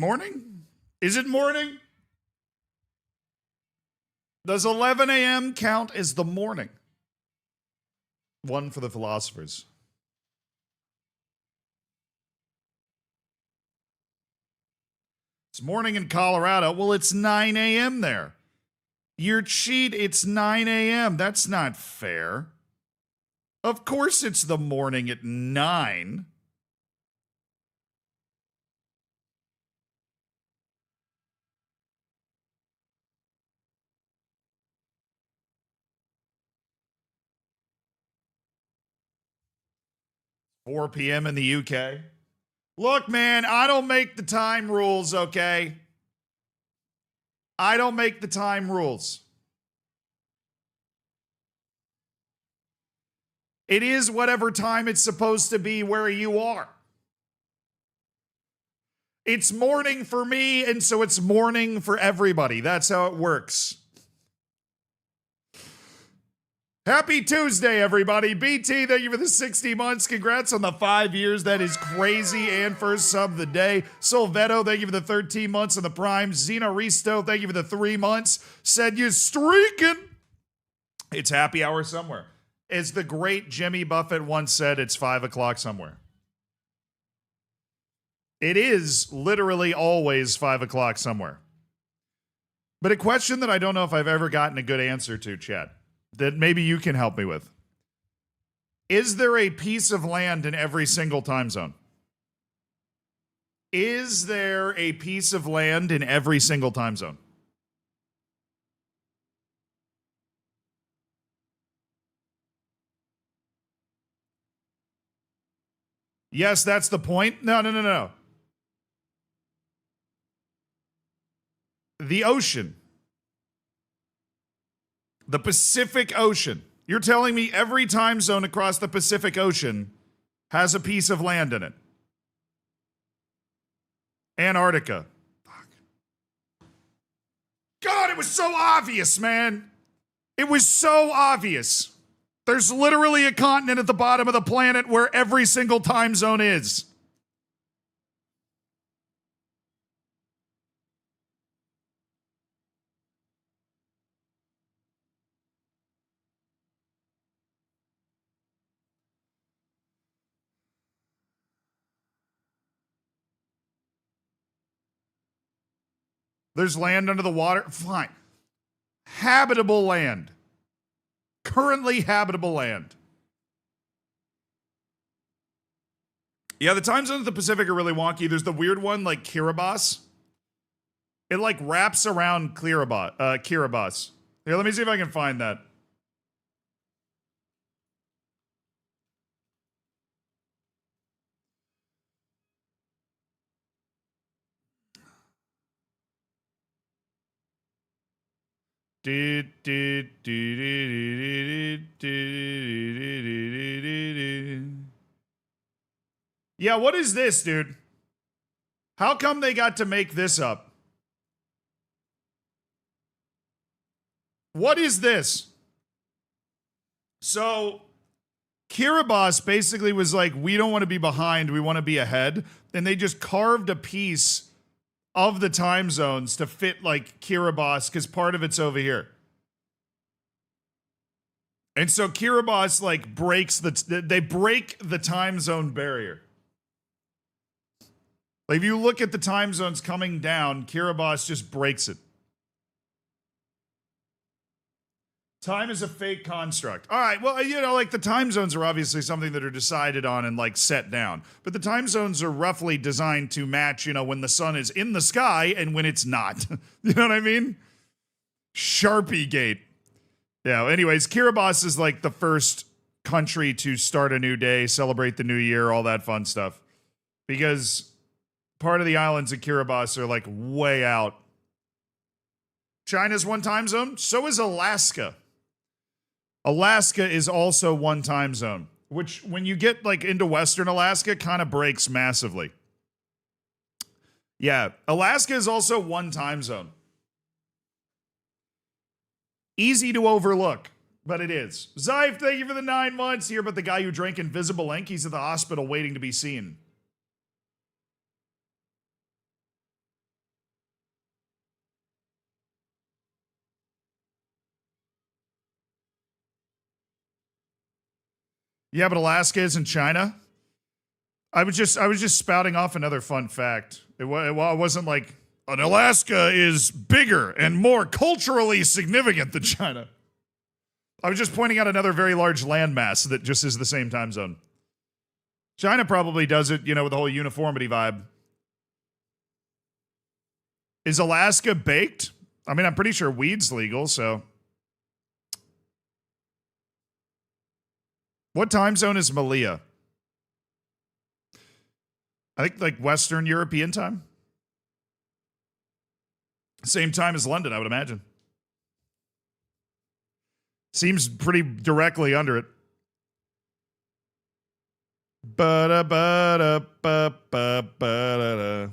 morning? Is it morning? Does 11 a.m. count as the morning? One for the philosophers. It's morning in Colorado. Well, it's 9 a.m. there. You're cheat. It's 9 a.m. That's not fair. Of course it's the morning at 9. "4 p.m. in the UK. Look, man, I don't make the time rules, okay? I don't make the time rules. It is whatever time it's supposed to be where you are. It's morning for me, and so it's morning for everybody. That's how it works. Happy Tuesday, everybody. BT, thank you for the 60 months. Congrats on the 5 years. That is crazy. And first sub of the day. Solvetto, thank you for the 13 months on the Prime. Zeno Risto, thank you for the 3 months. Said you streaking. It's happy hour somewhere. As the great Jimmy Buffett once said, it's 5 o'clock somewhere. It is literally always 5 o'clock somewhere. But a question that I don't know if I've ever gotten a good answer to, chat, that maybe you can help me with. Is there a piece of land in every single time zone? Is there a piece of land in every single time zone? Yes, that's the point. No. The ocean. The Pacific Ocean. You're telling me every time zone across the Pacific Ocean has a piece of land in it? Antarctica. Fuck. God, it was so obvious, man. It was so obvious. There's literally a continent at the bottom of the planet where every single time zone is. There's land under the water. Fine. Habitable land. Currently habitable land. Yeah, the time zones of the Pacific are really wonky. There's the weird one like Kiribati. It like wraps around Kiribati. Here, let me see if I can find that. Yeah, what is this, dude? How come they got to make this up? What is this? So, Kiribati basically was like, we don't want to be behind, we want to be ahead. And they just carved a piece of the time zones to fit like Kiribati, because part of it's over here. And so Kiribati like they break the time zone barrier. Like if you look at the time zones coming down, Kiribati just breaks it. Time is a fake construct. All right, well, you know, like the time zones are obviously something that are decided on and like set down. But the time zones are roughly designed to match, you know, when the sun is in the sky and when it's not. You know what I mean? Sharpie gate. Yeah, anyways, Kiribati is like the first country to start a new day, celebrate the new year, all that fun stuff. Because part of the islands of Kiribati are like way out. China's one time zone, so is Alaska. Alaska is also one time zone, which when you get like into Western Alaska kind of breaks massively. Yeah, Alaska is also one time zone. Easy to overlook, but it is. Zyfe, thank you for the 9 months. Here about the guy who drank Invisible Ink. He's at the hospital waiting to be seen. Yeah, but Alaska isn't China. I was just spouting off another fun fact. It wasn't like an Alaska is bigger and more culturally significant than China. I was just pointing out another very large landmass that just is the same time zone. China probably does it, with the whole uniformity vibe. Is Alaska baked? I mean, I'm pretty sure weed's legal, so. What time zone is Melilla? I think like Western European time. Same time as London, I would imagine. Seems pretty directly under it. Ba-da-ba-da-ba-ba-da-da.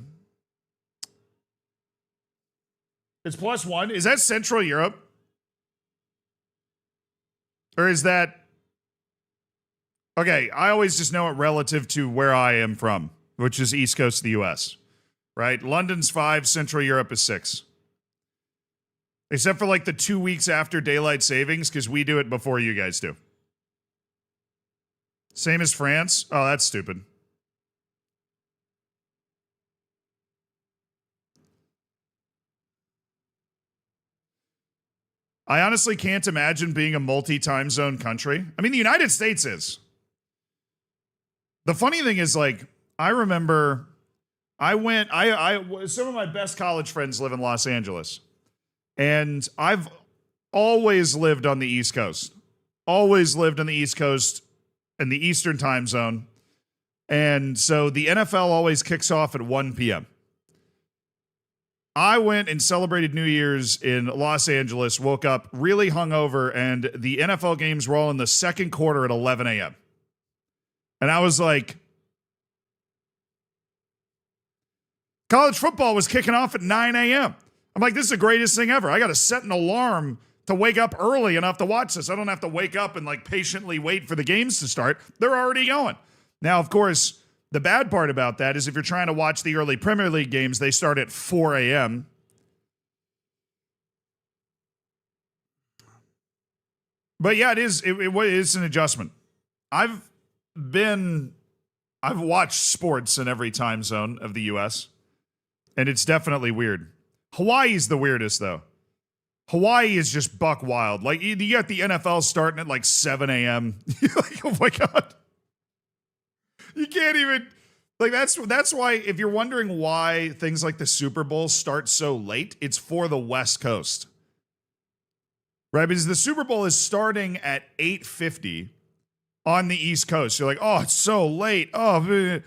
It's +1. Is that Central Europe? Or is that... Okay, I always just know it relative to where I am from, which is East Coast of the US, right? London's 5, Central Europe is 6. Except for like the 2 weeks after daylight savings, because we do it before you guys do. Same as France? Oh, that's stupid. I honestly can't imagine being a multi-time zone country. I mean, the United States is. The funny thing is, like, I remember some of my best college friends live in Los Angeles. And I've always lived on the East Coast. Always lived on the East Coast in the Eastern time zone. And so the NFL always kicks off at 1 p.m. I went and celebrated New Year's in Los Angeles, woke up really hungover, and the NFL games were all in the second quarter at 11 a.m. And I was like, college football was kicking off at 9 a.m. I'm like, this is the greatest thing ever. I got to set an alarm to wake up early enough to watch this. I don't have to wake up and like patiently wait for the games to start. They're already going. Now, of course, the bad part about that is if you're trying to watch the early Premier League games, they start at 4 a.m. But yeah, it is an adjustment. I've watched sports in every time zone of the U.S., and it's definitely weird. Hawaii's the weirdest, though. Hawaii is just buck wild. Like, you got the NFL starting at like 7 a.m. You're like, oh my God. You can't even... Like, that's why, if you're wondering why things like the Super Bowl start so late, it's for the West Coast. Right? Because the Super Bowl is starting at 8:50 on the East Coast. You're like, oh, it's so late. Oh,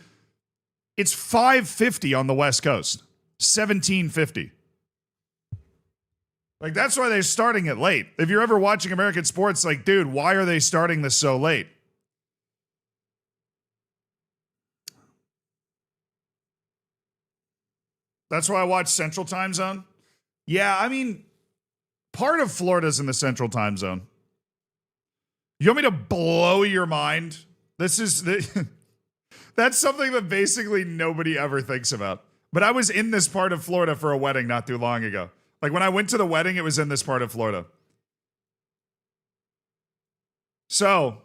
it's 5:50 on the West Coast. 17:50. Like, that's why they're starting it late. If you're ever watching American sports, like, dude, why are they starting this so late? That's why I watch Central Time Zone. Yeah, I mean, part of Florida's in the Central Time Zone. You want me to blow your mind? That's something that basically nobody ever thinks about. But I was in this part of Florida for a wedding not too long ago. Like, when I went to the wedding, it was in this part of Florida. So,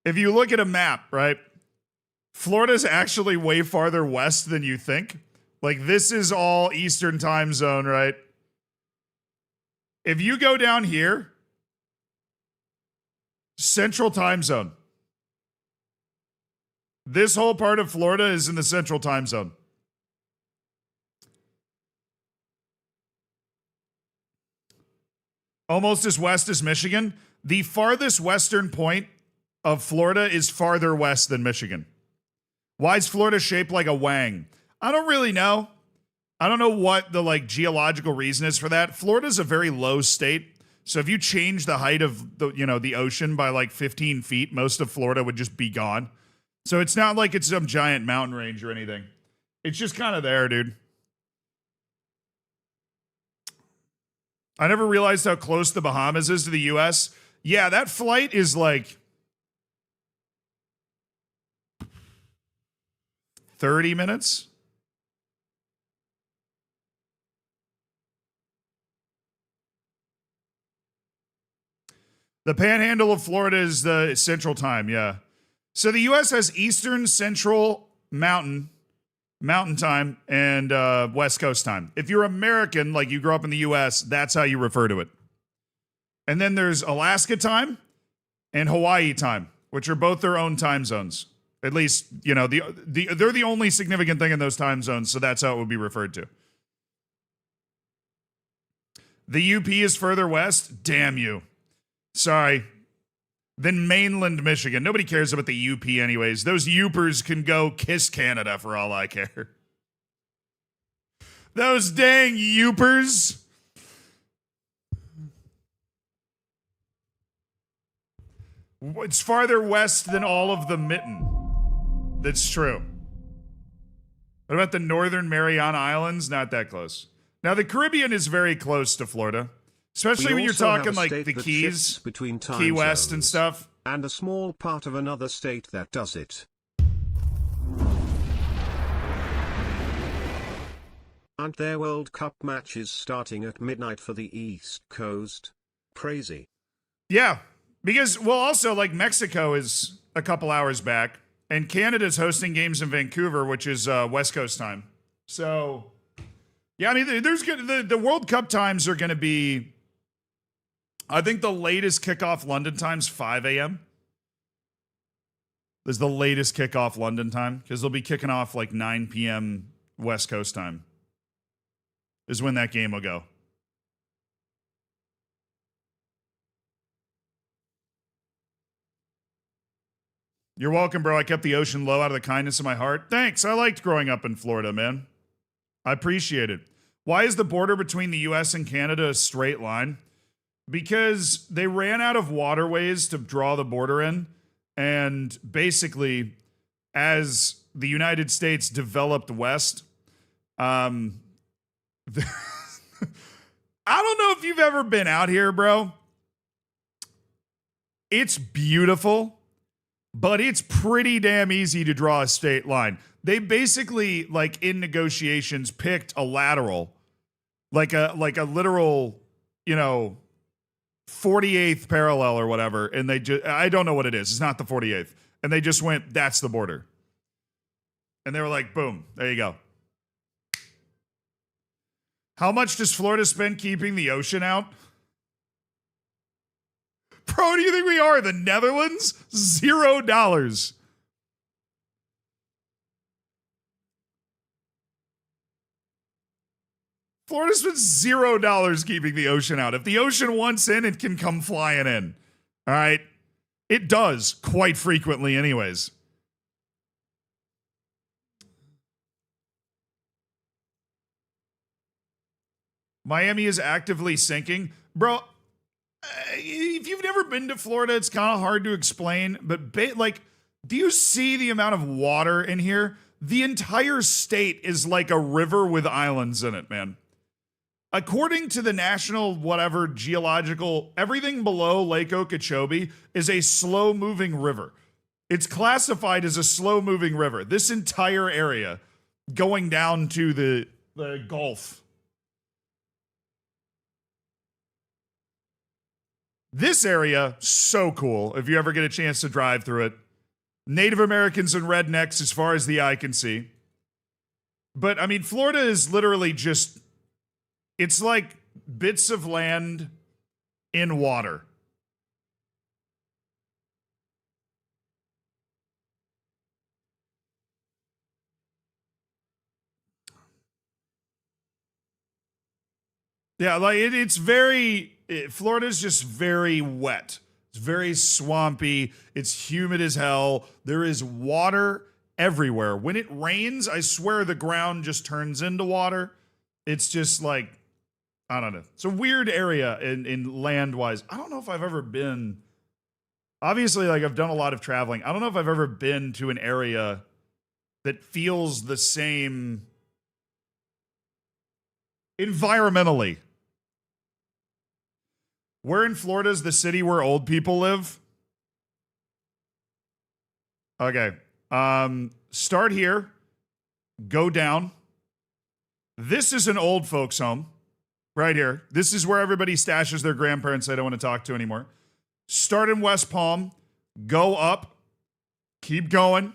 if you look at a map, right, Florida's actually way farther west than you think. Like, this is all Eastern time zone, right? If you go down here, Central time zone. This whole part of Florida is in the Central time zone. Almost as west as Michigan. The farthest western point of Florida is farther west than Michigan. Why is Florida shaped like a wang? I don't really know. I don't know what the like geological reason is for that. Florida's a very low state. So if you change the height of the ocean by like 15 feet, most of Florida would just be gone. So it's not like it's some giant mountain range or anything. It's just kind of there, dude. I never realized how close the Bahamas is to the US. Yeah, that flight is like 30 minutes. The panhandle of Florida is the Central Time, yeah. So the U.S. has Eastern, Central, Mountain Time, and West Coast Time. If you're American, like you grew up in the U.S., that's how you refer to it. And then there's Alaska Time and Hawaii Time, which are both their own time zones. At least, you know, they're the only significant thing in those time zones, so that's how it would be referred to. The UP is further west. Damn you. Sorry. Then mainland Michigan. Nobody cares about the UP anyways. Those Upers can go kiss Canada for all I care. Those dang Upers. It's farther west than all of the Mitten. That's true. What about the Northern Mariana Islands? Not that close. Now, the Caribbean is very close to Florida, especially when you're talking like the Keys, between Key West and stuff. And a small part of another state that does it. Aren't there World Cup matches starting at midnight for the East Coast? Crazy. Yeah, because, well, also, like, Mexico is a couple hours back, and Canada's hosting games in Vancouver, which is West Coast time. So, yeah, I mean, there's the World Cup times are going to be, I think the latest kickoff London time's 5 a.m. Is the latest kickoff London time, because they'll be kicking off like 9 p.m. West Coast time is when that game will go. You're welcome, bro. I kept the ocean low out of the kindness of my heart. Thanks. I liked growing up in Florida, man. I appreciate it. Why is the border between the U.S. and Canada a straight line? Because they ran out of waterways to draw the border in. And basically, as the United States developed west, I don't know if you've ever been out here, bro. It's beautiful. But it's pretty damn easy to draw a state line. They basically, like in negotiations, picked a lateral, like a literal, 48th parallel or whatever, and they just, I don't know what it is. It's not the 48th. And they just went, that's the border. And they were like, boom, there you go. How much does Florida spend keeping the ocean out? Bro, do you think we are? The Netherlands? $0. Florida spends $0 keeping the ocean out. If the ocean wants in, it can come flying in. All right? It does, quite frequently anyways. Miami is actively sinking. Bro, if you've never been to Florida, it's kind of hard to explain, but do you see the amount of water in here? The entire state is like a river with islands in it, man. According to the national geological, everything below Lake Okeechobee is a slow-moving river. It's classified as a slow-moving river. This entire area going down to the Gulf. This area, so cool if you ever get a chance to drive through it. Native Americans and rednecks as far as the eye can see. But, I mean, Florida is literally just, it's like bits of land in water. Yeah, like it's very... Florida's just very wet. It's very swampy. It's humid as hell. There is water everywhere. When it rains, I swear the ground just turns into water. It's just like, I don't know. It's a weird area in land-wise. I don't know if I've ever been, obviously, like I've done a lot of traveling. I don't know if I've ever been to an area that feels the same environmentally. Where in Florida is the city where old people live? Okay. Start here. Go down. This is an old folks home. Right here. This is where everybody stashes their grandparents they don't want to talk to anymore. Start in West Palm, go up, keep going,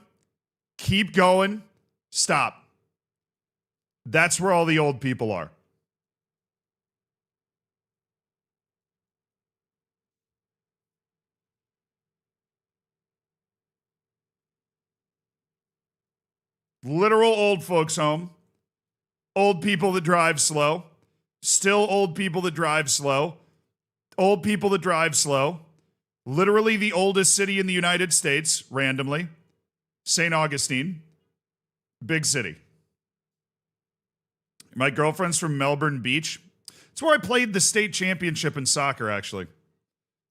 stop. That's where all the old people are. Literal old folks' home. Old people that drive slow. Still old people that drive slow. Old people that drive slow. Literally the oldest city in the United States, randomly. St. Augustine. Big city. My girlfriend's from Melbourne Beach. It's where I played the state championship in soccer, actually.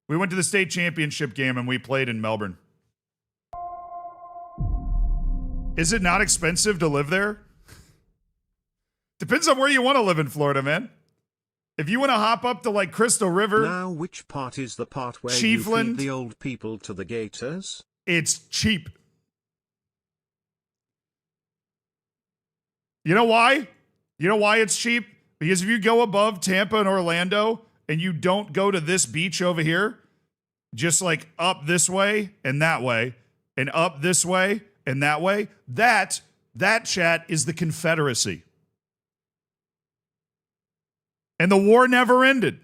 We went to the state championship game and we played in Melbourne. Is it not expensive to live there? Depends on where you want to live in Florida, man. If you want to hop up to like Crystal River. Now, which part is the part where Chiefland, you feed the old people to the gators? It's cheap. You know why? You know why it's cheap? Because if you go above Tampa and Orlando and you don't go to this beach over here, just like up this way and up this way and that way, that chat is the Confederacy. And the war never ended.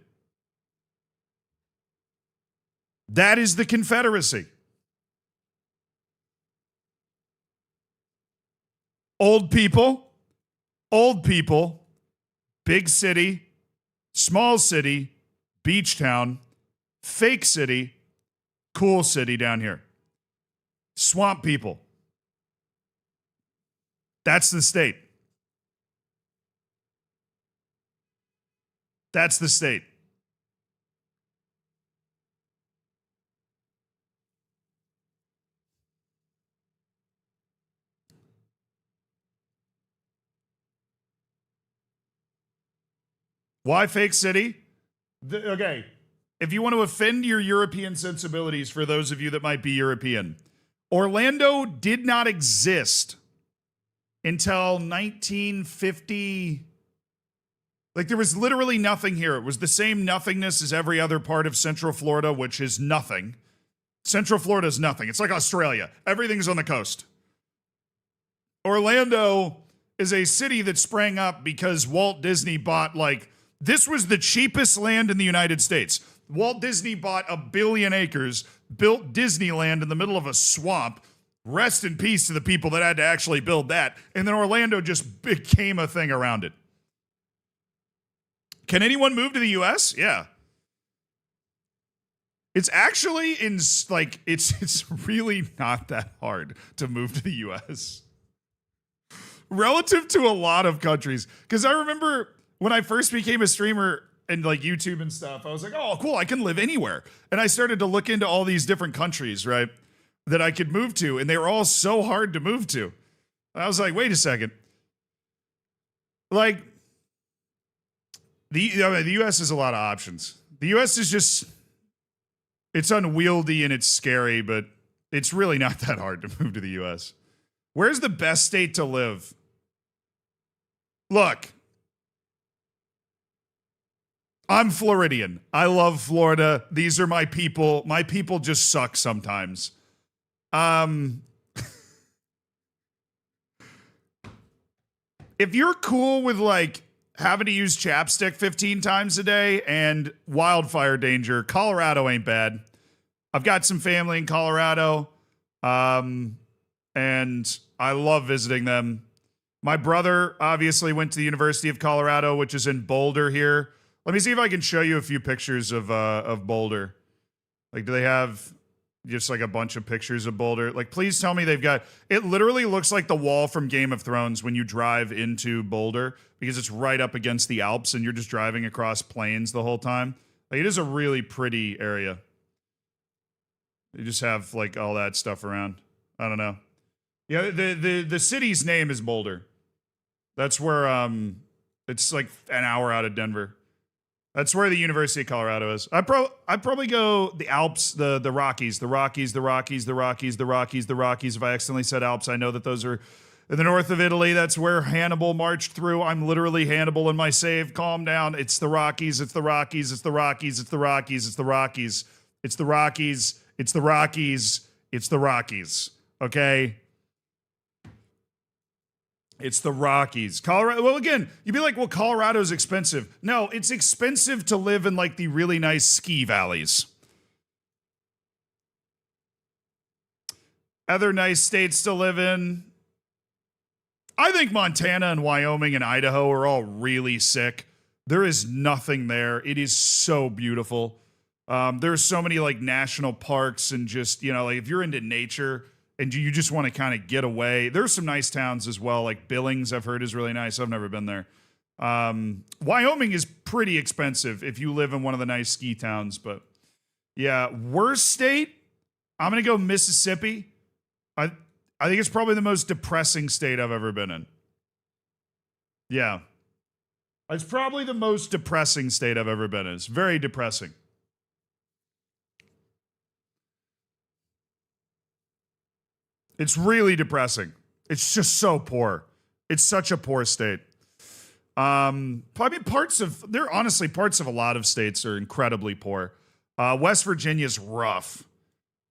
That is the Confederacy. Old people, big city, small city, beach town, fake city, cool city down here. Swamp people. That's the state. That's the state. Why fake city? Okay, if you want to offend your European sensibilities, for those of you that might be European, Orlando did not exist until 1950. Like, there was literally nothing here. It was the same nothingness as every other part of Central Florida, which is nothing. Central Florida is nothing. It's like Australia. Everything's on the coast. Orlando is a city that sprang up because Walt Disney bought, like, this was the cheapest land in the United States. Walt Disney bought 1 billion acres, built Disneyland in the middle of a swamp. Rest in peace to the people that had to actually build that. And then Orlando just became a thing around it. Can anyone move to the U.S.? Yeah. It's actually it's really not that hard to move to the U.S. relative to a lot of countries. Because I remember when I first became a streamer and like YouTube and stuff, I was like, oh, cool, I can live anywhere. And I started to look into all these different countries, right, that I could move to. And they were all so hard to move to. And I was like, wait a second. Like, the U.S. has a lot of options. The U.S. is just, it's unwieldy and it's scary, but it's really not that hard to move to the U.S. Where's the best state to live? Look, I'm Floridian. I love Florida. These are my people. My people just suck sometimes. If you're cool with like having to use chapstick 15 times a day and wildfire danger, Colorado ain't bad. I've got some family in Colorado, and I love visiting them. My brother obviously went to the University of Colorado, which is in Boulder here. Let me see if I can show you a few pictures of Boulder. Like, do they have just like a bunch of pictures of Boulder? Like, please tell me they've got, it literally looks like the wall from Game of Thrones when you drive into Boulder, because it's right up against the Alps and you're just driving across plains the whole time. Like, it is a really pretty area. They just have like all that stuff around. I don't know. Yeah, the city's name is Boulder. That's where it's like an hour out of Denver. That's where the University of Colorado is. I'd probably go the Alps, the Rockies. If I accidentally said Alps, I know that those are in the north of Italy. That's where Hannibal marched through. I'm literally Hannibal in my save. Calm down. It's the Rockies. It's the Rockies. It's the Rockies. It's the Rockies. It's the Rockies. It's the Rockies. It's the Rockies. It's the Rockies. Okay? It's the Rockies. Colorado, well, again, you'd be like, well, Colorado's expensive. No, it's expensive to live in like the really nice ski valleys. Other nice states to live in. I think Montana and Wyoming and Idaho are all really sick. There is nothing there. It is so beautiful. There's so many like national parks and just, you know, like if you're into nature and you just want to kind of get away, there's some nice towns as well. Like Billings, I've heard is really nice. I've never been there. Wyoming is pretty expensive if you live in one of the nice ski towns. But yeah, worst state, I'm going to go Mississippi. I think it's probably the most depressing state I've ever been in. Yeah. It's probably the most depressing state I've ever been in. It's very depressing. It's really depressing. It's just so poor. It's such a poor state. Probably parts of a lot of states are incredibly poor. West Virginia's rough.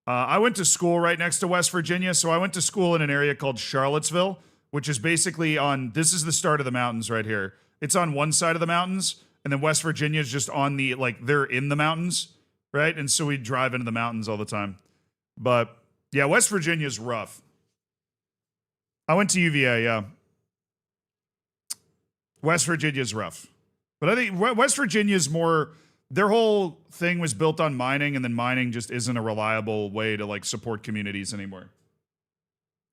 I went to school right next to West Virginia, so I went to school in an area called Charlottesville, which is basically this is the start of the mountains right here. It's on one side of the mountains, and then West Virginia is just on the, like, they're in the mountains, right? And so we drive into the mountains all the time. But, yeah, West Virginia's rough. I went to UVA, yeah. West Virginia's rough. But I think West Virginia's more... Their whole thing was built on mining, and then mining just isn't a reliable way to like support communities anymore.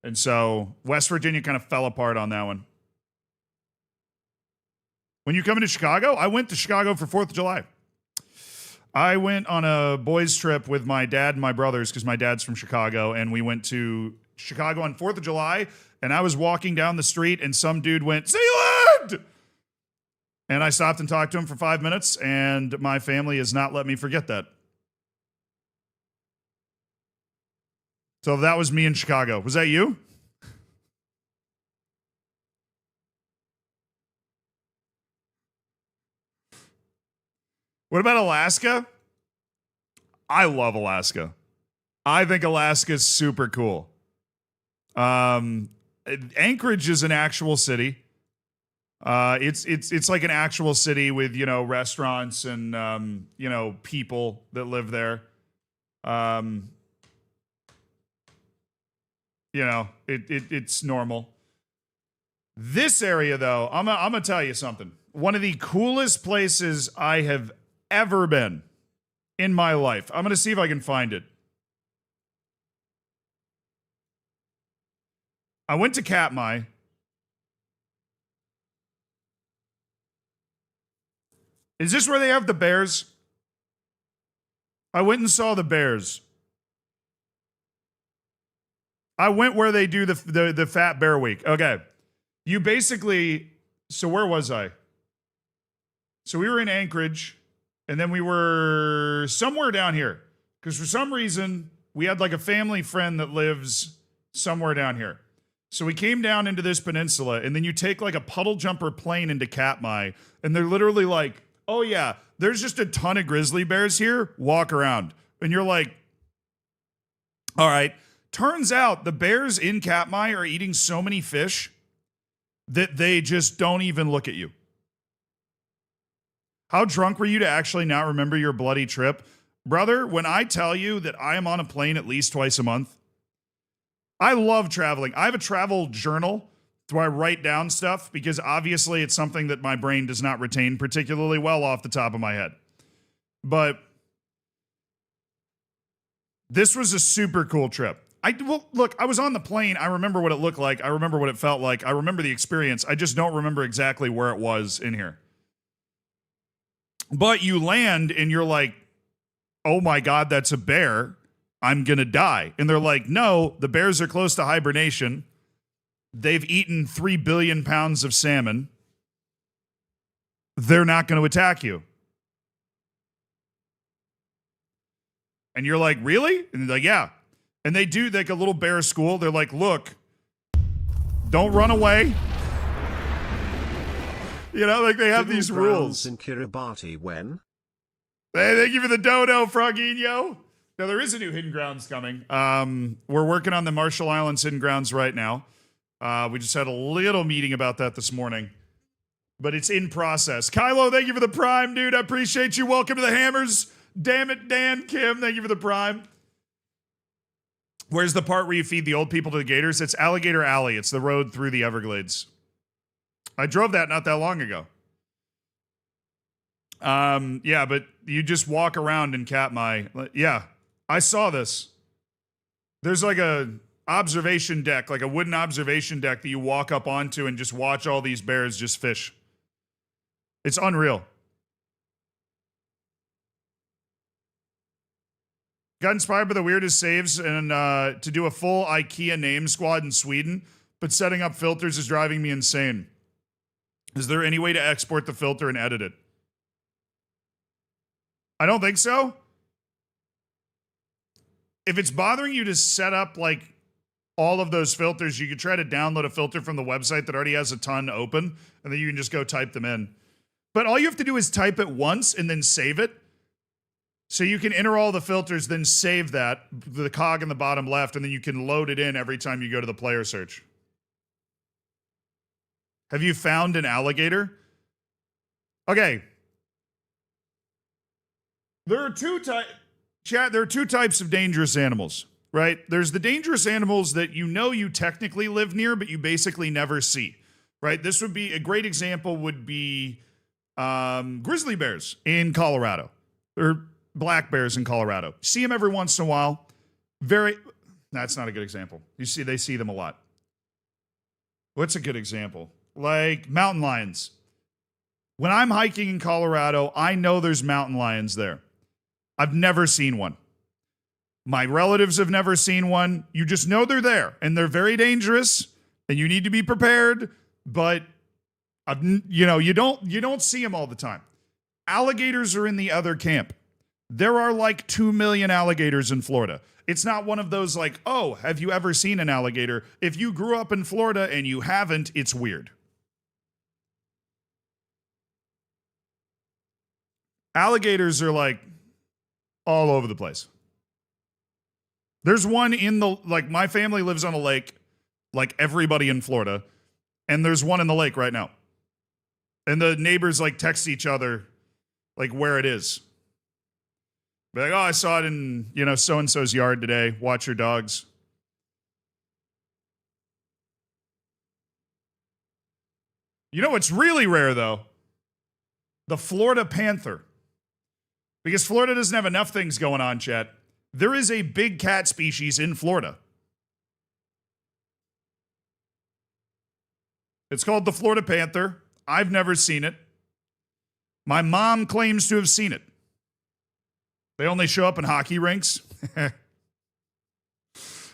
And so West Virginia kind of fell apart on that one. When you come into Chicago, I went to Chicago for 4th of July. I went on a boys trip with my dad and my brothers because my dad's from Chicago, and we went to Chicago on 4th of July, and I was walking down the street, and some dude went, Zealand! And I stopped and talked to him for 5 minutes, and my family has not let me forget that. So that was me in Chicago. Was that you? What about Alaska? I love Alaska. I think Alaska is super cool. Anchorage is an actual city. It's like an actual city with, you know, restaurants and, you know, people that live there. You know, it's normal. This area, though, I'm gonna tell you something. One of the coolest places I have ever been in my life. I'm gonna see if I can find it. I went to Katmai. Is this where they have the bears? I went and saw the bears. I went where they do the Fat Bear Week. Okay. You basically, so where was I? So we were in Anchorage, and then we were somewhere down here. Because for some reason, we had like a family friend that lives somewhere down here. So we came down into this peninsula, and then you take like a puddle jumper plane into Katmai, and they're literally like, oh yeah, there's just a ton of grizzly bears here, walk around. And you're like, all right. Turns out the bears in Katmai are eating so many fish that they just don't even look at you. How drunk were you to actually not remember your bloody trip? Brother, when I tell you that I am on a plane at least twice a month, I love traveling. I have a travel journal where I write down stuff because obviously it's something that my brain does not retain particularly well off the top of my head. But this was a super cool trip. Look, I was on the plane. I remember what it looked like. I remember what it felt like. I remember the experience. I just don't remember exactly where it was in here. But you land and you're like, oh my God, that's a bear. I'm going to die. And they're like, no, the bears are close to hibernation. They've eaten 3 billion pounds of salmon. They're not going to attack you. And you're like, really? And they're like, yeah. And they do like a little bear school. They're like, look, don't run away. You know, like they have these rules. In Kiribati when? Hey, thank you for the dodo, Frogginho. Now, there is a new Hidden Grounds coming. We're working on the Marshall Islands Hidden Grounds right now. We just had a little meeting about that this morning. But it's in process. Kylo, thank you for the Prime, dude. I appreciate you. Welcome to the Hammers. Damn it, Dan, Kim, thank you for the Prime. Where's the part where you feed the old people to the gators? It's Alligator Alley. It's the road through the Everglades. I drove that not that long ago. Yeah, but you just walk around in Katmai. Yeah, I saw this. There's like a observation deck, like a wooden observation deck that you walk up onto and just watch all these bears just fish. It's unreal. Got inspired by the weirdest saves and to do a full IKEA name squad in Sweden, but setting up filters is driving me insane. Is there any way to export the filter and edit it? I don't think so. If it's bothering you to set up like all of those filters, you could try to download a filter from the website that already has a ton open, and then you can just go type them in. But all you have to do is type it once and then save it. So you can enter all the filters, then save that, the cog in the bottom left, and then you can load it in every time you go to the player search. Have you found an alligator? Okay. There are two types of dangerous animals, right? There's the dangerous animals that you technically live near, but you basically never see, right? This would be a great example would be grizzly bears in Colorado, or black bears in Colorado. See them every once in a while. That's not a good example. They see them a lot. What's a good example? Like mountain lions. When I'm hiking in Colorado, I know there's mountain lions there. I've never seen one. My relatives have never seen one. You just know they're there, and they're very dangerous, and you need to be prepared, but you don't see them all the time. Alligators are in the other camp. There are like 2 million alligators in Florida. It's not one of those like, oh, have you ever seen an alligator? If you grew up in Florida and you haven't, it's weird. Alligators are like all over the place. There's one my family lives on a lake, like everybody in Florida, and there's one in the lake right now. And the neighbors like text each other like where it is. Be like, oh, I saw it in, so-and-so's yard today. Watch your dogs. You know what's really rare, though? The Florida panther. Because Florida doesn't have enough things going on, chat. There is a big cat species in Florida. It's called the Florida panther. I've never seen it. My mom claims to have seen it. They only show up in hockey rinks.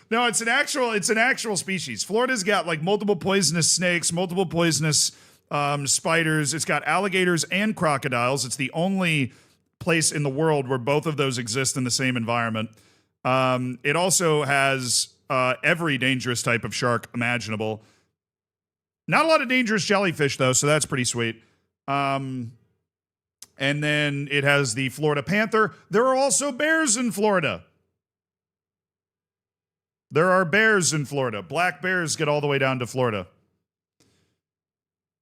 No, it's an actual species. Florida's got like multiple poisonous snakes, multiple poisonous spiders. It's got alligators and crocodiles. It's the only place in the world where both of those exist in the same environment. It also has every dangerous type of shark imaginable. Not a lot of dangerous jellyfish, though, so that's pretty sweet. And then it has the Florida panther. There are also bears in Florida. There are bears in Florida. Black bears get all the way down to Florida.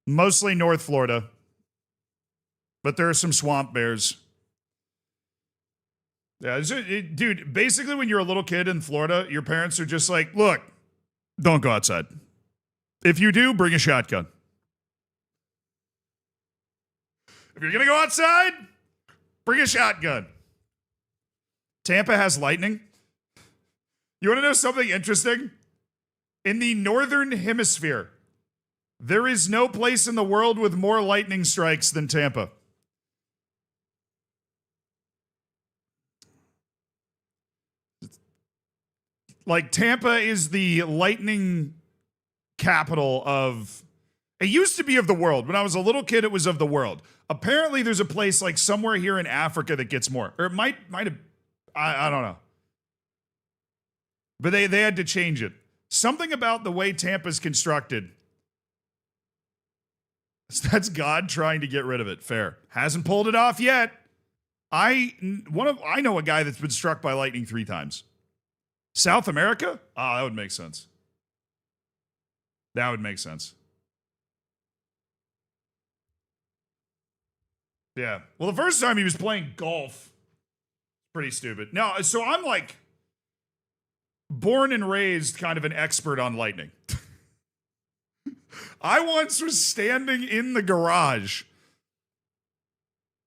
Mostly North Florida. But there are some swamp bears. Yeah, dude, basically when you're a little kid in Florida, your parents are just like, look, don't go outside. If you do, bring a shotgun. If you're going to go outside, bring a shotgun. Tampa has lightning. You want to know something interesting? In the northern hemisphere, there is no place in the world with more lightning strikes than Tampa. Like, Tampa is the lightning capital of... It used to be of the world. When I was a little kid, it was of the world. Apparently, there's a place like somewhere here in Africa that gets more. Or it might have... I don't know. But they had to change it. Something about the way Tampa's constructed. That's God trying to get rid of it. Fair. Hasn't pulled it off yet. I know a guy that's been struck by lightning 3 times. South America? Ah, that would make sense. That would make sense. Yeah. Well, the first time he was playing golf. Pretty stupid. No, so I'm like born and raised kind of an expert on lightning. I once was standing in the garage.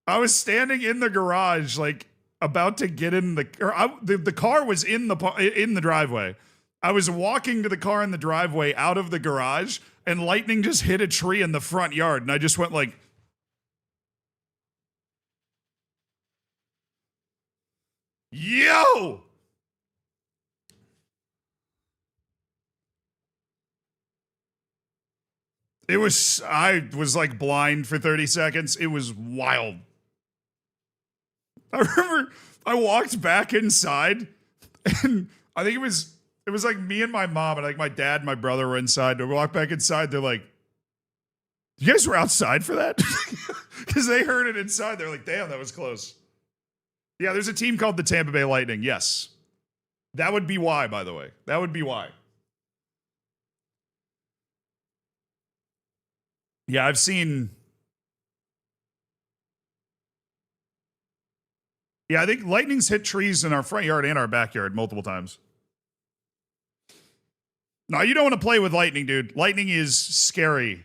I was standing in the garage, like about to get in the car was in the driveway. I was walking to the car in the driveway out of the garage, and lightning just hit a tree in the front yard, and I just went like, yo! I was like blind for 30 seconds. It was wild. I remember I walked back inside, and I think it was like me and my mom, and like my dad and my brother were inside. We walked back inside. They're like, "You guys were outside for that?" Because they heard it inside. They're like, "Damn, that was close." Yeah, there's a team called the Tampa Bay Lightning. Yes, that would be why. By the way, that would be why. Yeah, I've seen. Yeah, I think lightning's hit trees in our front yard and our backyard multiple times. No, you don't want to play with lightning, dude. Lightning is scary.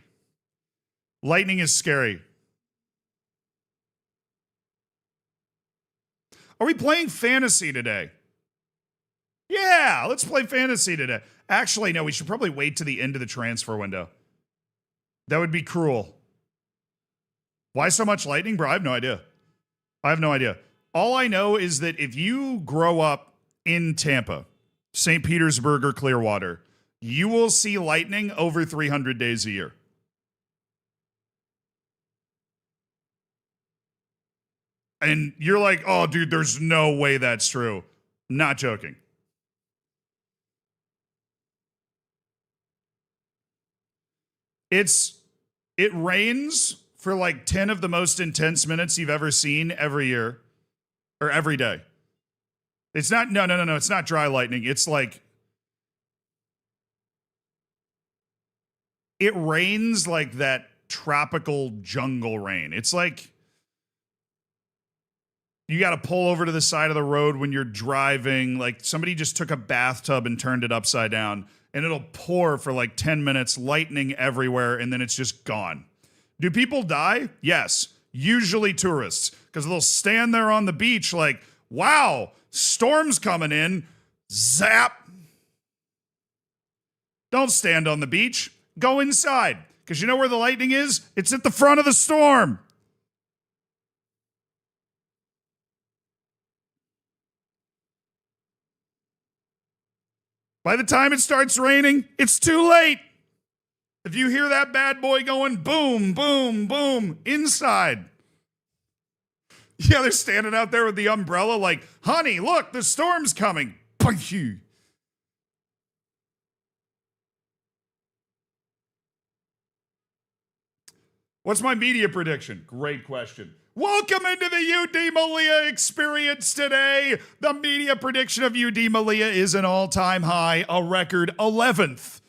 Lightning is scary. Are we playing fantasy today? Yeah, let's play fantasy today. Actually, no, we should probably wait to the end of the transfer window. That would be cruel. Why so much lightning, bro? I have no idea. I have no idea. All I know is that if you grow up in Tampa, St. Petersburg, or Clearwater, you will see lightning over 300 days a year. And you're like, oh, dude, there's no way that's true. Not joking. It rains for like 10 of the most intense minutes you've ever seen every year. Or every day. It's not, no. It's not dry lightning. It's like, it rains like that tropical jungle rain. It's like, you got to pull over to the side of the road when you're driving. Like somebody just took a bathtub and turned it upside down, and it'll pour for like 10 minutes, lightning everywhere, and then it's just gone. Do people die? Yes. Usually tourists, because they'll stand there on the beach like, wow, storm's coming in. Zap. Don't stand on the beach. Go inside, because you know where the lightning is? It's at the front of the storm. By the time it starts raining, it's too late. If you hear that bad boy going boom, boom, boom, inside. Yeah, they're standing out there with the umbrella like, honey, look, the storm's coming. Punch you. What's my media prediction? Great question. Welcome into the UD Melilla experience today. The media prediction of UD Melilla is an all-time high, a record 11th.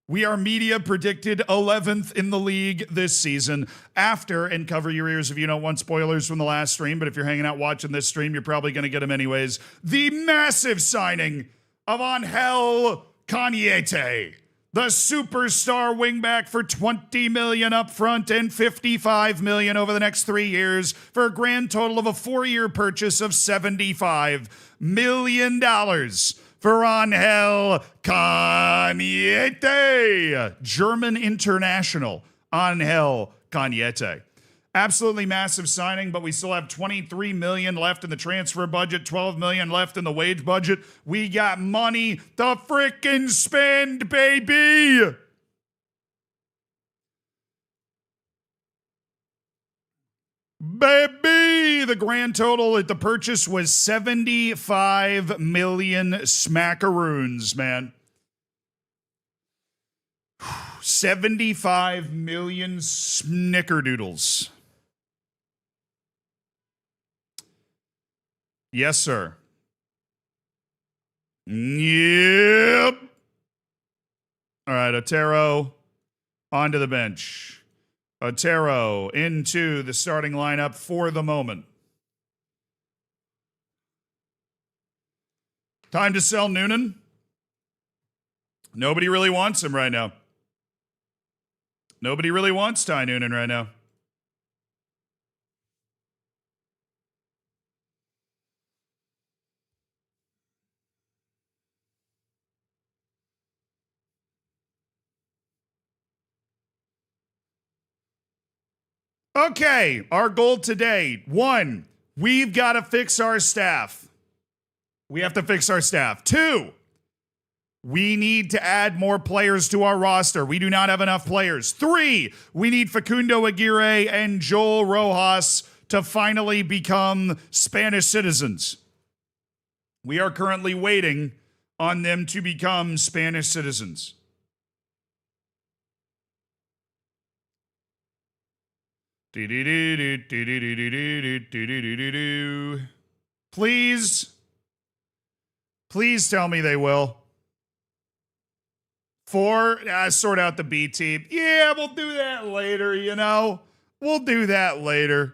We are media predicted 11th in the league this season after, and cover your ears if you don't want spoilers from the last stream, but if you're hanging out watching this stream, you're probably going to get them anyways. The massive signing of Angel Cañete, the superstar wingback for $20 million up front and $55 million over the next 3 years for a grand total of a 4-year purchase of $75 million. For Angel Cañete, German international Angel Cañete. Absolutely massive signing, but we still have $23 million left in the transfer budget, $12 million left in the wage budget. We got money to frickin' spend, baby! Baby! The grand total at the purchase was 75 million smackaroons, man. 75 million snickerdoodles. Yes, sir. Yep. All right, Otero onto the bench. Otero into the starting lineup for the moment. Time to sell Noonan. Nobody really wants him right now. Nobody really wants Ty Noonan right now. Okay, our goal today. 1, we've got to fix our staff. We have to fix our staff. 2, we need to add more players to our roster. We do not have enough players. 3, we need Facundo Aguirre and Joel Rojas to finally become Spanish citizens. We are currently waiting on them to become Spanish citizens. Please tell me they will. 4, sort out the B team. Yeah, we'll do that later, you know. We'll do that later.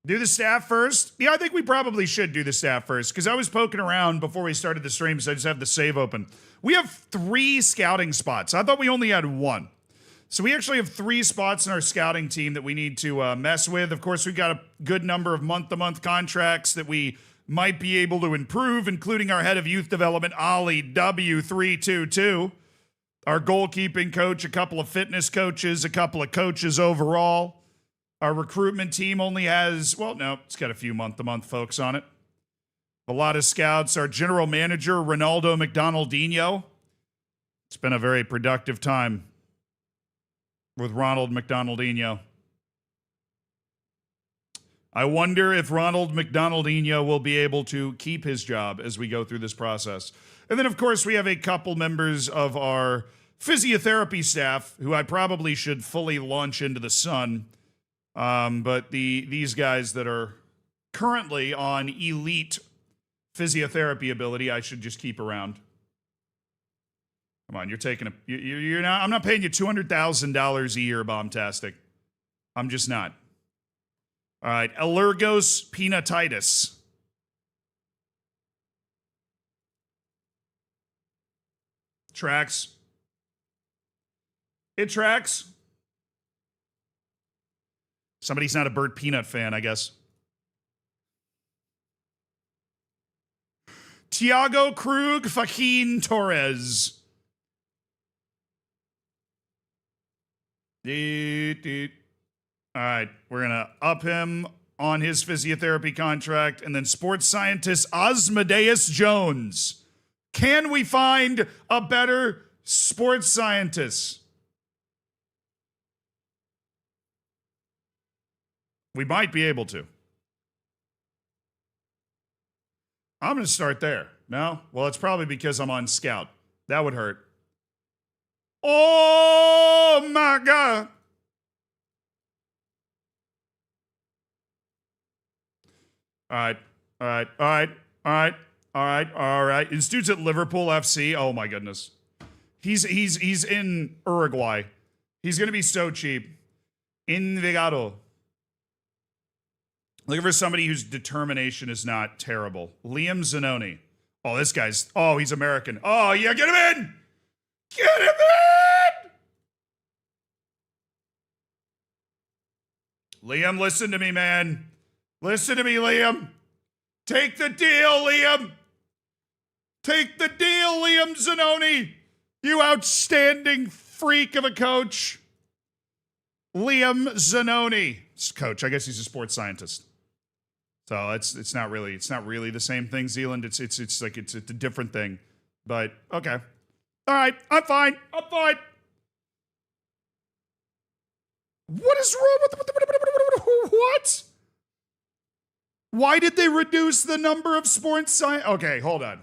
Do the staff first? Yeah, I think we probably should do the staff first because I was poking around before we started the stream, so I just have the save open. We have 3 scouting spots. I thought we only had 1. So we actually have 3 spots in our scouting team that we need to mess with. Of course, we've got a good number of month-to-month contracts that we might be able to improve, including our head of youth development, Ollie W322, our goalkeeping coach, a couple of fitness coaches, a couple of coaches overall. Our recruitment team only has, well, no, it's got a few month-to-month folks on it. A lot of scouts. Our general manager, Ronaldo McDonaldinho. It's been a very productive time with Ronald McDonaldinho. I wonder if Ronald McDonaldinho will be able to keep his job as we go through this process. And then, of course, we have a couple members of our physiotherapy staff who I probably should fully launch into the sun. But these guys that are currently on elite physiotherapy ability, I should just keep around. Come on, you're taking a you're not. I'm not paying you $200,000 a year, Bombtastic. I'm just not. All right, Allergos Peanutitis. Tracks. It tracks. Somebody's not a Burt Peanut fan, I guess. Tiago Krug, Joaquin Torres. All right, we're going to up him on his physiotherapy contract. And then sports scientist Osmodeus Jones. Can we find a better sports scientist? We might be able to. I'm going to start there. No? Well, it's probably because I'm on scout. That would hurt. Oh my God. All right. All right. All right. All right. All right. All right. This dude's at Liverpool FC. Oh my goodness. He's in Uruguay. He's going to be so cheap. Envigado. Looking for somebody whose determination is not terrible. Liam Zanoni. Oh, this guy's... Oh, he's American. Oh, yeah, get him in! Get him in! Liam, listen to me, man. Listen to me, Liam. Take the deal, Liam. Take the deal, Liam Zanoni. You outstanding freak of a coach. Liam Zanoni. Coach, I guess he's a sports scientist. So it's not really the same thing, Zealand. It's a different thing. But okay. All right, I'm fine. What is wrong with what? Why did they reduce the number of sports science? Okay, hold on.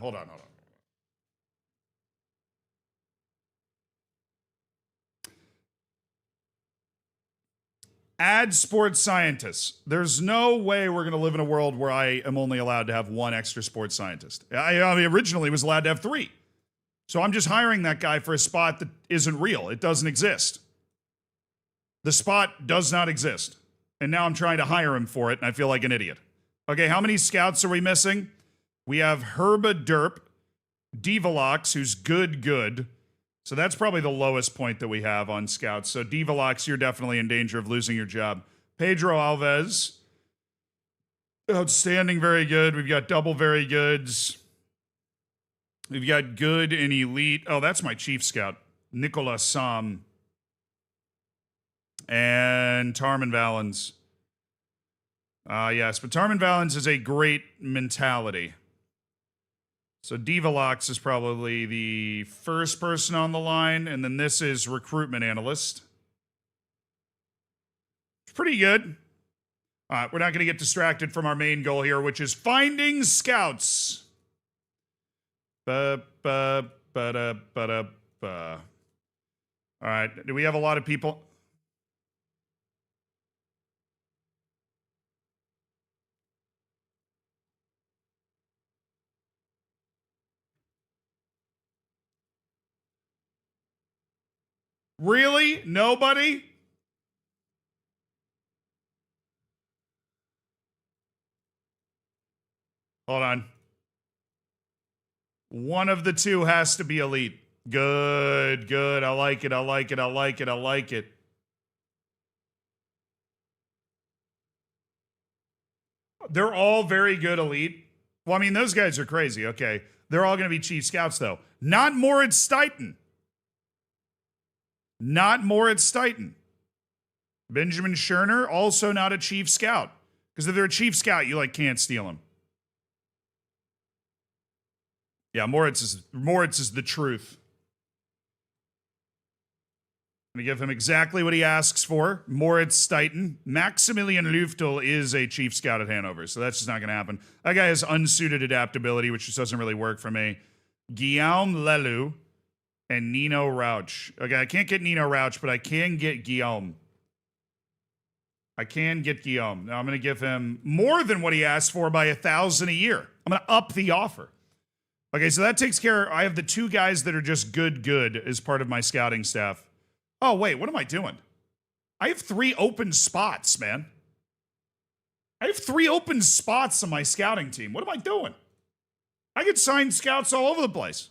Add sports scientists. There's no way we're going to live in a world where I am only allowed to have one extra sports scientist. I mean, originally was allowed to have 3. So I'm just hiring that guy for a spot that isn't real. It doesn't exist. The spot does not exist. And now I'm trying to hire him for it, and I feel like an idiot. Okay, how many scouts are we missing? We have Herba Derp, Divalox, who's good. So that's probably the lowest point that we have on scouts. So Divalox, you're definitely in danger of losing your job. Pedro Alves, outstanding, very good. We've got double very goods. We've got good and elite. Oh, that's my chief scout, Nicolas Sam. And Tarman Valens. Yes, but Tarman Valens is a great mentality. So Divalox is probably the first person on the line, and then this is recruitment analyst. It's pretty good. All right, we're not going to get distracted from our main goal here, which is finding scouts. All right, do we have a lot of people? Really? Nobody? Hold on. One of the two has to be elite. Good. I like it. They're all very good elite. Well, I mean, those guys are crazy. Okay. They're all going to be chief scouts, though. Not Moritz Stuyten. Benjamin Scherner, also not a chief scout. Because if they're a chief scout, you can't steal him. Yeah, Moritz is the truth. I'm going to give him exactly what he asks for. Moritz Stuyten. Maximilian Lüftel is a chief scout at Hanover, so that's just not going to happen. That guy has unsuited adaptability, which just doesn't really work for me. Guillaume Lelou and Nino Rauch. Okay, I can't get Nino Rauch, but I can get Guillaume. Now, I'm going to give him more than what he asked for by 1,000 a year. I'm going to up the offer. Okay, so that takes care. I have the 2 guys that are just good as part of my scouting staff. Oh, wait, what am I doing? I have 3 open spots, man. I have 3 open spots on my scouting team. What am I doing? I could sign scouts all over the place.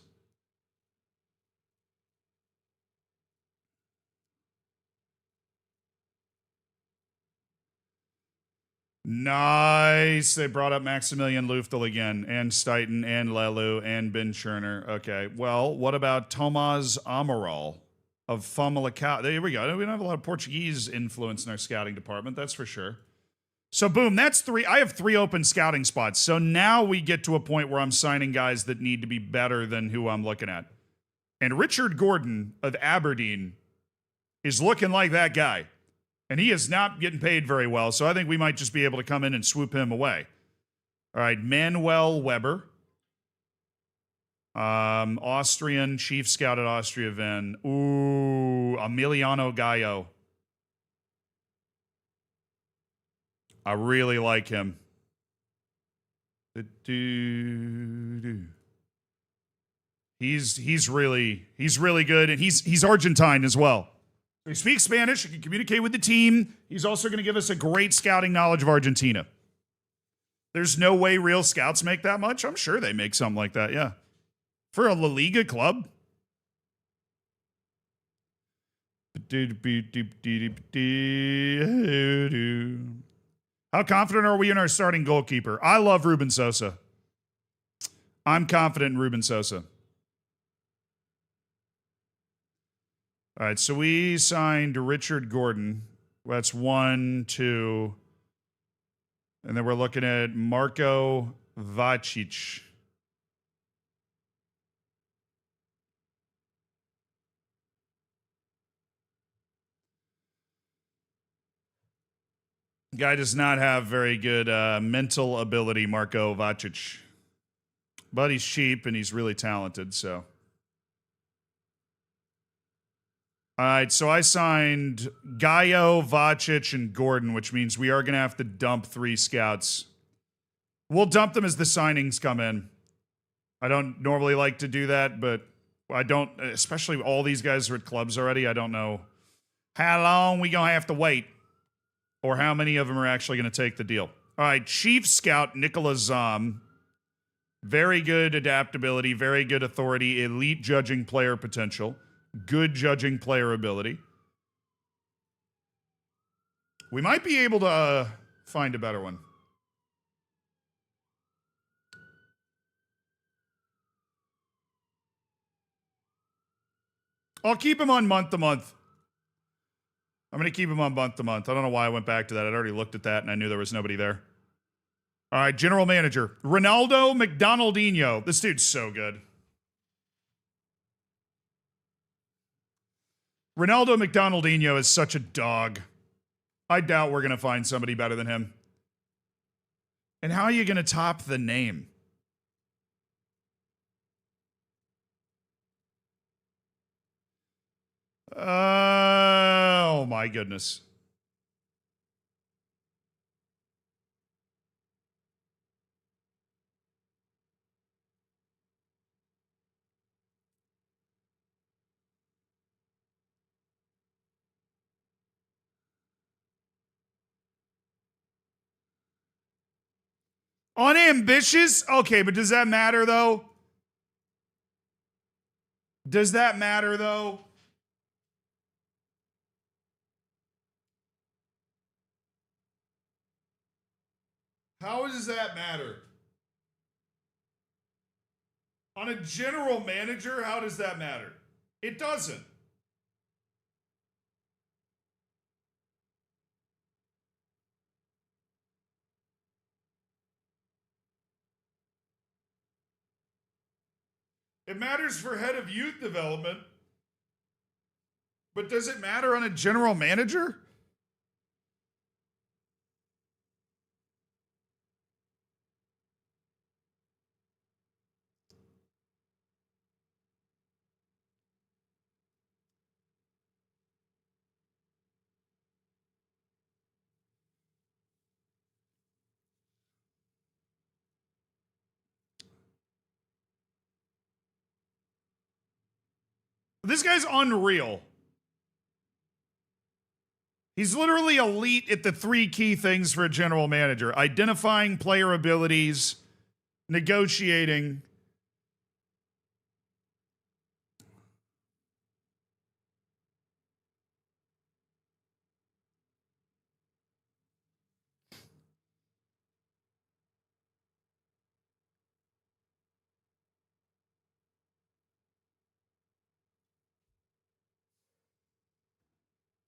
Nice. They brought up Maximilian Lüftel again, and Stuyten, and Lelou, and Ben Scherner. Okay, well, what about Tomás Amaral of Famalicão? There we go. We don't have a lot of Portuguese influence in our scouting department, that's for sure. So, boom, that's 3. I have 3 open scouting spots. So now we get to a point where I'm signing guys that need to be better than who I'm looking at. And Richard Gordon of Aberdeen is looking like that guy. And he is not getting paid very well, so I think we might just be able to come in and swoop him away. All right, Manuel Weber. Austrian, chief scout at Austria Ven. Ooh, Emiliano Gallo. I really like him. He's really good, and he's Argentine as well. He speaks Spanish. He can communicate with the team. He's also going to give us a great scouting knowledge of Argentina. There's no way real scouts make that much. I'm sure they make something like that, yeah. For a La Liga club. How confident are we in our starting goalkeeper? I love Ruben Sosa. I'm confident in Ruben Sosa. All right, so we signed Richard Gordon. That's 1, 2. And then we're looking at Marko Vacic. Guy does not have very good mental ability, Marko Vacic. But he's cheap and he's really talented, so. All right, so I signed Gaio, Vacic, and Gordon, which means we are going to have to dump 3 scouts. We'll dump them as the signings come in. I don't normally like to do that, but I don't, especially all these guys are at clubs already. I don't know how long we going to have to wait or how many of them are actually going to take the deal. All right, Chief Scout Nicola Zom. Very good adaptability, very good authority, elite judging player potential, good judging player ability. We might be able to find a better one. I'll keep him on month to month. I'm going to keep him on month to month. I don't know why I went back to that. I'd already looked at that and I knew there was nobody there. All right, general manager. Ronaldo McDonaldinho. This dude's so good. Ronaldo McDonaldinho is such a dog. I doubt we're going to find somebody better than him. And how are you going to top the name? Oh my goodness. Unambitious? Okay, but does that matter though? Does that matter though? How does that matter? On a general manager, how does that matter? It doesn't. It matters for head of youth development. But does it matter on a general manager? This guy's unreal. He's literally elite at the 3 key things for a general manager: identifying player abilities, negotiating.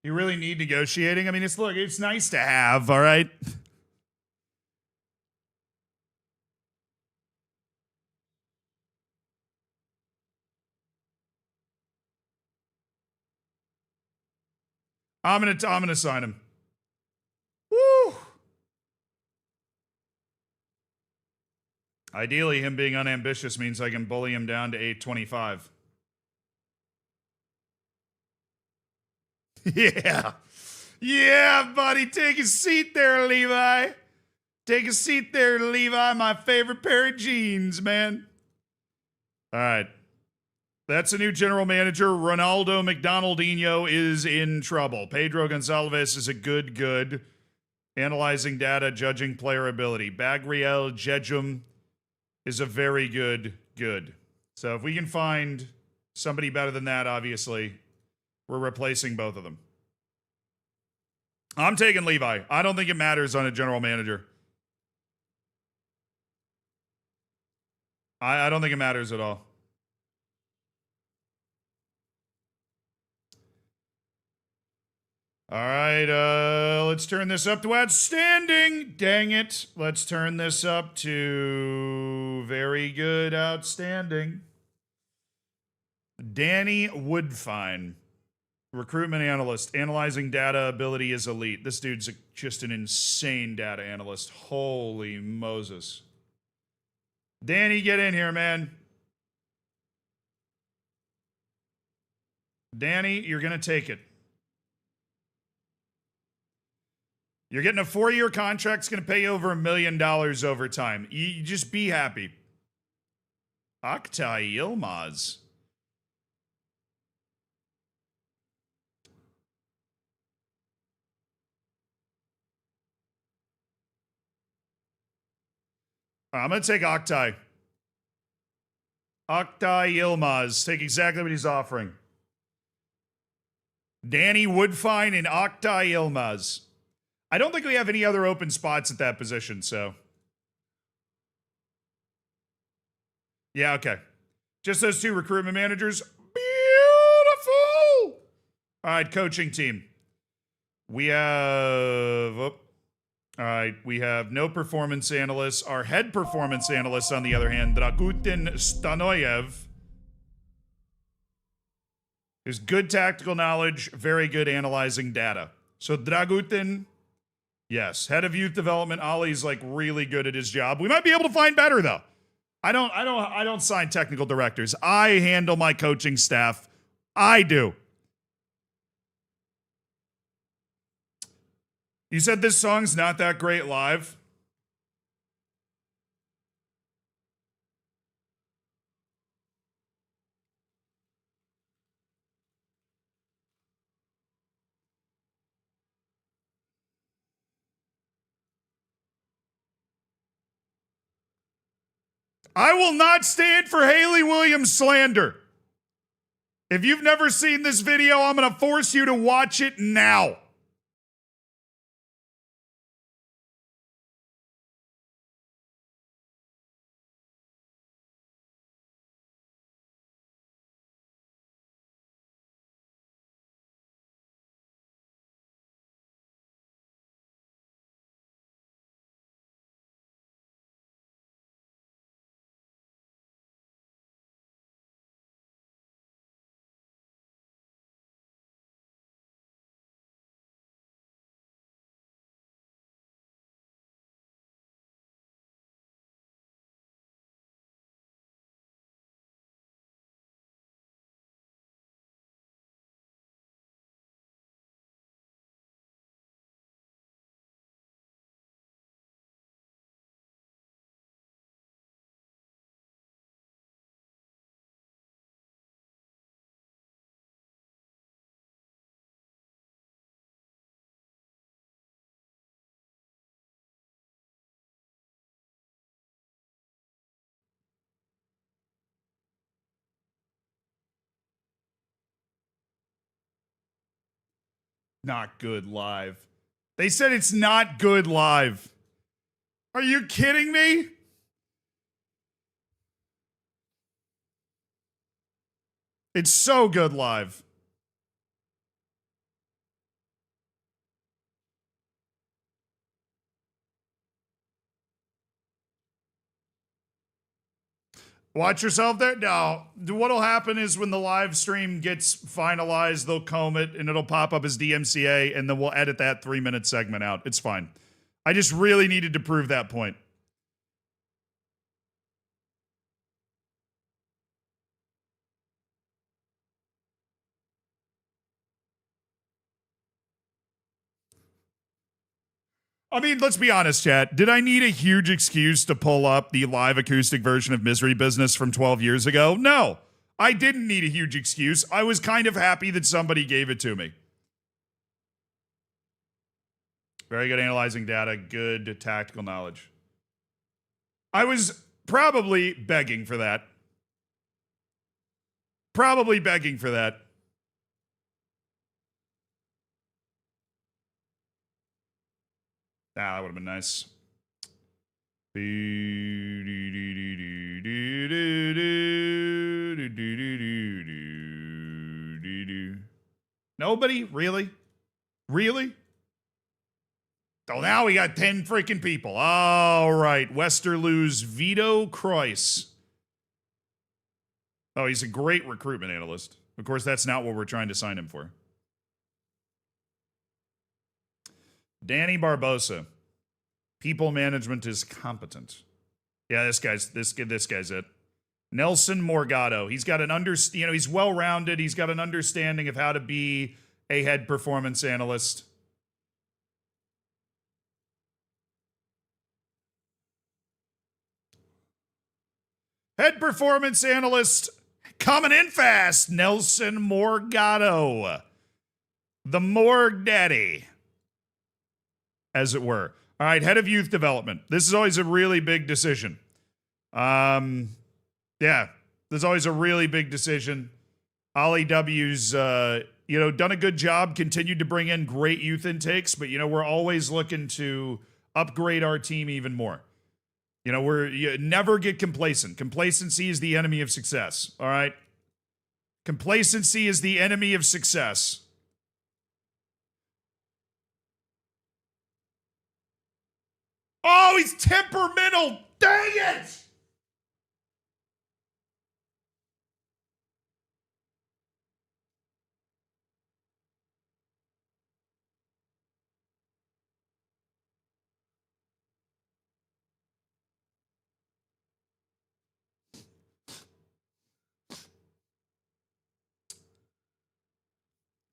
You really need negotiating? I mean, it's nice to have, all right? I'm gonna sign him. Woo! Ideally, him being unambitious means I can bully him down to 825. Yeah. Yeah, buddy. Take a seat there, Levi. Take a seat there, Levi. My favorite pair of jeans, man. All right. That's a new general manager. Ronaldo McDonaldinho is in trouble. Pedro Gonçalves is a good. Analyzing data, judging player ability. Bagriel Jejum is a very good. So if we can find somebody better than that, obviously, we're replacing both of them. I'm taking Levi. I don't think it matters on a general manager. I don't think it matters at all. All right, let's turn this up to outstanding. Dang it. Let's turn this up to very good, outstanding. Danny Woodfine, recruitment analyst, analyzing data, ability is elite. This dude's just an insane data analyst. Holy Moses. Danny, get in here, man. Danny, you're going to take it. You're getting a 4-year contract. It's going to pay you over $1 million over time. You just be happy. Oktay Yilmaz. I'm going to take Oktay. Oktay Yilmaz. Take exactly what he's offering. Danny Woodfine and Oktay Yilmaz. I don't think we have any other open spots at that position, so. Yeah, okay. Just those 2 recruitment managers. Beautiful! All right, coaching team. We have... all right, we have no performance analysts. Our head performance analyst, on the other hand, Dragutin Stanoyev, is good tactical knowledge, very good analyzing data. So Dragutin, yes, head of youth development. Ollie's like really good at his job. We might be able to find better though. I don't sign technical directors. I handle my coaching staff. I do. You said this song's not that great live? I will not stand for Haley Williams slander. If you've never seen this video, I'm going to force you to watch it now. Not good live. They said it's not good live. Are you kidding me? It's so good live. Watch yourself there. No. What'll happen is when the live stream gets finalized, they'll comb it and it'll pop up as DMCA, and then we'll edit that 3-minute segment out. It's fine. I just really needed to prove that point. I mean, let's be honest, chat. Did I need a huge excuse to pull up the live acoustic version of Misery Business from 12 years ago? No. I didn't need a huge excuse. I was kind of happy that somebody gave it to me. Very good analyzing data, good tactical knowledge. I was probably begging for that. Probably begging for that. Ah, that would have been nice. Nobody? Really? Really? Oh, now we got 10 freaking people. All right. Westerlu's Vito Croyce. Oh, he's a great recruitment analyst. Of course, that's not what we're trying to sign him for. Danny Barbosa. People management is competent. Yeah, this guy's it. Nelson Morgado. He's got he's well-rounded. He's got an understanding of how to be a head performance analyst. Head performance analyst coming in fast, Nelson Morgado. The Morg Daddy, as it were. All right, head of youth development. This is always a really big decision. Yeah, there's always a really big decision. Ollie W's, done a good job, continued to bring in great youth intakes, but, we're always looking to upgrade our team even more. You never get complacent. Complacency is the enemy of success, all right? Complacency is the enemy of success. Oh, he's temperamental. Dang it!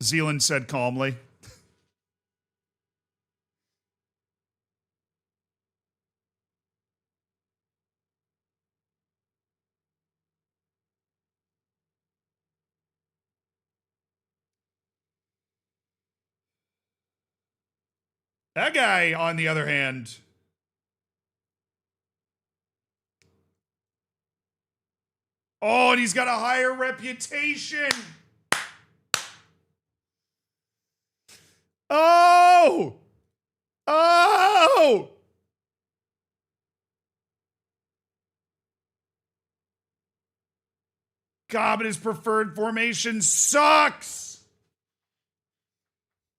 Zealand said calmly. That guy, on the other hand, oh, and he's got a higher reputation. Oh! Oh! God, but his preferred formation sucks.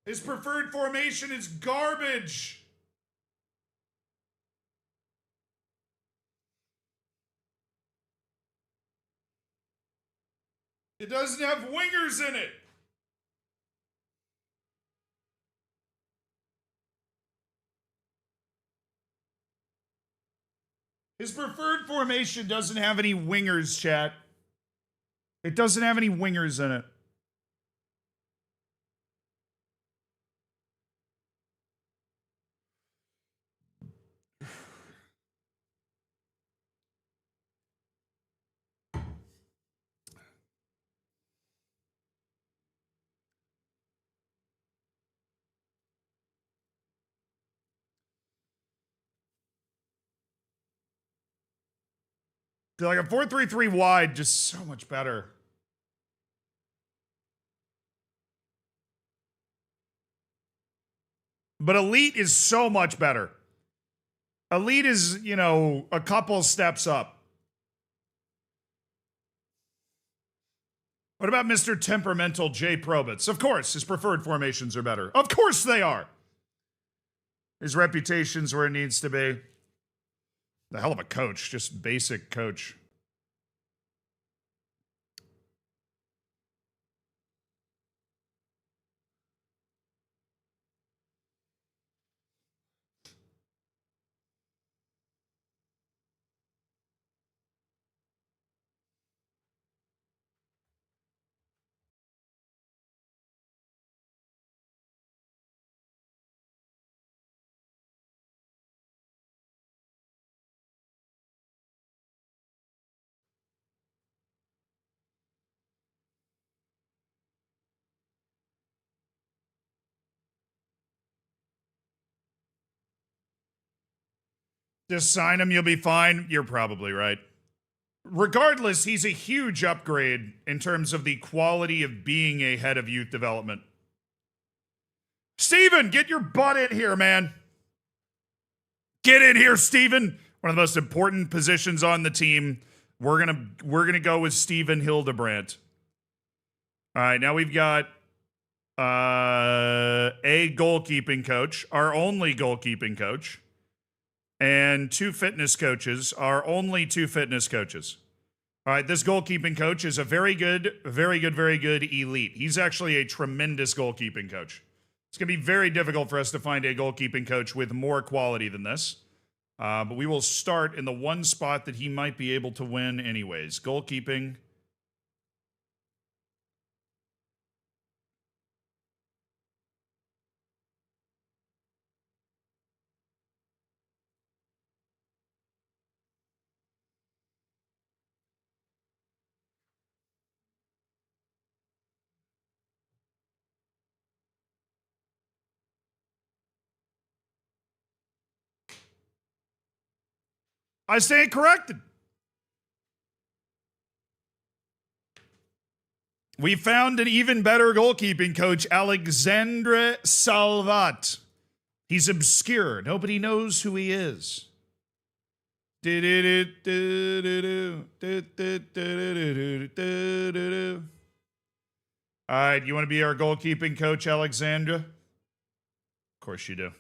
His preferred formation is garbage. It doesn't have wingers in it. His preferred formation doesn't have any wingers, chat. It doesn't have any wingers in it. Like a 4-3-3 wide, just so much better. But Elite is so much better. Elite is, a couple steps up. What about Mr. Temperamental Jay Probitz? Of course, his preferred formations are better. Of course they are. His reputation's where it needs to be. The hell of a coach, just basic coach. Just sign him, you'll be fine. You're probably right. Regardless, he's a huge upgrade in terms of the quality of being a head of youth development. Steven, get your butt in here, man. Get in here, Steven. One of the most important positions on the team. We're gonna go with Steven Hildebrandt. All right, now we've got a goalkeeping coach, our only goalkeeping coach, and 2 fitness coaches, our only 2 fitness coaches. All right, this goalkeeping coach is a very good elite. He's actually a tremendous goalkeeping coach. It's going to be very difficult for us to find a goalkeeping coach with more quality than this. But we will start in the one spot that he might be able to win anyways. Goalkeeping. I stand corrected. We found an even better goalkeeping coach, Alexandre Salvat. He's obscure. Nobody knows who he is. All right, you want to be our goalkeeping coach, Alexandra? Of course you do. Of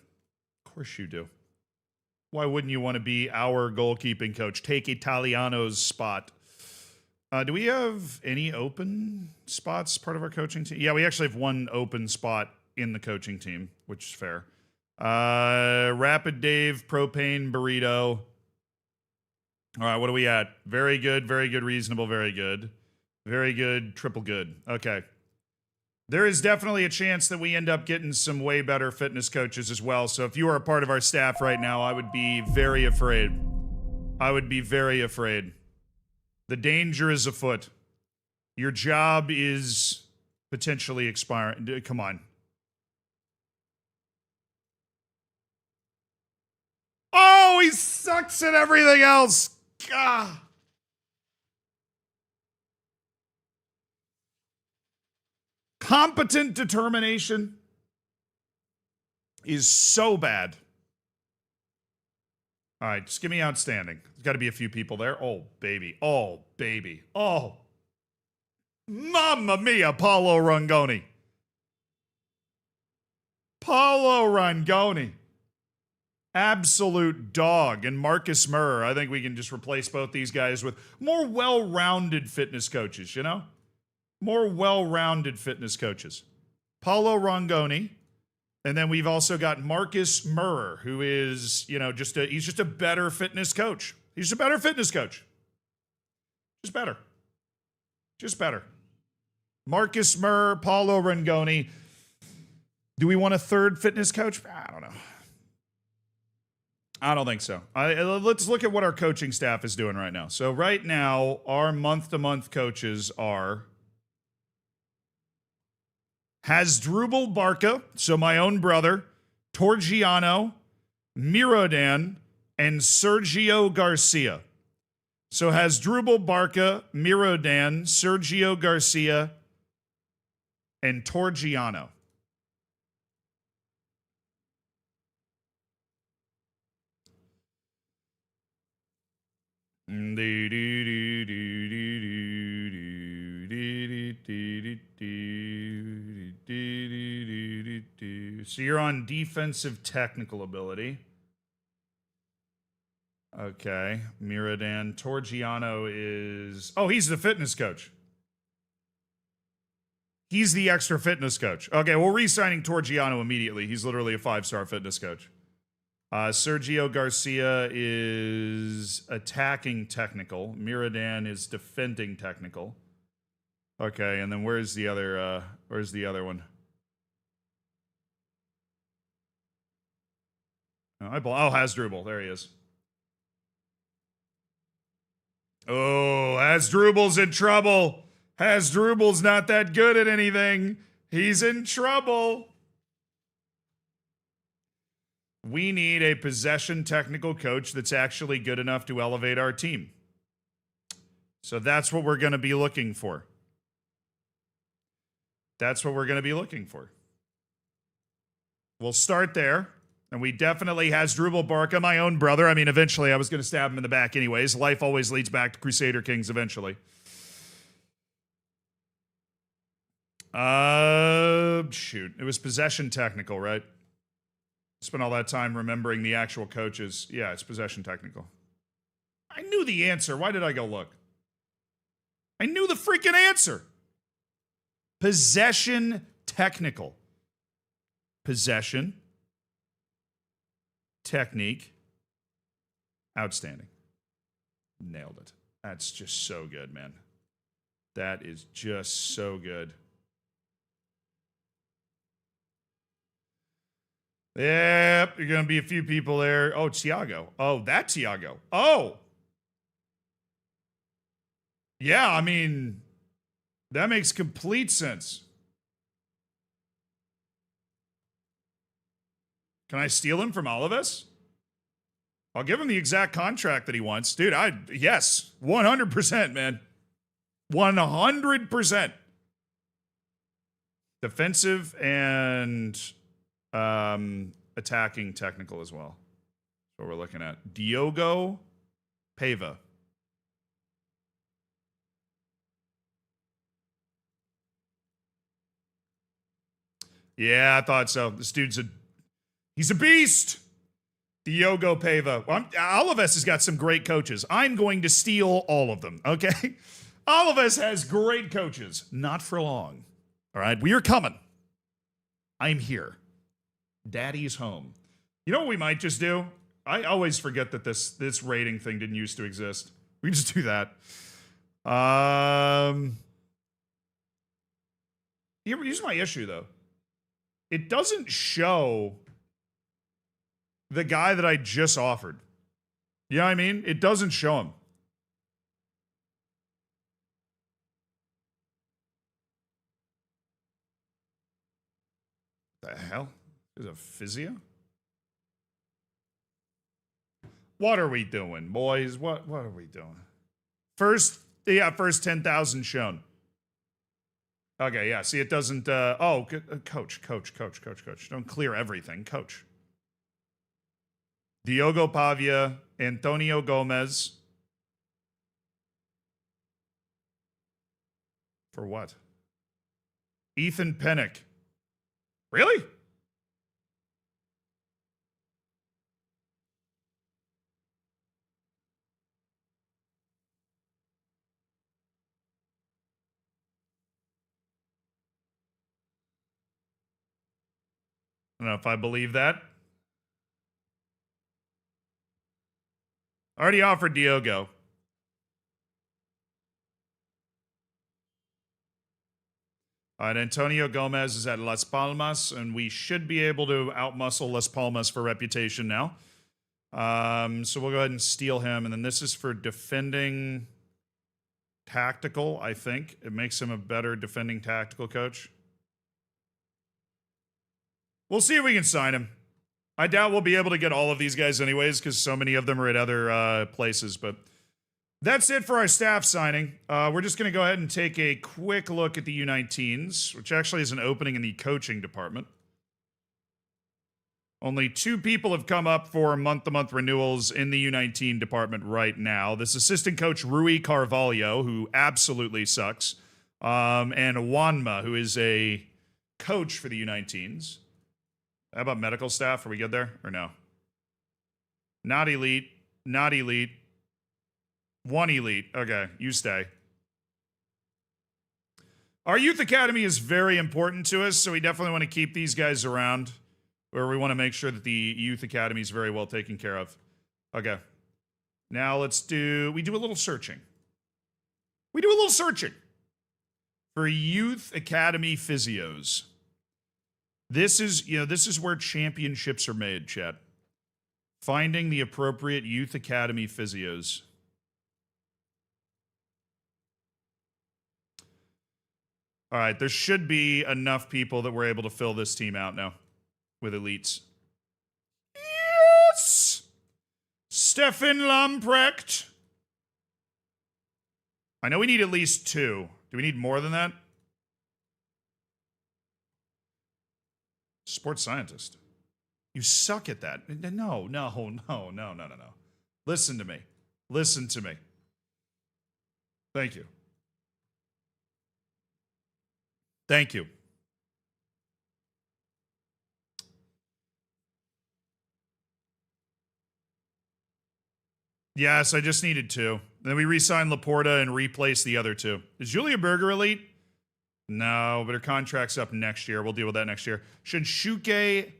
course you do. Why wouldn't you want to be our goalkeeping coach? Take Italiano's spot. Do we have any open spots part of our coaching team? Yeah, we actually have one open spot in the coaching team, which is fair. Rapid Dave, Propane, Burrito. All right, what are we at? Very good, reasonable, very good. Very good, triple good. Okay. There is definitely a chance that we end up getting some way better fitness coaches as well. So if you are a part of our staff right now, I would be very afraid. I would be very afraid. The danger is afoot. Your job is potentially expiring. Come on. Oh, he sucks at everything else. Gah. Competent determination is so bad. All right, just give me outstanding. There's got to be a few people there. Oh, baby. Oh, baby. Oh. Mamma mia, Paulo Rangoni. Paulo Rangoni. Absolute dog. And Marcus Murr. I think we can just replace both these guys with more well-rounded fitness coaches, you know? More well-rounded fitness coaches. Paulo Rangoni. And then we've also got Marcus Murr, who is, you know, he's just a better fitness coach. He's just a better fitness coach. Just better. Just better. Marcus Murr, Paulo Rangoni. Do we want a third fitness coach? I don't know. I don't think so. Let's look at what our coaching staff is doing right now. So right now, our month-to-month coaches are Hasdrubal Barca, so my own brother, Torgiano, Mirodan, and Sergio Garcia. So Hasdrubal Barca, Mirodan, Sergio Garcia, and Torgiano. So you're on defensive technical ability. Okay. Miradan. Torgiano is... Oh, he's the fitness coach. He's the extra fitness coach. Okay, we're re-signing Torgiano immediately. He's literally a 5-star fitness coach. Sergio Garcia is attacking technical. Miradan is defending technical. Okay, and then where's the other one? Hasdrubal. There he is. Oh, Hasdrubal's in trouble. Hasdrubal's not that good at anything. He's in trouble. We need a possession technical coach that's actually good enough to elevate our team. So that's what we're going to be looking for. That's what we're going to be looking for. We'll start there. And we definitely Hasdrubal Barca, my own brother. I mean, eventually I was going to stab him in the back anyways. Life always leads back to Crusader Kings eventually. Shoot. It was possession technical, right? Spent all that time remembering the actual coaches. Yeah, it's possession technical. I knew the answer. Why did I go look? I knew the freaking answer. Possession technical. Possession. Technique. Outstanding. Nailed it. That's just so good, man. That is just so good. Yep, you're going to be a few people there. Oh, Tiago. Oh, that Tiago. Oh. Yeah, I mean, that makes complete sense. Can I steal him from all of us? I'll give him the exact contract that he wants. Dude, yes, 100%, man. 100%. Defensive and attacking technical as well. That's what we're looking at. Diogo Pava. Yeah, I thought so. This dude's he's a beast. Diogo Pava. Well, Alaves has got some great coaches. I'm going to steal all of them, okay? Alaves has great coaches. Not for long. All right, we are coming. I'm here. Daddy's home. You know what we might just do? I always forget that this rating thing didn't used to exist. We just do that. Here's my issue, though. It doesn't show the guy that I just offered. You know what I mean? It doesn't show him. The hell? There's a physio? What are we doing, boys? What are we doing? First 10,000 shown. Okay, yeah. See, it doesn't. Coach. Don't clear everything, coach. Diogo Pavia, Antonio Gomez. For what? Ethan Pennick. Really? I don't know if I believe that. Already offered Diogo. All right, Antonio Gomez is at Las Palmas, and we should be able to outmuscle Las Palmas for reputation now. So we'll go ahead and steal him, and then this is for defending tactical, I think. It makes him a better defending tactical coach. We'll see if we can sign him. I doubt we'll be able to get all of these guys anyways, because so many of them are at other places, but that's it for our staff signing. We're just going to go ahead and take a quick look at the U19s, which actually is an opening in the coaching department. Only 2 people have come up for month-to-month renewals in the U19 department right now. This assistant coach, Rui Carvalho, who absolutely sucks, and Wanma, who is a coach for the U19s. How about medical staff? Are we good there or no? Not elite. Not elite. 1 elite. Okay, you stay. Our youth academy is very important to us, so we definitely want to keep these guys around, or we want to make sure that the youth academy is very well taken care of. Okay. Now we do a little searching. We do a little searching for youth academy physios. This is where championships are made, chat. Finding the appropriate youth academy physios. All right, there should be enough people that we're able to fill this team out now with elites. Yes! Stefan Lamprecht. I know we need at least 2. Do we need more than that? Sports scientist. You suck at that. No. Listen to me. Listen to me. Thank you. Thank you. Yes, I just needed 2. Then we re-signed Laporta and replaced the other 2. Is Julia Berger elite? No, but her contract's up next year. We'll deal with that next year. Shunshuke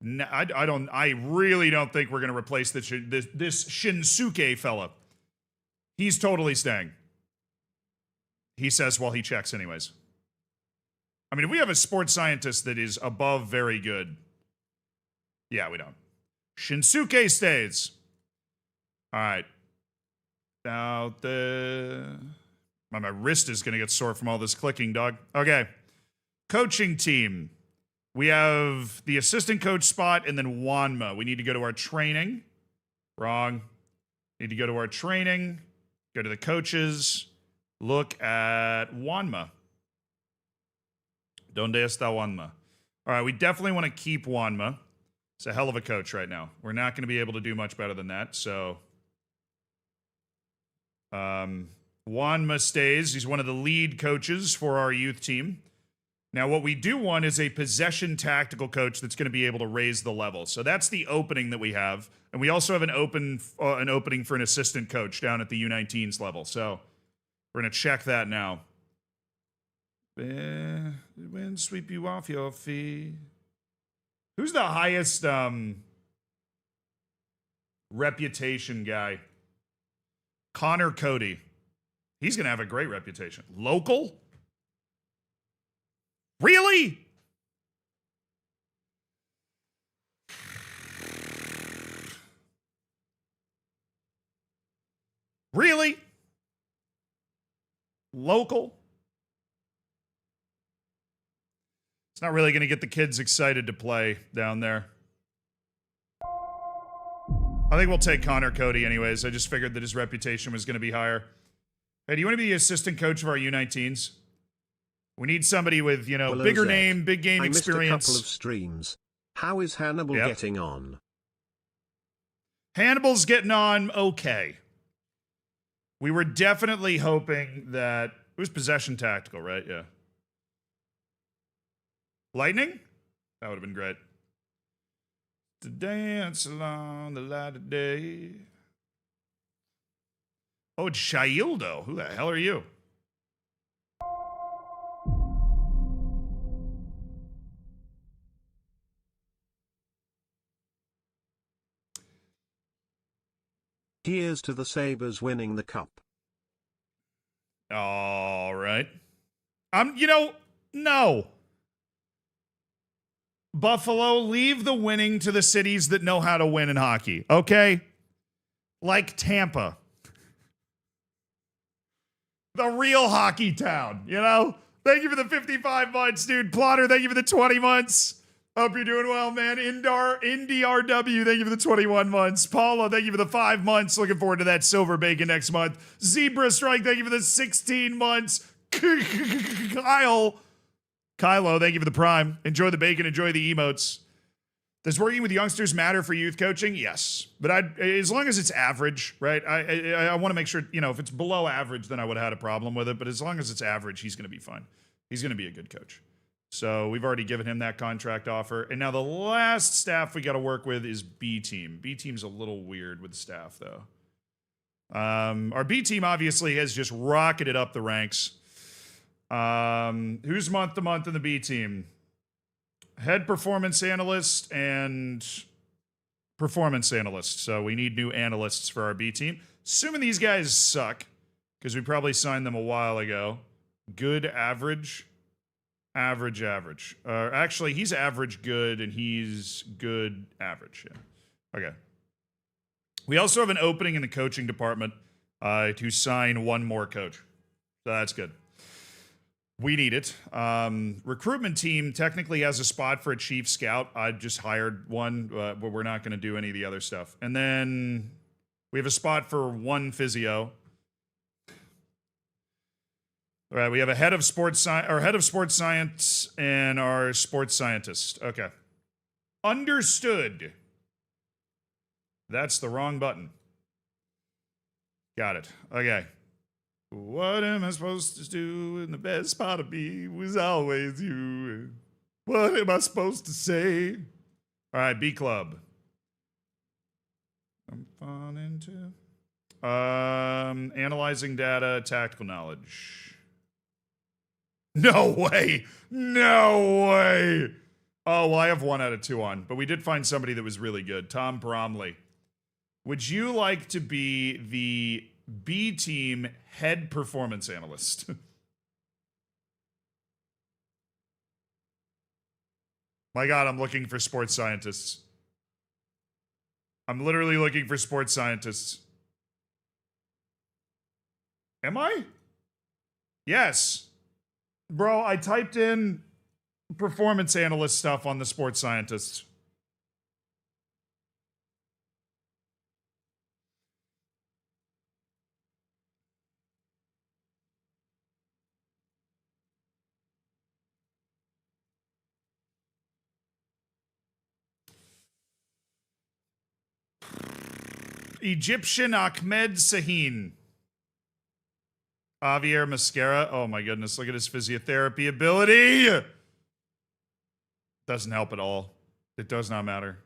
No, I don't. I really don't think we're going to replace this Shinsuke fella. He's totally staying. He says while he checks, anyways. I mean, if we have a sports scientist that is above very good, yeah, we don't. Shinsuke stays. All right. Now my wrist is going to get sore from all this clicking, dog. Okay. Coaching team. We have the assistant coach spot and then Wanma. We need to go to our training. Wrong. Need to go to our training. Go to the coaches. Look at Wanma. Donde está Wanma? All right, we definitely want to keep Wanma. He's a hell of a coach right now. We're not going to be able to do much better than that, so... Wanma stays. He's one of the lead coaches for our youth team. Now, what we do want is a possession tactical coach that's going to be able to raise the level. So that's the opening that we have. And we also have an opening for an assistant coach down at the U19s level. So we're going to check that now. When sweep you off your feet. Who's the highest reputation guy? Connor Cody. He's going to have a great reputation. Local? Really? Really? Local? It's not really going to get the kids excited to play down there. I think we'll take Connor Cody anyways. I just figured that his reputation was going to be higher. Hey, do you want to be the assistant coach of our U19s? We need somebody with, bigger name, big game experience. I missed a couple of streams. How is Hannibal getting on? Hannibal's getting on okay. We were definitely hoping that... It was possession tactical, right? Yeah. Lightning? That would have been great. To dance along the light of day. Oh, it's Shaildo. Who the hell are you? Here's to the Sabres winning the cup. All right. No. Buffalo, leave the winning to the cities that know how to win in hockey, okay? Like Tampa. The real hockey town, Thank you for the 55 months, dude. Plotter, thank you for the 20 months. Hope you're doing well, man. NDRW, thank you for the 21 months. Paula, thank you for the 5 months. Looking forward to that silver bacon next month. Zebra Strike, thank you for the 16 months. Kylo, thank you for the prime. Enjoy the bacon, enjoy the emotes. Does working with youngsters matter for youth coaching? Yes. But as long as it's average, right? I want to make sure, if it's below average, then I would have had a problem with it. But as long as it's average, he's going to be fine. He's going to be a good coach. So we've already given him that contract offer. And now the last staff we got to work with is B team. B team's a little weird with staff, though. Our B team obviously has just rocketed up the ranks. Who's month to month in the B team? Head performance analyst and performance analyst. So we need new analysts for our B team. Assuming these guys suck, because we probably signed them a while ago. Good, average. Average. Actually, he's average good, and he's good average. Yeah. Okay. We also have an opening in the coaching department to sign one more coach. So that's good. We need it. Recruitment team technically has a spot for a chief scout. I just hired one, but we're not going to do any of the other stuff. And then we have a spot for one physio. All right, we have a head of sports science and our sports scientist. Okay. Understood. That's the wrong button. Got it. Okay. What am I supposed to do? And the best part of me was always you. What am I supposed to say? All right, B Club. I'm falling into... analyzing data, tactical knowledge. No way. Oh, well, I have 1 out of 2 on, but we did find somebody that was really good. Tom Bromley. Would you like to be the B team head performance analyst? My God, I'm looking for sports scientists. I'm literally looking for sports scientists. Am I? Yes. Bro, I typed in performance analyst stuff on the sports scientists. Egyptian Ahmed Sahin. Javier Mascara. Oh my goodness, look at his physiotherapy ability. Doesn't help at all. It does not matter.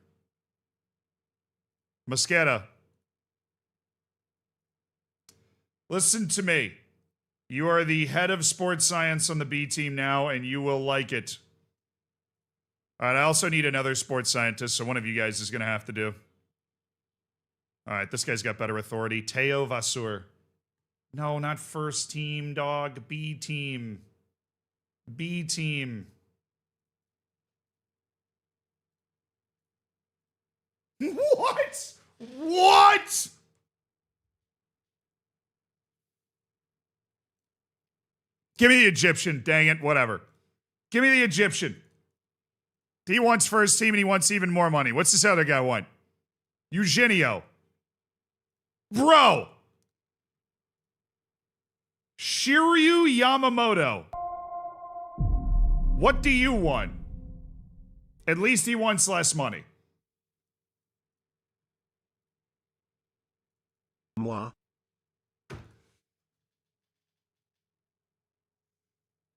Mascara. Listen to me. You are the head of sports science on the B team now, and you will like it. All right, I also need another sports scientist, so one of you guys is going to have to do. All right, this guy's got better authority. Teo Vasur. No, not first team, dog. B team. B team. What? What? Give me the Egyptian. Dang it. Whatever. Give me the Egyptian. He wants first team and he wants even more money. What's this other guy want? Eugenio. Bro. Shiryu Yamamoto. What do you want? At least he wants less money. Moi.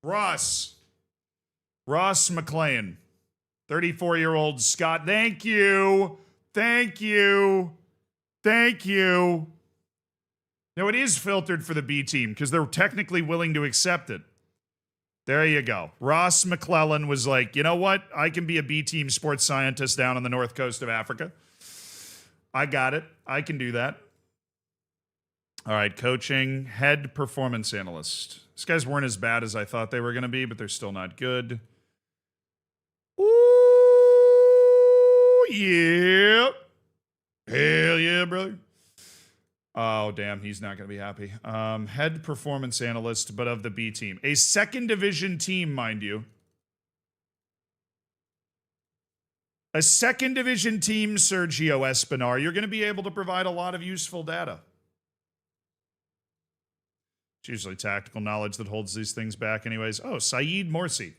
Ross McLean. 34-year-old Scott. Thank you. Thank you. Thank you. Now, it is filtered for the B team because they're technically willing to accept it. There you go. Ross McClellan was like, you know what? I can be a B team sports scientist down on the north coast of Africa. I got it. I can do that. All right, coaching, head performance analyst. These guys weren't as bad as I thought they were going to be, but they're still not good. Ooh, yeah. Hell yeah, brother. Oh, damn, he's not going to be happy. Head performance analyst, but of the B team. A second division team, mind you. A second division team, Sergio Espinar. You're going to be able to provide a lot of useful data. It's usually tactical knowledge that holds these things back anyways. Oh, Saeed Morsi.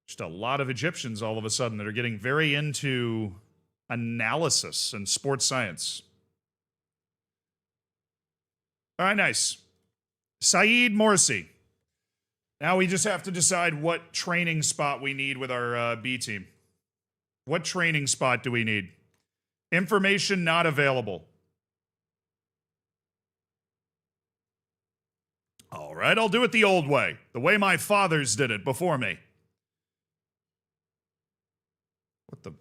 Just a lot of Egyptians all of a sudden that are getting very into analysis and sports science. All right, nice. Saeed Morsi. Now we just have to decide what training spot we need with our B team. What training spot do we need? Information not available. All right, I'll do it the old way. The way my fathers did it before me. What the...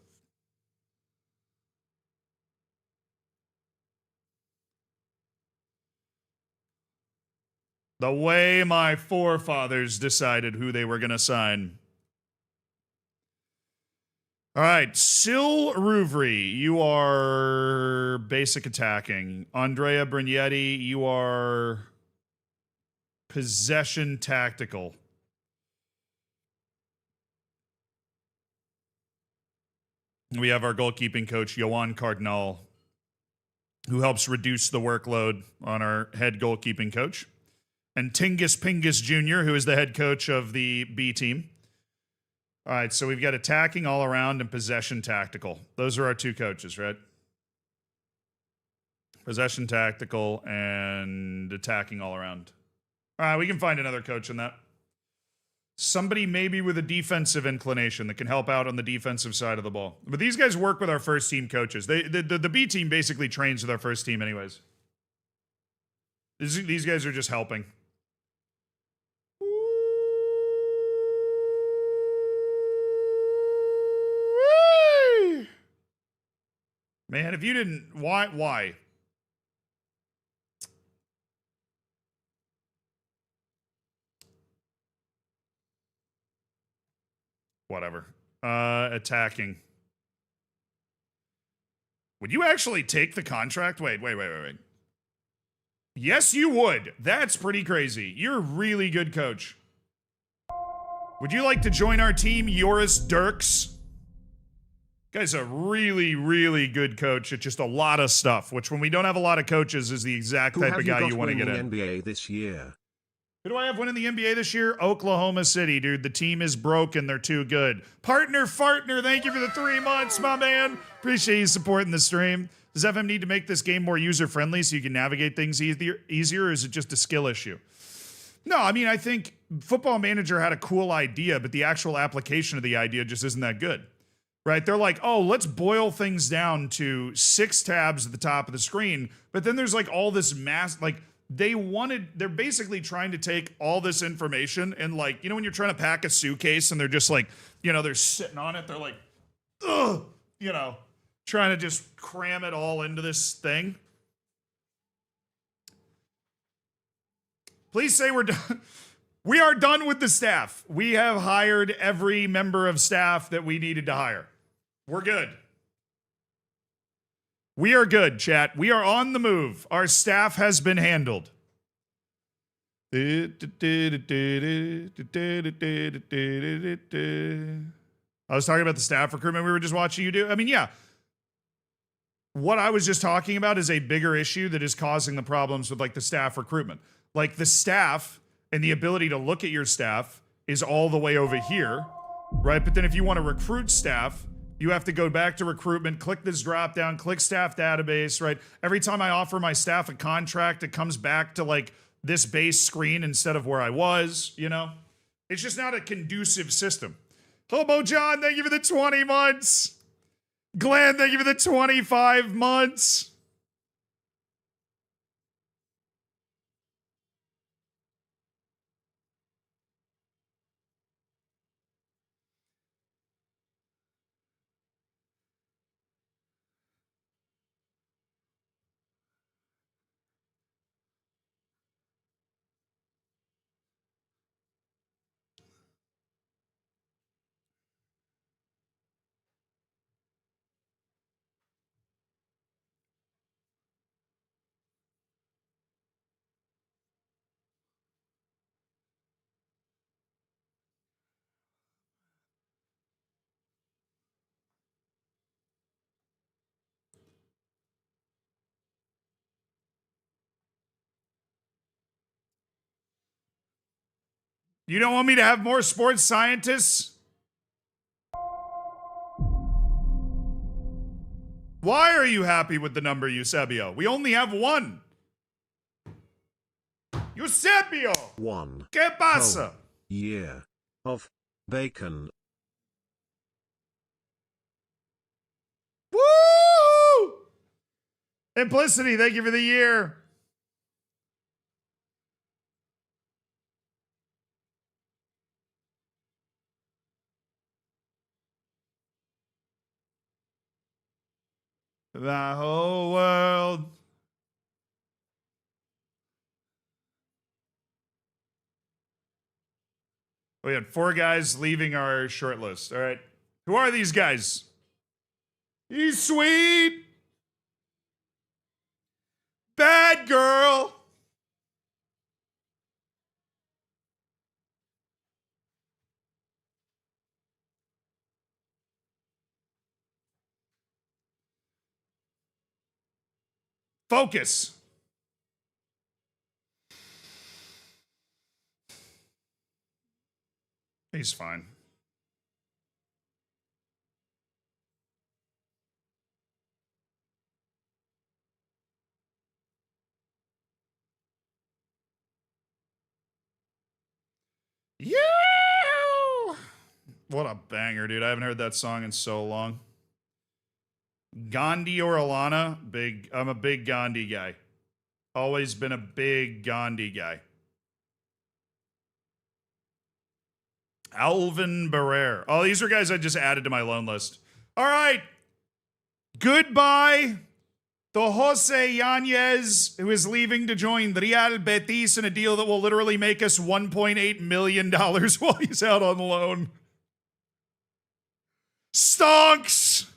The way my forefathers decided who they were going to sign. All right, Sil Rouvry, you are basic attacking. Andrea Brignetti, you are possession tactical. We have our goalkeeping coach, Johan Cardinal, who helps reduce the workload on our head goalkeeping coach. And Tingus Pingus Jr., who is the head coach of the B team. All right, so we've got attacking all around and possession tactical. Those are our two coaches, right? Possession tactical and attacking all around. All right, we can find another coach in that. Somebody maybe with a defensive inclination that can help out on the defensive side of the ball. But these guys work with our first team coaches. The B team basically trains with our first team anyways. These guys are just helping. Man, if you didn't, why? Whatever. Attacking. Would you actually take the contract? Wait. Yes, you would. That's pretty crazy. You're a really good coach. Would you like to join our team, Joris Dirks? Guy's a really, really good coach at just a lot of stuff, which when we don't have a lot of coaches is the exact type of guy you want to get in. NBA this year? Who do I have winning the NBA this year? Oklahoma City, dude. The team is broken. They're too good. Partner Fartner, thank you for the 3 months, my man. Appreciate you supporting the stream. Does FM need to make this game more user-friendly so you can navigate things easier, or is it just a skill issue? No, I mean, I think Football Manager had a cool idea, but the actual application of the idea just isn't that good, right? They're like, oh, let's boil things down to 6 tabs at the top of the screen, but then there's like all this they're basically trying to take all this information and like, you know, when you're trying to pack a suitcase and they're just like, you know, they're sitting on it, they're like, ugh, you know, trying to just cram it all into this thing. Please say we're done. We are done with the staff. We have hired every member of staff that we needed to hire. We're good. We are good, chat. We are on the move. Our staff has been handled. I was talking about the staff recruitment we were just watching you do. I mean, yeah. What I was just talking about is a bigger issue that is causing the problems with like the staff recruitment. Like the staff and the ability to look at your staff is all the way over here, right? But then if you want to recruit staff, you have to go back to recruitment, click this drop down, click staff database, right? Every time I offer my staff a contract, it comes back to like this base screen instead of where I was, you know? It's just not a conducive system. Hobo John, thank you for the 20 months. Glenn, thank you for the 25 months. You don't want me to have more sports scientists? Why are you happy with the number, Eusebio? We only have one. Eusebio! 1 ¿Qué pasa? year of bacon. Woo! Implicity, thank you for the year. The whole world. We had 4 guys leaving our short list. All right. Who are these guys? He's sweet. Bad girl. Focus. He's fine. You. What a banger, dude. I haven't heard that song in so long. Gandhi or Alana? I'm a big Gandhi guy. Always been a big Gandhi guy. Alvin Barrere. Oh, these are guys I just added to my loan list. All right. Goodbye to Jose Yanez, who is leaving to join Real Betis in a deal that will literally make us $1.8 million while he's out on loan. Stonks!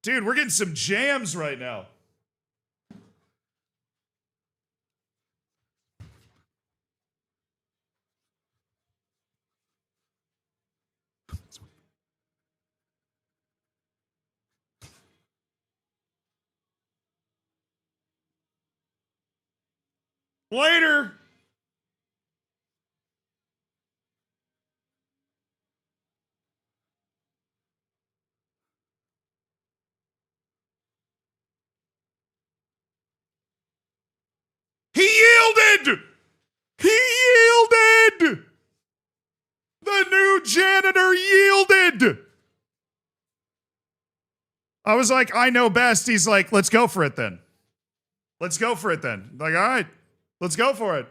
Dude, we're getting some jams right now. Later! He yielded! He yielded! The new janitor yielded! I was like, I know best. He's like, let's go for it then. Let's go for it then. Like, all right, let's go for it.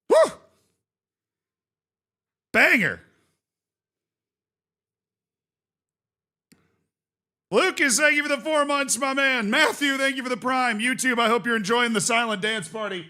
Woo! Banger. Lucas, thank you for the 4 months, my man. Matthew, thank you for the prime. YouTube, I hope you're enjoying the silent dance party.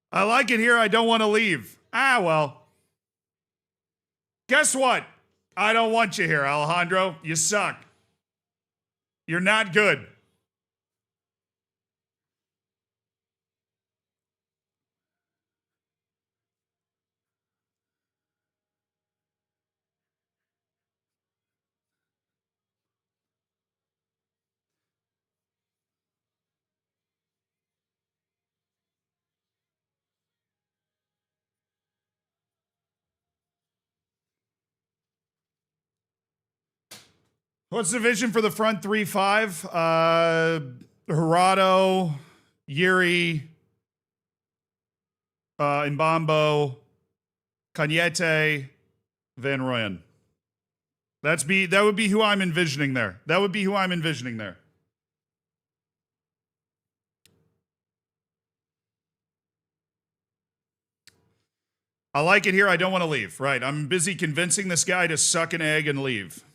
I like it here. I don't want to leave. Ah, well. Guess what? I don't want you here, Alejandro. You suck. You're not good. What's the vision for the front 3-5? Gerardo, Yuri, Mbambo, Cañete, Van Rooyen. That would be who I'm envisioning there. That would be who I'm envisioning there. I like it here. I don't want to leave. Right. I'm busy convincing this guy to suck an egg and leave.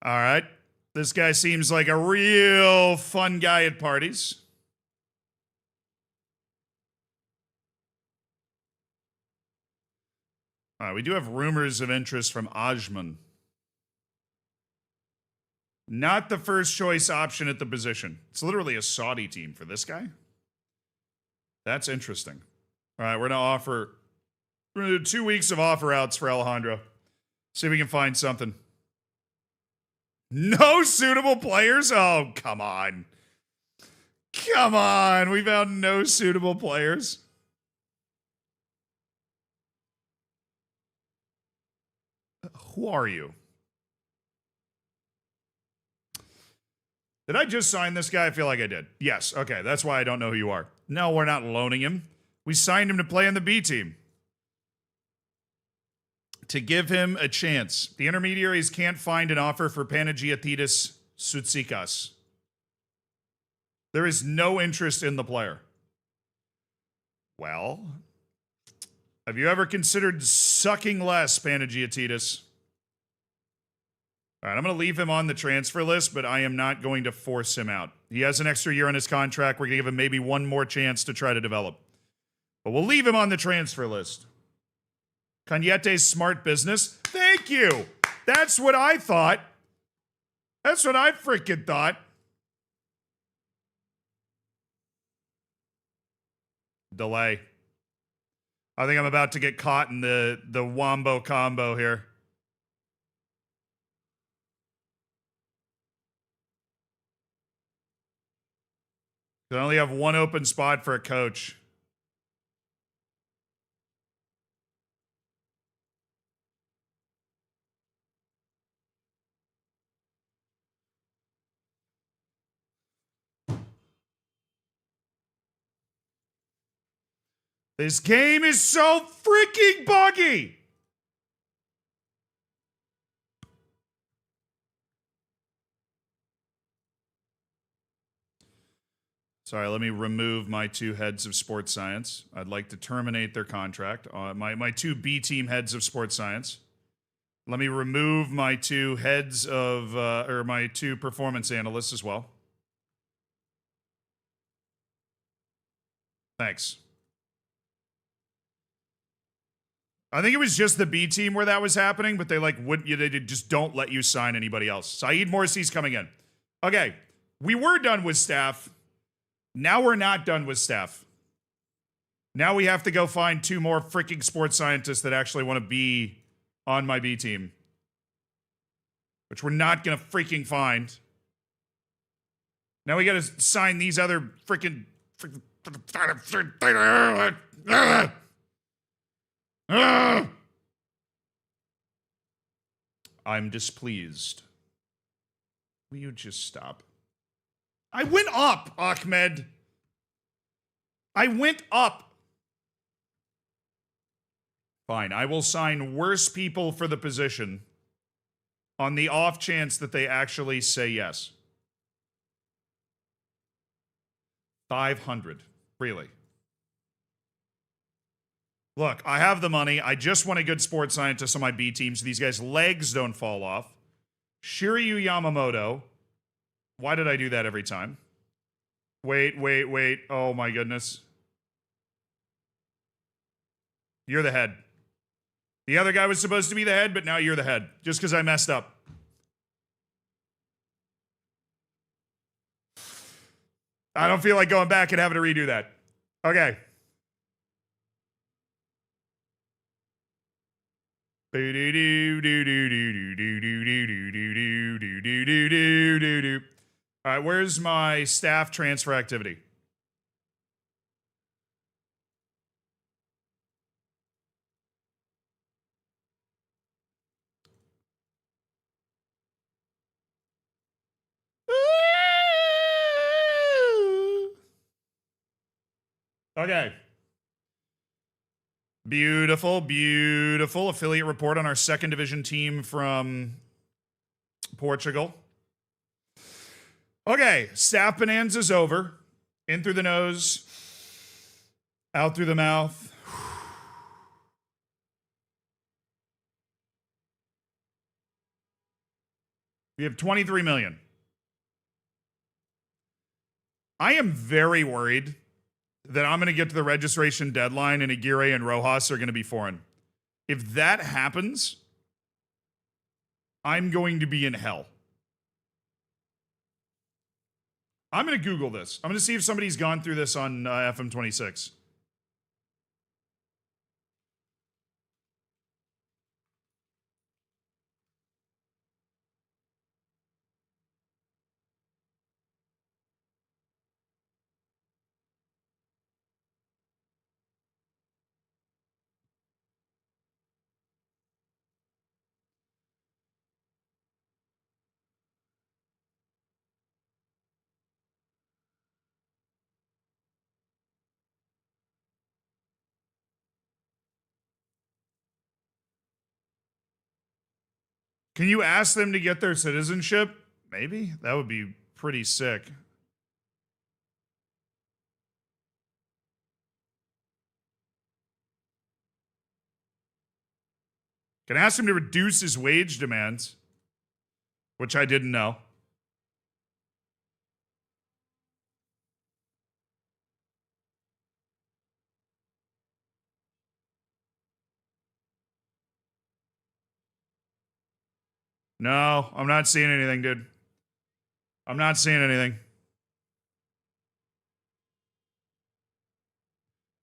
All right. This guy seems like a real fun guy at parties. All right, we do have rumors of interest from Ajman. Not the first choice option at the position. It's literally a Saudi team for this guy. That's interesting. All right, we're going to do 2 weeks of offer outs for Alejandro. See if we can find something. No suitable players? Oh, come on. Come on. We found no suitable players. Who are you? Did I just sign this guy? I feel like I did. Yes. Okay. That's why I don't know who you are. No, we're not loaning him. We signed him to play on the B team. To give him a chance. The intermediaries can't find an offer for Panagiotidis Soutsikas. There is no interest in the player. Well, have you ever considered sucking less, Panagiotidis? All right, I'm going to leave him on the transfer list, but I am not going to force him out. He has an extra year on his contract. We're going to give him maybe one more chance to try to develop. But we'll leave him on the transfer list. Cagnete's smart business. Thank you. That's what I thought. That's what I freaking thought. Delay. I think I'm about to get caught in the wombo combo here. I only have one open spot for a coach. This game is so freaking buggy. Sorry, let me remove my two heads of sports science. I'd like to terminate their contract. My two B team heads of sports science. Let me remove my two heads of, or my two performance analysts as well. Thanks. I think it was just the B team where that was happening, but they they just don't let you sign anybody else. Saeed Morsi's coming in. Okay, we were done with staff. Now we're not done with staff. Now we have to go find two more freaking sports scientists that actually want to be on my B team. Which we're not going to freaking find. Now we got to sign these other freaking I'm displeased. Will you just stop? I went up, Ahmed. I went up. Fine, I will sign worse people for the position on the off chance that they actually say yes. 500. Really? Look, I have the money. I just want a good sports scientist on my B team so these guys' legs don't fall off. Shiryu Yamamoto. Why did I do that every time? Wait. Oh my goodness. You're the head. The other guy was supposed to be the head, but now you're the head. Just because I messed up. I don't feel like going back and having to redo that. Okay. All right, where's my staff transfer activity? Okay. Beautiful, beautiful affiliate report on our second division team from Portugal. Okay, staff bonanza's over. In through the nose, out through the mouth. We have 23 million. I am very worried that I'm going to get to the registration deadline and Aguirre and Rojas are going to be foreign. If that happens, I'm going to be in hell. I'm going to Google this. I'm going to see if somebody's gone through this on FM26. Can you ask them to get their citizenship? Maybe? That would be pretty sick. Can ask him to reduce his wage demands, which I didn't know. No, I'm not seeing anything, dude. I'm not seeing anything.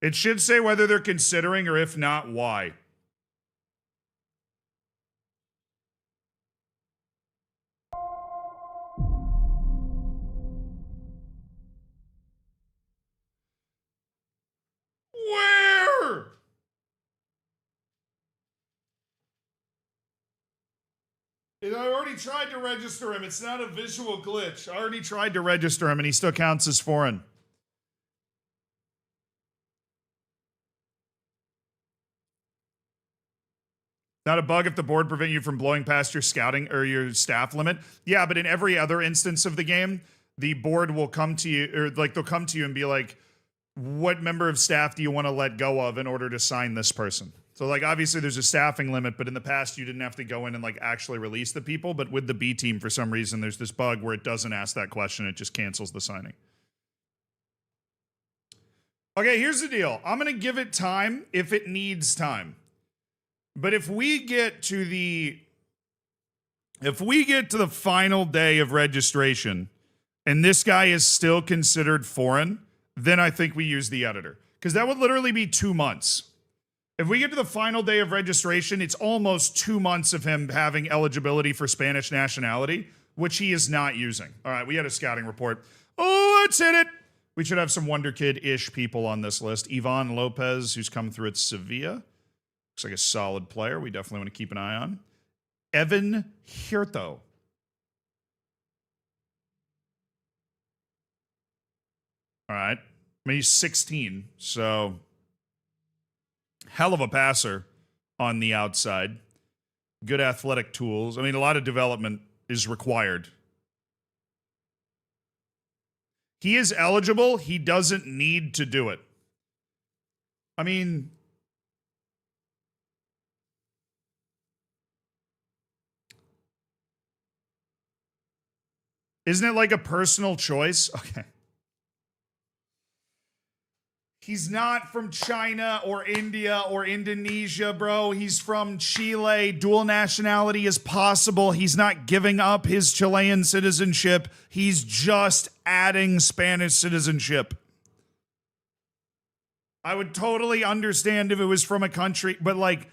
It should say whether they're considering or if not, why. Where? I already tried to register him. It's not a visual glitch. I already tried to register him and he still counts as foreign. Not a bug if the board prevent you from blowing past your scouting or your staff limit. Yeah, but in every other instance of the game, the board will come to you, or like they'll come to you and be like, what member of staff do you want to let go of in order to sign this person? So like obviously there's a staffing limit, but in the past you didn't have to go in and like actually release the people. But with the B team, for some reason, there's this bug where it doesn't ask that question. It just cancels the signing. Okay, here's the deal. I'm going to give it time if it needs time. But if we get to the final day of registration and this guy is still considered foreign, then I think we use the editor. Because that would literally be 2 months. If we get to the final day of registration, it's almost 2 months of him having eligibility for Spanish nationality, which he is not using. All right, we had a scouting report. Oh, let's hit it. We should have some Wonder Kid-ish people on this list. Ivan Lopez, who's come through at Sevilla. Looks like a solid player. We definitely want to keep an eye on. Evan Hirto. All right. I mean, he's 16, so hell of a passer on the outside. Good athletic tools. I mean, a lot of development is required. He is eligible. He doesn't need to do it. I mean, isn't it like a personal choice? Okay. He's not from China or India or Indonesia, bro. He's from Chile. Dual nationality is possible. He's not giving up his Chilean citizenship. He's just adding Spanish citizenship. I would totally understand if it was from a country, but like,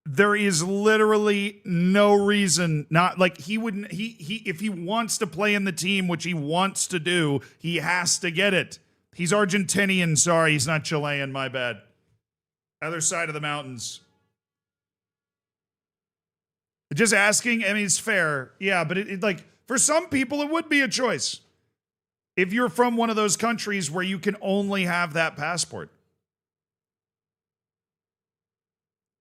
there is literally no reason not like he wouldn't he if he wants to play in the team, which he wants to do, he has to get it. He's Argentinian. Sorry, he's not Chilean. My bad. Other side of the mountains. Just asking. I mean, it's fair. Yeah, but it like for some people, it would be a choice if you're from one of those countries where you can only have that passport.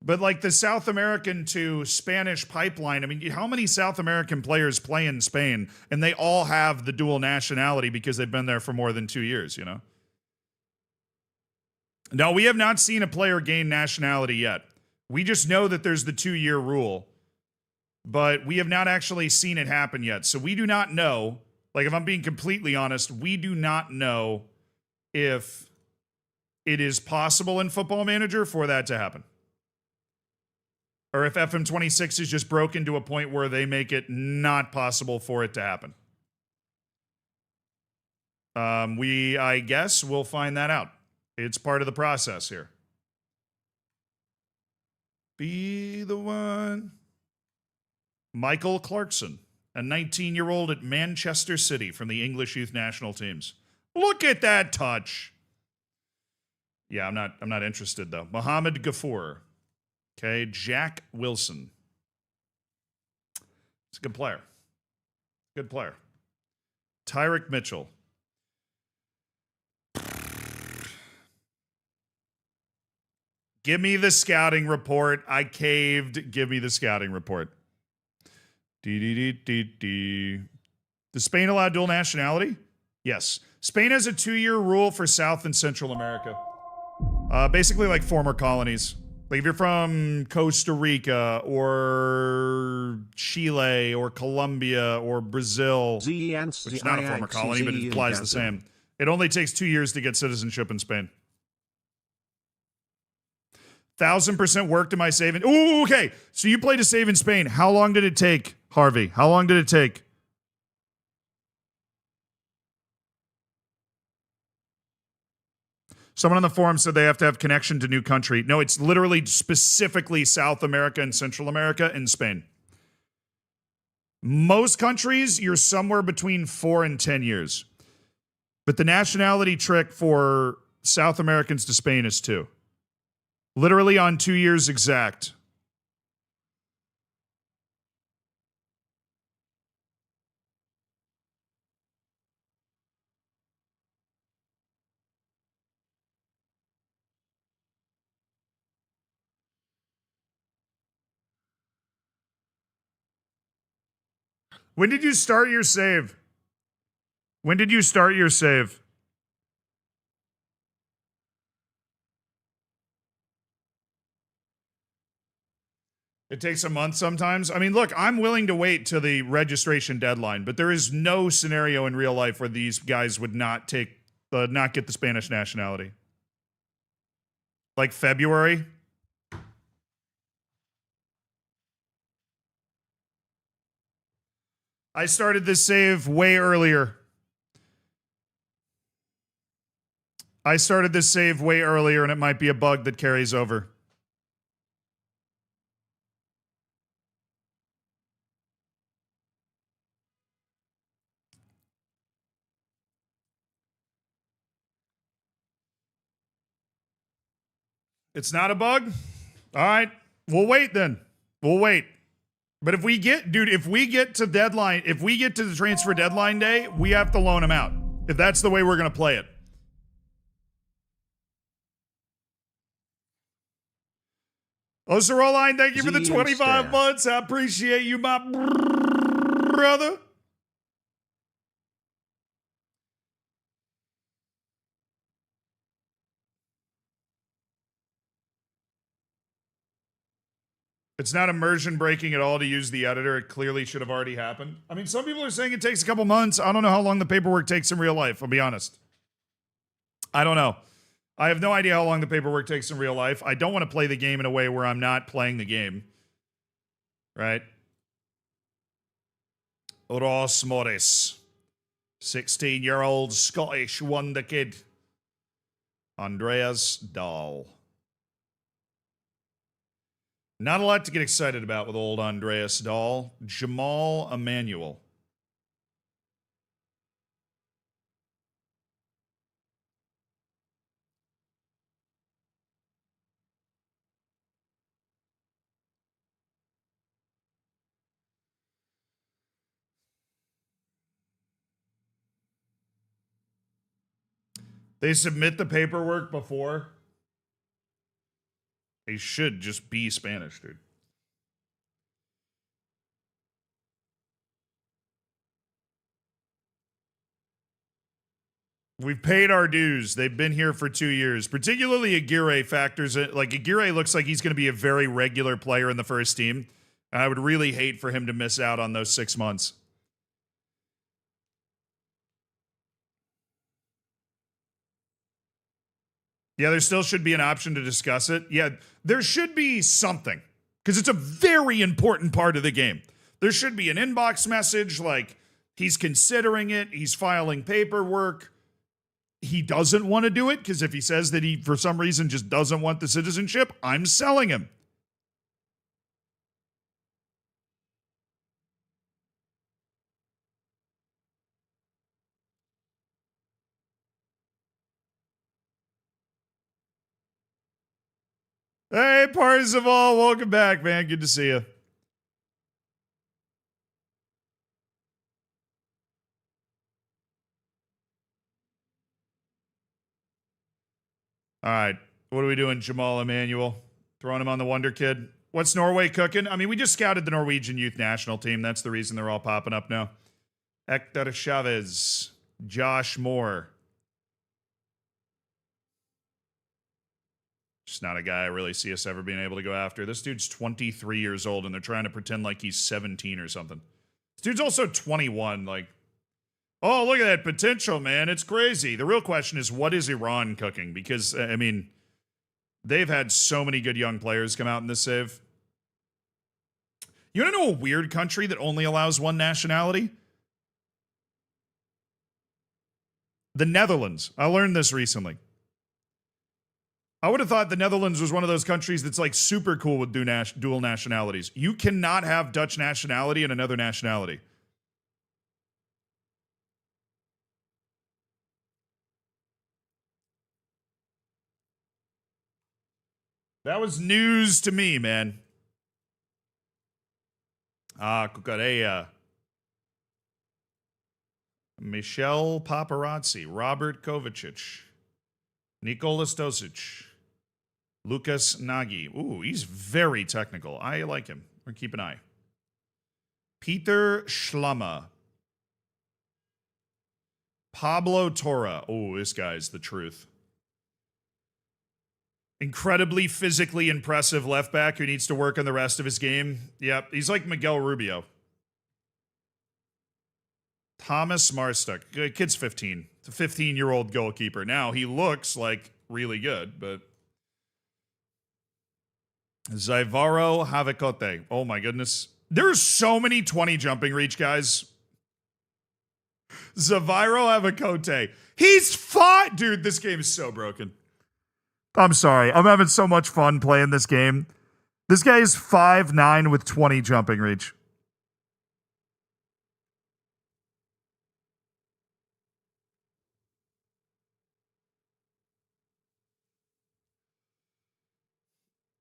But like the South American to Spanish pipeline, I mean, how many South American players play in Spain and they all have the dual nationality because they've been there for more than 2 years, you know? No, we have not seen a player gain nationality yet. We just know that there's the 2-year rule, but we have not actually seen it happen yet. So we do not know, like if I'm being completely honest, we do not know if it is possible in Football Manager for that to happen. Or if FM26 is just broken to a point where they make it not possible for it to happen. I guess, we'll find that out. It's part of the process here. Be the one. Michael Clarkson, a 19-year-old at Manchester City from the English youth national teams. Look at that touch. Yeah, I'm not interested though. Mohammed Ghafour. Okay, Jack Wilson. He's a good player. Good player. Tyrick Mitchell. Give me the scouting report. I caved. Give me the scouting report. Does Spain allow dual nationality? Yes. Spain has a 2-year rule for South and Central America. Basically like former colonies. Like if you're from Costa Rica or Chile or Colombia or Brazil, it's not a former colony, but it applies the same. It only takes 2 years to get citizenship in Spain. 1,000% worked in my saving. Ooh, okay. So you played a save in Spain. How long did it take, Harvey? How long did it take? Someone on the forum said they have to have connection to new country. No, it's literally specifically South America and Central America and Spain. Most countries, you're somewhere between 4 and 10 years. But the nationality trick for South Americans to Spain is 2. Literally on 2 years exact. When did you start your save? When did you start your save? It takes a month sometimes. I mean, look, I'm willing to wait till the registration deadline, but there is no scenario in real life where these guys would not get the Spanish nationality. Like February. I started this save way earlier. And it might be a bug that carries over. It's not a bug? All right. We'll wait then. We'll wait. But if we get to the transfer deadline day, we have to loan him out. If that's the way we're going to play it. Osaroline, thank you for the 25 months. I appreciate you, my brother. It's not immersion breaking at all to use the editor. It clearly should have already happened. I mean, some people are saying it takes a couple months. I don't know how long the paperwork takes in real life. I'll be honest. I don't know. I have no idea how long the paperwork takes in real life. I don't want to play the game in a way where I'm not playing the game. Right? Ross Morris. 16-year-old Scottish wonder kid. Andreas Dahl. Not a lot to get excited about with old Andreas Dahl. Jamal Emanuel. They submit the paperwork before. They should just be Spanish, dude. We've paid our dues. They've been here for 2 years. Particularly Aguirre factors it. Like, Aguirre looks like he's going to be a very regular player in the first team. And I would really hate for him to miss out on those 6 months. Yeah, there still should be an option to discuss it. Yeah, there should be something. Because it's a very important part of the game. There should be an inbox message like, he's considering it, he's filing paperwork. He doesn't want to do it, because if he says that he, for some reason, just doesn't want the citizenship, I'm selling him. Hey, Parzival, welcome back, man. Good to see you. All right. What are we doing, Jamal Emanuel? Throwing him on the Wonder Kid? What's Norway cooking? I mean, we just scouted the Norwegian youth national team. That's the reason they're all popping up now. Hector Chavez. Josh Moore. Just not a guy I really see us ever being able to go after. This dude's 23 years old, and they're trying to pretend like he's 17 or something. This dude's also 21. Like, oh, look at that potential, man. It's crazy. The real question is, what is Iran cooking? Because, I mean, They've had so many good young players come out in this save. You want to know a weird country that only allows one nationality? The Netherlands. I learned this recently. I would have thought the Netherlands was one of those countries that's like super cool with dual nationalities. You cannot have Dutch nationality and another nationality. That was news to me, man. Cucarea. Michel Paparazzi, Robert Kovacic, Nikola Stosic, Lucas Nagy. Ooh, he's very technical. I like him. We're keep an eye. Peter Schlama. Pablo Torra. Oh, this guy's the truth. Incredibly physically impressive left back who needs to work on the rest of his game. Yep, he's like Miguel Rubio. Thomas Marstuk. Kid's 15. It's a 15-year-old goalkeeper. Now, he looks like really good, but... Zaivaro Havikote. Oh my goodness. There's so many 20 jumping reach guys. Zaivaro Havikote. He's fought! Dude, this game is so broken. I'm sorry. I'm having so much fun playing this game. This guy is 5'9" with 20 jumping reach.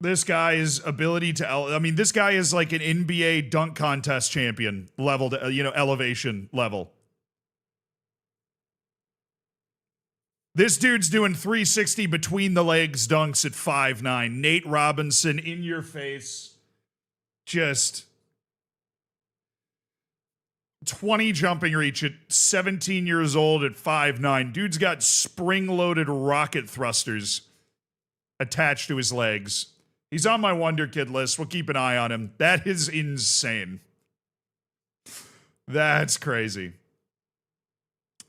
This guy's ability to, this guy is like an NBA dunk contest champion level, elevation level. This dude's doing 360 between the legs dunks at 5'9". Nate Robinson in your face. Just 20 jumping reach at 17 years old at 5'9". Dude's got spring-loaded rocket thrusters attached to his legs. He's on my Wonder Kid list. We'll keep an eye on him. That is insane. That's crazy.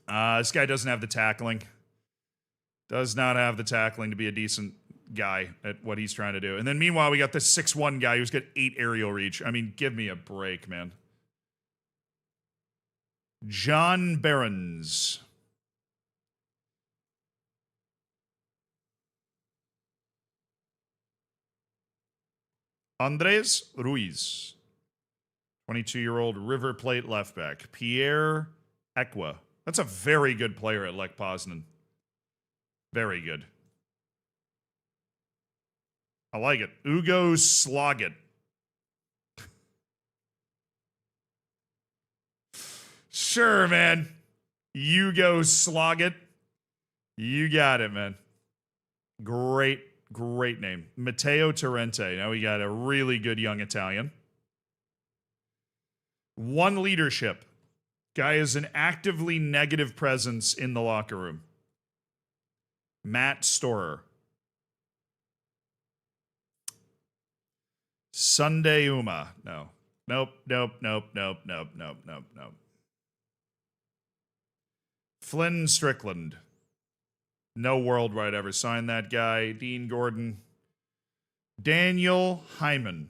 This guy doesn't have the tackling. Does not have the tackling to be a decent guy at what he's trying to do. And then meanwhile, we got this 6'1" guy who's got 8 aerial reach. I mean, give me a break, man. John Behrens. Andres Ruiz. 22-year-old River Plate left back. Pierre Ekwa. That's a very good player at Lech Poznan. Very good. I like it. Ugo Sloggett. Sure, man. Ugo Sloggett. You got it, man. Great name. Matteo Torrente. Now we got a really good young Italian. One leadership. Guy is an actively negative presence in the locker room. Matt Storer. Sunday Uma. No. Nope. Flynn Strickland. No worldwide ever signed that guy. Dean Gordon. Daniel Hyman.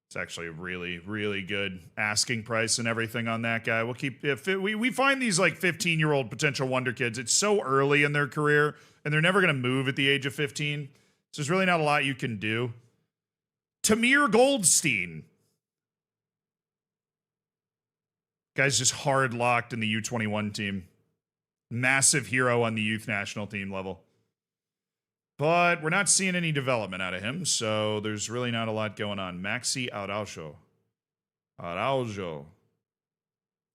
It's actually a really, really good asking price and everything on that guy. We'll keep, we find these like 15-year-old potential wonder kids. It's so early in their career and they're never going to move at the age of 15. So there's really not a lot you can do. Tamir Goldstein. Guy's just hard locked in the U21 team. Massive hero on the youth national team level. But we're not seeing any development out of him, so there's really not a lot going on. Maxi Araujo.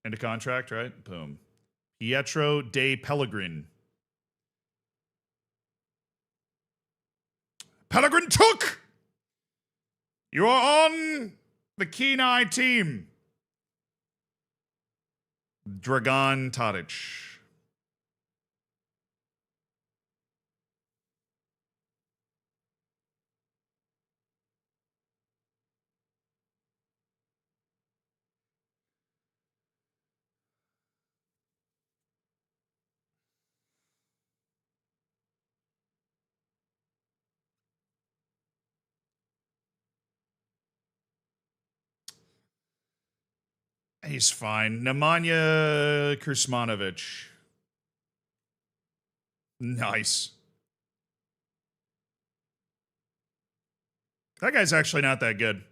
Into contract, right? Boom. Pietro de Pellegrin. Pellegrin took! You are on the Kenai team. Dragan Tadic. He's fine. Nemanja Krsmanovic. Nice. That guy's actually not that good.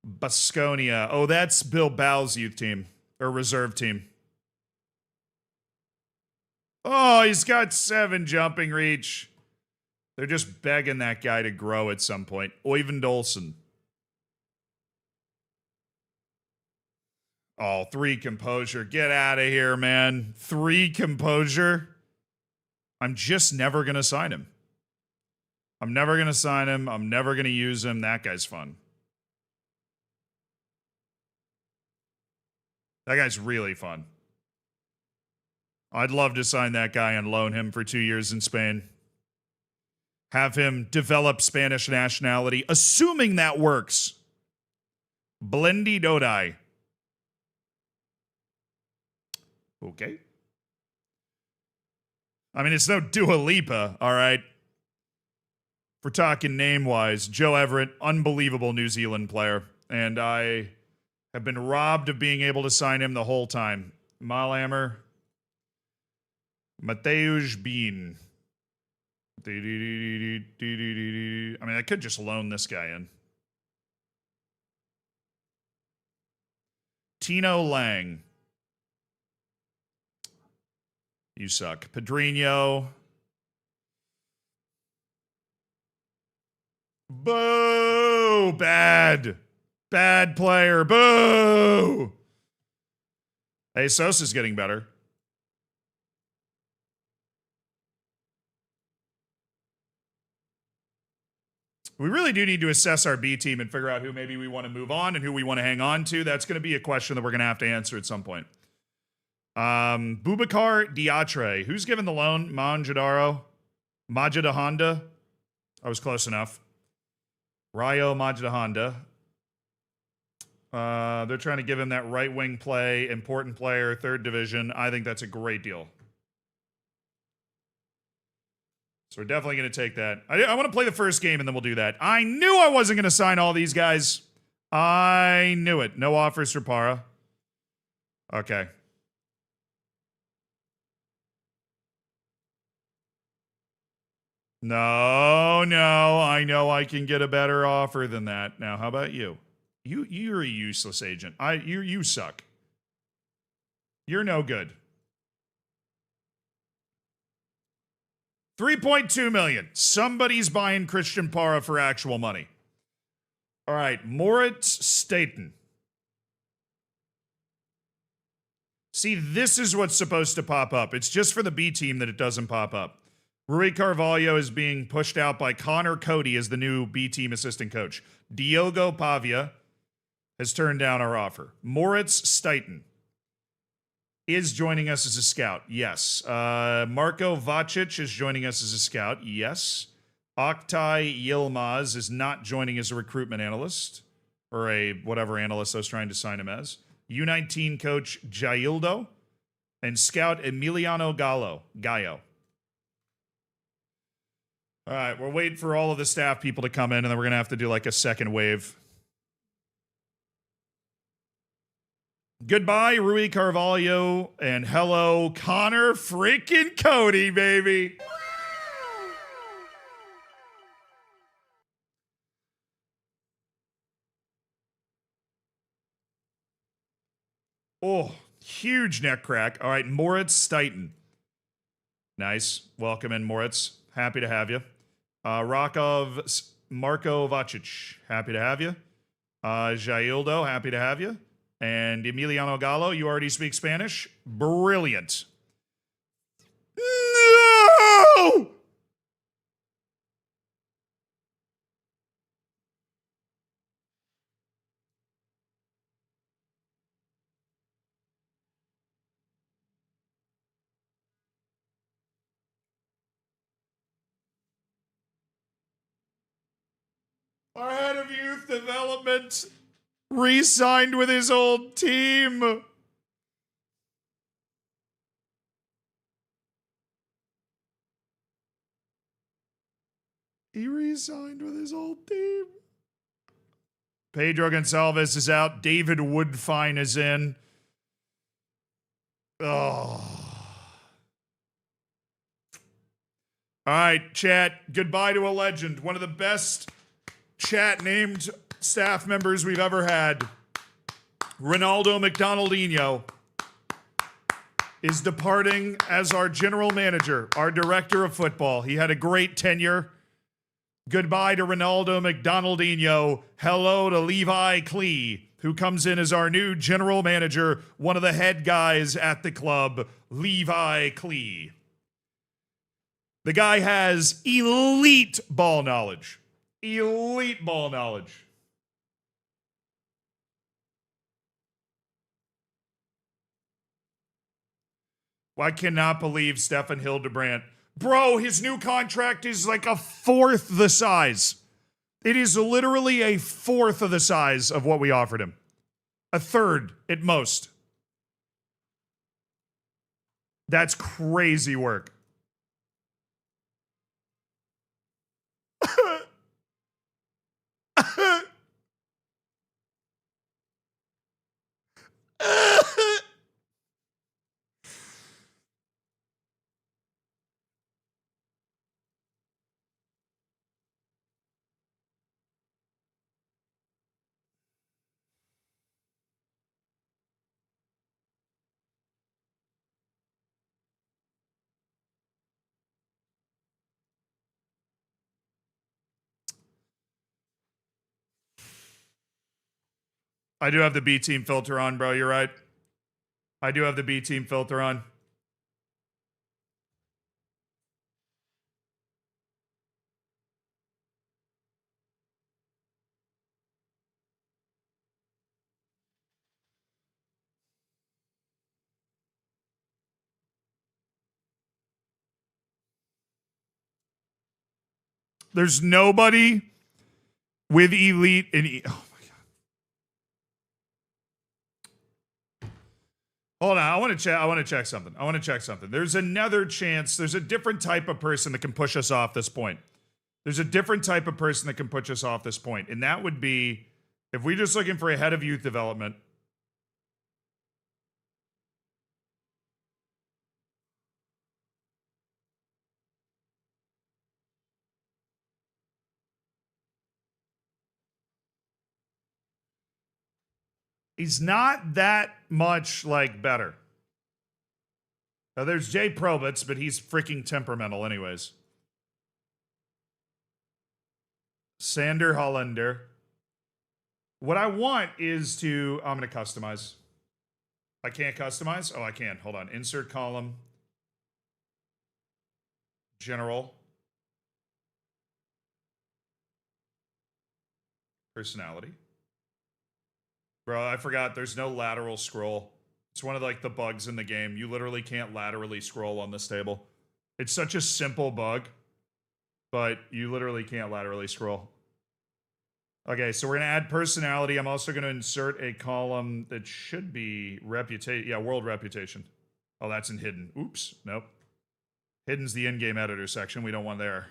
Baskonia. Oh, that's Bilbao's youth team. Or reserve team. Oh, he's got 7 jumping reach. They're just begging that guy to grow at some point. Oyvind Olsen. Oh, 3 composure. Get out of here, man. 3 composure. I'm just never going to sign him. I'm never going to sign him. I'm never going to use him. That guy's fun. That guy's really fun. I'd love to sign that guy and loan him for 2 years in Spain. Have him develop Spanish nationality, assuming that works. Blendy Dodai. Okay. I mean, it's no Dua Lipa, all right? If we're talking name-wise, Joe Everett, unbelievable New Zealand player. And I have been robbed of being able to sign him the whole time. Malhammer. Mateusz Bean. I mean, I could just loan this guy in. Tino Lang. You suck. Pedrinho. Boo! Bad. Bad player. Boo! Hey, Sosa's getting better. We really do need to assess our B team and figure out who maybe we want to move on and who we want to hang on to. That's going to be a question that we're going to have to answer at some point. Boubacar Diatre. Who's given the loan? Manjadaro? Majidahonda? I was close enough. Rayo Majidahonda. They're trying to give him that right wing play, important player, 3rd division. I think that's a great deal. So we're definitely going to take that. I want to play the first game and then we'll do that. I knew I wasn't going to sign all these guys. I knew it. No offers for Para. Okay. No, I know I can get a better offer than that. Now, how about you? You're a useless agent. You suck. You're no good. 3.2 million. Somebody's buying Christian Para for actual money. All right, Moritz Staten. See, this is what's supposed to pop up. It's just for the B team that it doesn't pop up. Rui Carvalho is being pushed out by Connor Cody as the new B team assistant coach. Diogo Pavia has turned down our offer. Moritz Staten is joining us as a scout. Yes. Marko Vacic is joining us as a scout. Yes. Oktay Yilmaz is not joining as a recruitment analyst or a whatever analyst I was trying to sign him as. U19 coach Jaildo and scout Emiliano Gallo. All right, we're waiting for all of the staff people to come in, and then we're going to have to do like a second wave. Goodbye, Rui Carvalho, and hello, Connor freaking Cody, baby. Oh, huge neck crack. All right, Moritz Staten. Nice. Welcome in, Moritz. Happy to have you. Marko Vacic. Happy to have you. Jaildo. Happy to have you. And Emiliano Gallo, you already speak Spanish? Brilliant. No! Our head of youth development re-signed with his old team. He re-signed with his old team. Pedro Gonçalves is out. David Woodfine is in. Oh. All right, chat. Goodbye to a legend. One of the best chat named staff members we've ever had. Ronaldo McDonaldinho is departing as our general manager, our director of football. He had a great tenure. Goodbye to Ronaldo McDonaldinho. Hello to Levi Klee, who comes in as our new general manager, one of the head guys at the club, Levi Klee. The guy has elite ball knowledge. Elite ball knowledge. I cannot believe Stefan Hildebrandt. Bro, his new contract is like a fourth the size. It is literally a fourth of the size of what we offered him. A third at most. That's crazy work. I do have the B team filter on, bro. You're right. I do have the B team filter on. There's nobody with elite and oh my god. Hold on, I want to check something. There's another chance. There's a different type of person that can push us off this point. And that would be if we're just looking for a head of youth development. He's not that much like better. Now, there's Jay Probitz, but he's freaking temperamental anyways. Sander Hollander. What I want is to, I'm going to customize. I can't customize? Oh, I can. Hold on. Insert column. General. Personality. Bro, I forgot there's no lateral scroll. It's one of like the bugs in the game. You literally can't laterally scroll on this table. It's such a simple bug, but you literally can't laterally scroll. Okay, so we're going to add personality. I'm also going to insert a column that should be reputation. Yeah, world reputation. Oh, that's in hidden. Oops. Nope. Hidden's the in-game editor section. We don't want there.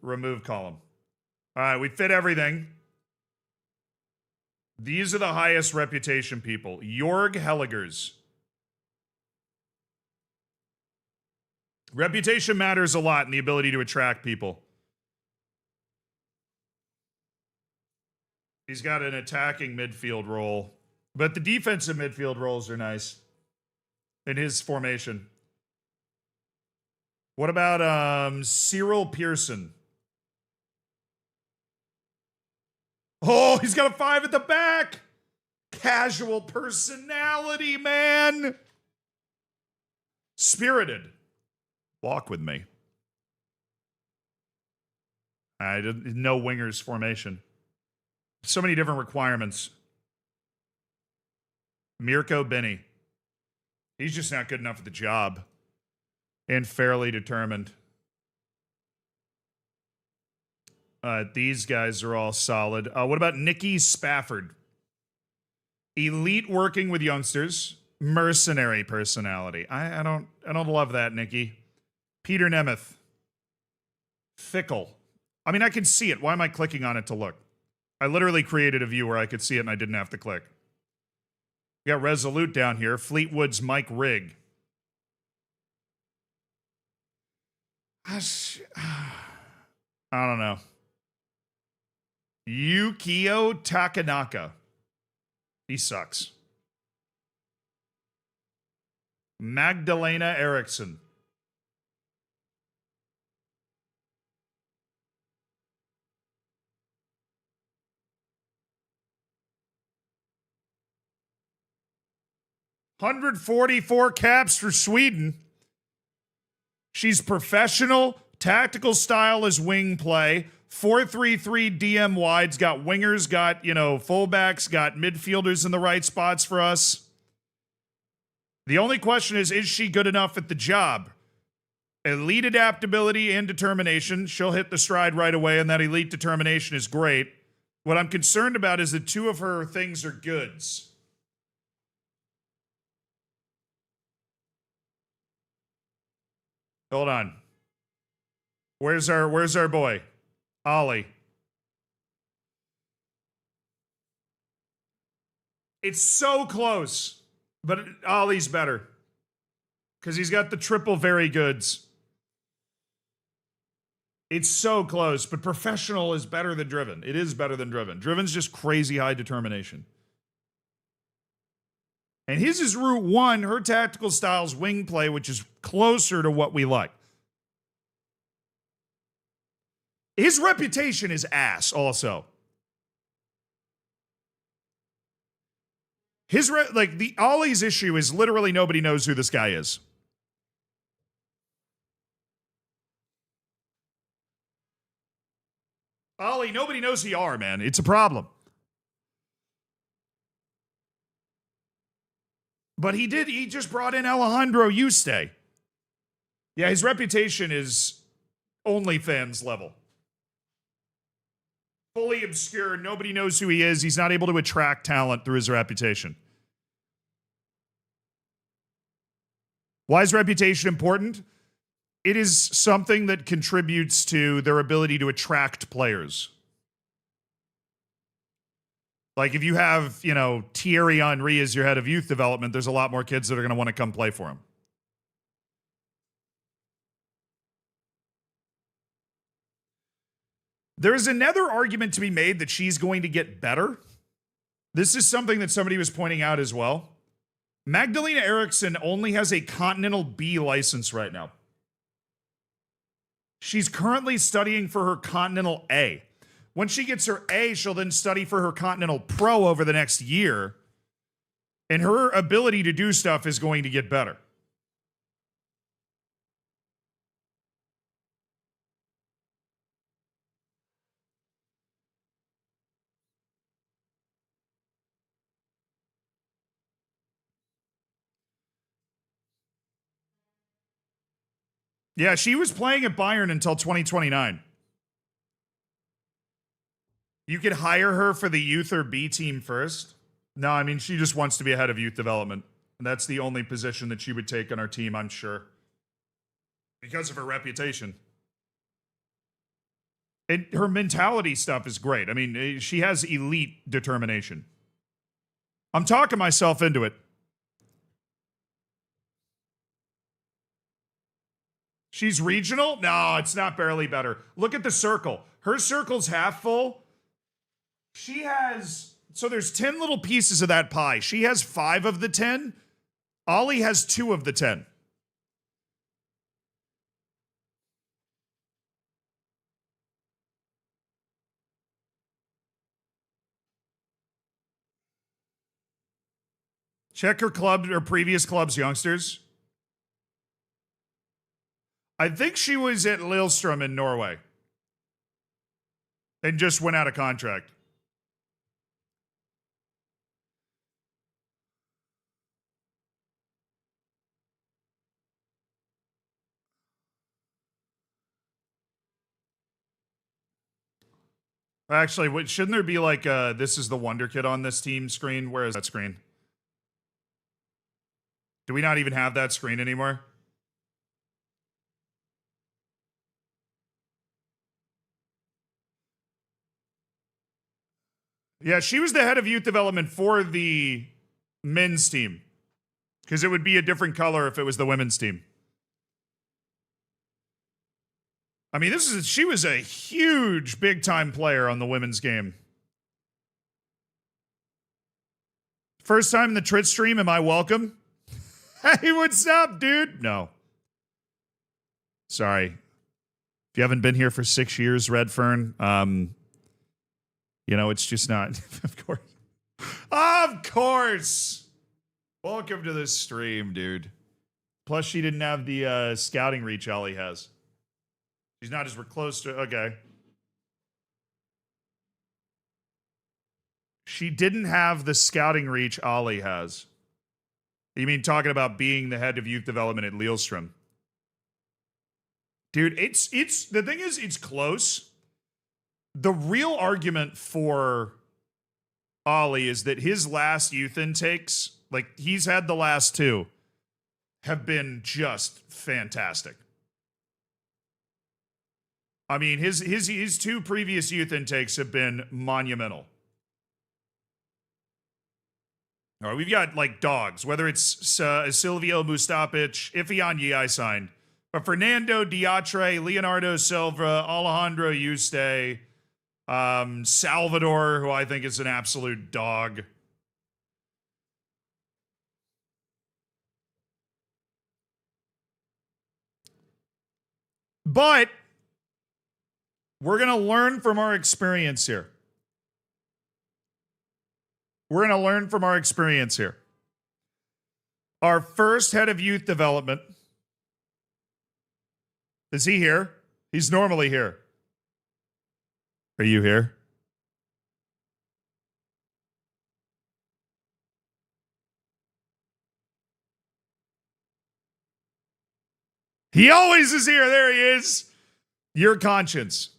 Remove column. All right, we fit everything. These are the highest reputation people. Jorg Helligers. Reputation matters a lot in the ability to attract people. He's got an attacking midfield role, but the defensive midfield roles are nice in his formation. What about Cyril Pearson? Oh, he's got a 5 at the back. Casual personality, man. Spirited. Walk with me. I didn't know wingers formation. So many different requirements. Mirko Benny. He's just not good enough for the job. And fairly determined. These guys are all solid. What about Nikki Spafford? Elite working with youngsters. Mercenary personality. I don't love that, Nikki. Peter Nemeth. Fickle. I mean, I can see it. Why am I clicking on it to look? I literally created a view where I could see it and I didn't have to click. We got Resolute down here. Fleetwood's Mike Rigg. I don't know. Yukio Takanaka. He sucks. Magdalena Eriksson. $144 caps for Sweden. She's professional. Tactical style is wing play. 4-3-3 DM wides. Got wingers, got, fullbacks, got midfielders in the right spots for us. The only question is she good enough at the job? Elite adaptability and determination. She'll hit the stride right away, and that elite determination is great. What I'm concerned about is that two of her things are goods. Hold on. Where's our boy? Ollie. It's so close, but Ollie's better. Because he's got the triple very goods. It's so close, but professional is better than driven. It is better than driven. Driven's just crazy high determination. And his is route one. Her tactical style's wing play, which is closer to what we like. His reputation is ass also. The Ollie's issue is literally nobody knows who this guy is. Ollie, nobody knows who you are, man. It's a problem. But he just brought in Alejandro Yuste. Yeah, his reputation is OnlyFans level. Fully obscure. Nobody knows who he is. He's not able to attract talent through his reputation. Why is reputation important? It is something that contributes to their ability to attract players. Like if you have, Thierry Henry as your head of youth development, there's a lot more kids that are going to want to come play for him. There is another argument to be made that she's going to get better. This is something that somebody was pointing out as well. Magdalena Eriksson only has a Continental B license right now. She's currently studying for her Continental A. When she gets her A, she'll then study for her Continental Pro over the next year. And her ability to do stuff is going to get better. Yeah, she was playing at Bayern until 2029. You could hire her for the youth or B team first. No, I mean, she just wants to be ahead of youth development. And that's the only position that she would take on our team, I'm sure. Because of her reputation. And her mentality stuff is great. I mean, she has elite determination. I'm talking myself into it. She's regional? No, it's not barely better. Look at the circle. Her circle's half full. She has... So there's 10 little pieces of that pie. She has 5 of the 10. Ollie has 2 of the 10. Check her club or previous club's youngsters. I think she was at Lillestrøm in Norway. And just went out of contract. Actually, shouldn't there be like this is the Wonder Kid on this team screen? Where is that screen? Do we not even have that screen anymore? Yeah, she was the head of youth development for the men's team because it would be a different color if it was the women's team. I mean, she was a huge big time player on the women's game. First time in the Twitch stream, am I welcome? Hey, what's up, dude? No. Sorry. If you haven't been here for 6 years, Redfern, it's just not. Of course. Of course. Welcome to this stream, dude. Plus, she didn't have the scouting reach Ollie has. She's not as close to. Okay. She didn't have the scouting reach Ollie has. You mean talking about being the head of youth development at Lillestrøm? Dude, it's the thing is, it's close. The real argument for Ollie is that his last youth intakes, like he's had the last two, have been just fantastic. I mean, his two previous youth intakes have been monumental. All right, we've got like dogs, whether it's Silvio Mustapic, Ifeanyi I signed, but Fernando Diatre, Leonardo Silva, Alejandro Yuste, Salvador, who I think is an absolute dog. But we're going to learn from our experience here. We're going to learn from our experience here. Our first head of youth development. Is he here? He's normally here. Are you here? He always is here. There he is. Your Conscience.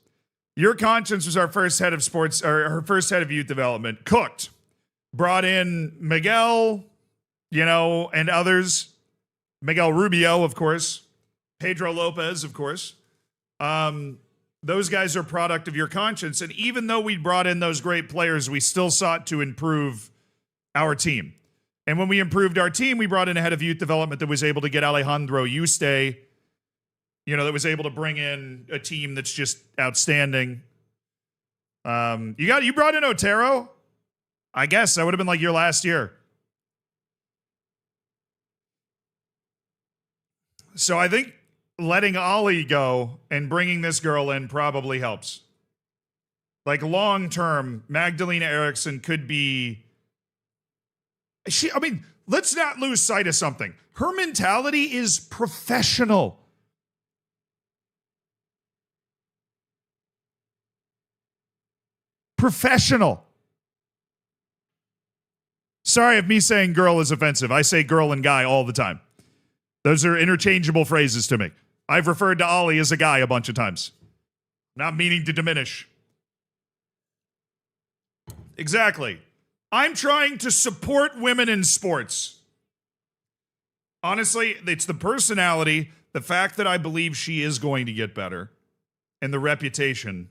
Your Conscience was our first head of sports, or her first head of youth development. Cooked. Brought in Miguel, and others. Miguel Rubio, of course. Pedro Lopez, of course. Those guys are product of Your Conscience. And even though we brought in those great players, we still sought to improve our team. And when we improved our team, we brought in a head of youth development that was able to get Alejandro Yuste, that was able to bring in a team that's just outstanding. You brought in Otero? I guess that would have been like your last year. So I think letting Ollie go and bringing this girl in probably helps. Like long term, Magdalena Eriksson could be. Let's not lose sight of something. Her mentality is professional. Professional. Sorry if me saying girl is offensive. I say girl and guy all the time. Those are interchangeable phrases to me. I've referred to Ollie as a guy a bunch of times. Not meaning to diminish. Exactly. I'm trying to support women in sports. Honestly, it's the personality, the fact that I believe she is going to get better, and the reputation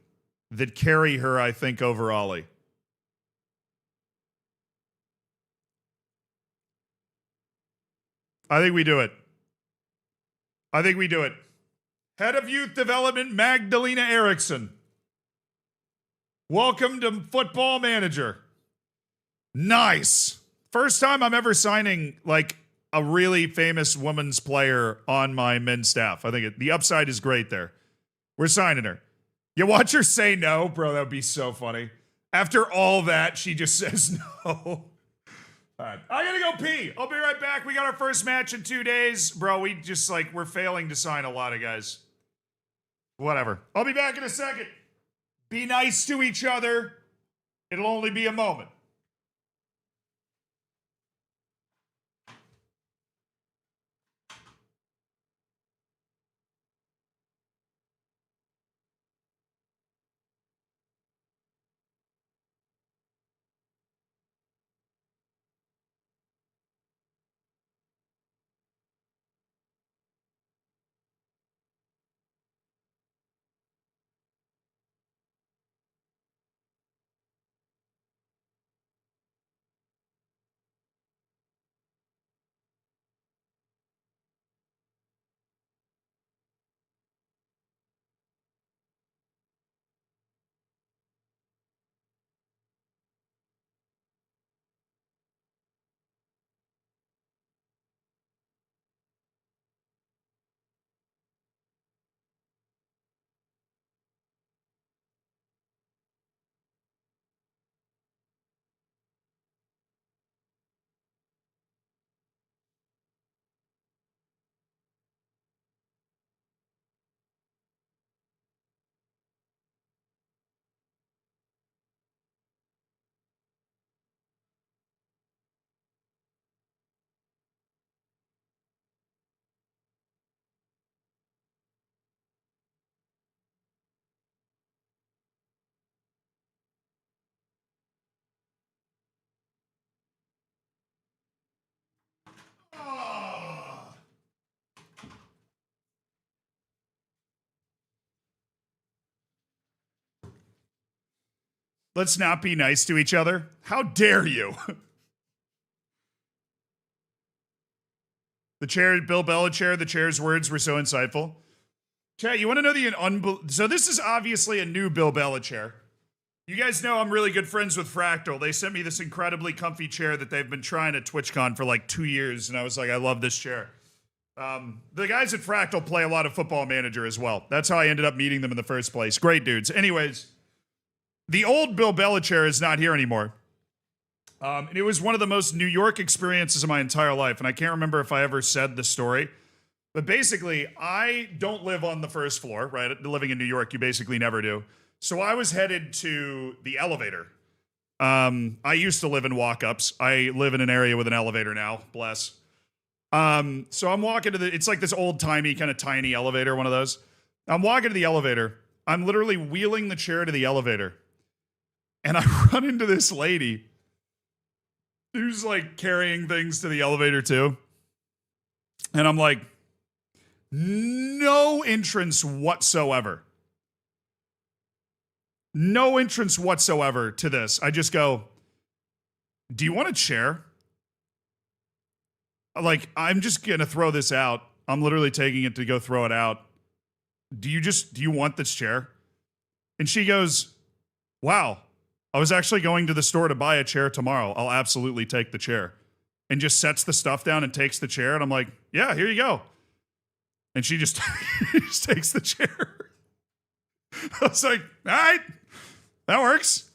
that carry her, I think, over Ollie. I think we do it. Head of Youth Development, Magdalena Eriksson. Welcome to Football Manager. Nice. First time I'm ever signing like a really famous women's player on my men's staff. I think the upside is great there. We're signing her. You watch her say no, bro. That would be so funny. After all that, she just says no. All right. I gotta go pee. I'll be right back. We got our first match in 2 days. Bro, we're failing to sign a lot of guys. Whatever. I'll be back in a second. Be nice to each other. It'll only be a moment. Let's not be nice to each other. How dare you? The chair, Bill Bella chair, the chair's words were so insightful. Chat, you want to know so this is obviously a new Bill Bella chair. You guys know I'm really good friends with Fractal. They sent me this incredibly comfy chair that they've been trying at TwitchCon for like 2 years, and I was like, I love this chair. The guys at Fractal play a lot of Football Manager as well. That's how I ended up meeting them in the first place. Great dudes. Anyways, the old Bill Bella chair is not here anymore. And it was one of the most New York experiences of my entire life, and I can't remember if I ever said the story. But basically, I don't live on the first floor, right? Living in New York, you basically never do. So I was headed to the elevator. I used to live in walk-ups. I live in an area with an elevator now, bless. So I'm walking to it's like this old-timey kind of tiny elevator, one of those. I'm walking to the elevator. I'm literally wheeling the chair to the elevator. And I run into this lady who's like carrying things to the elevator too. And I'm like, no entrance whatsoever. No entrance whatsoever to this. I just go, do you want a chair? Like, I'm just going to throw this out. I'm literally taking it to go throw it out. Do you want this chair? And she goes, wow, I was actually going to the store to buy a chair tomorrow. I'll absolutely take the chair. And just sets the stuff down and takes the chair. And I'm like, yeah, here you go. And she just, just takes the chair. I was like, all right, that works.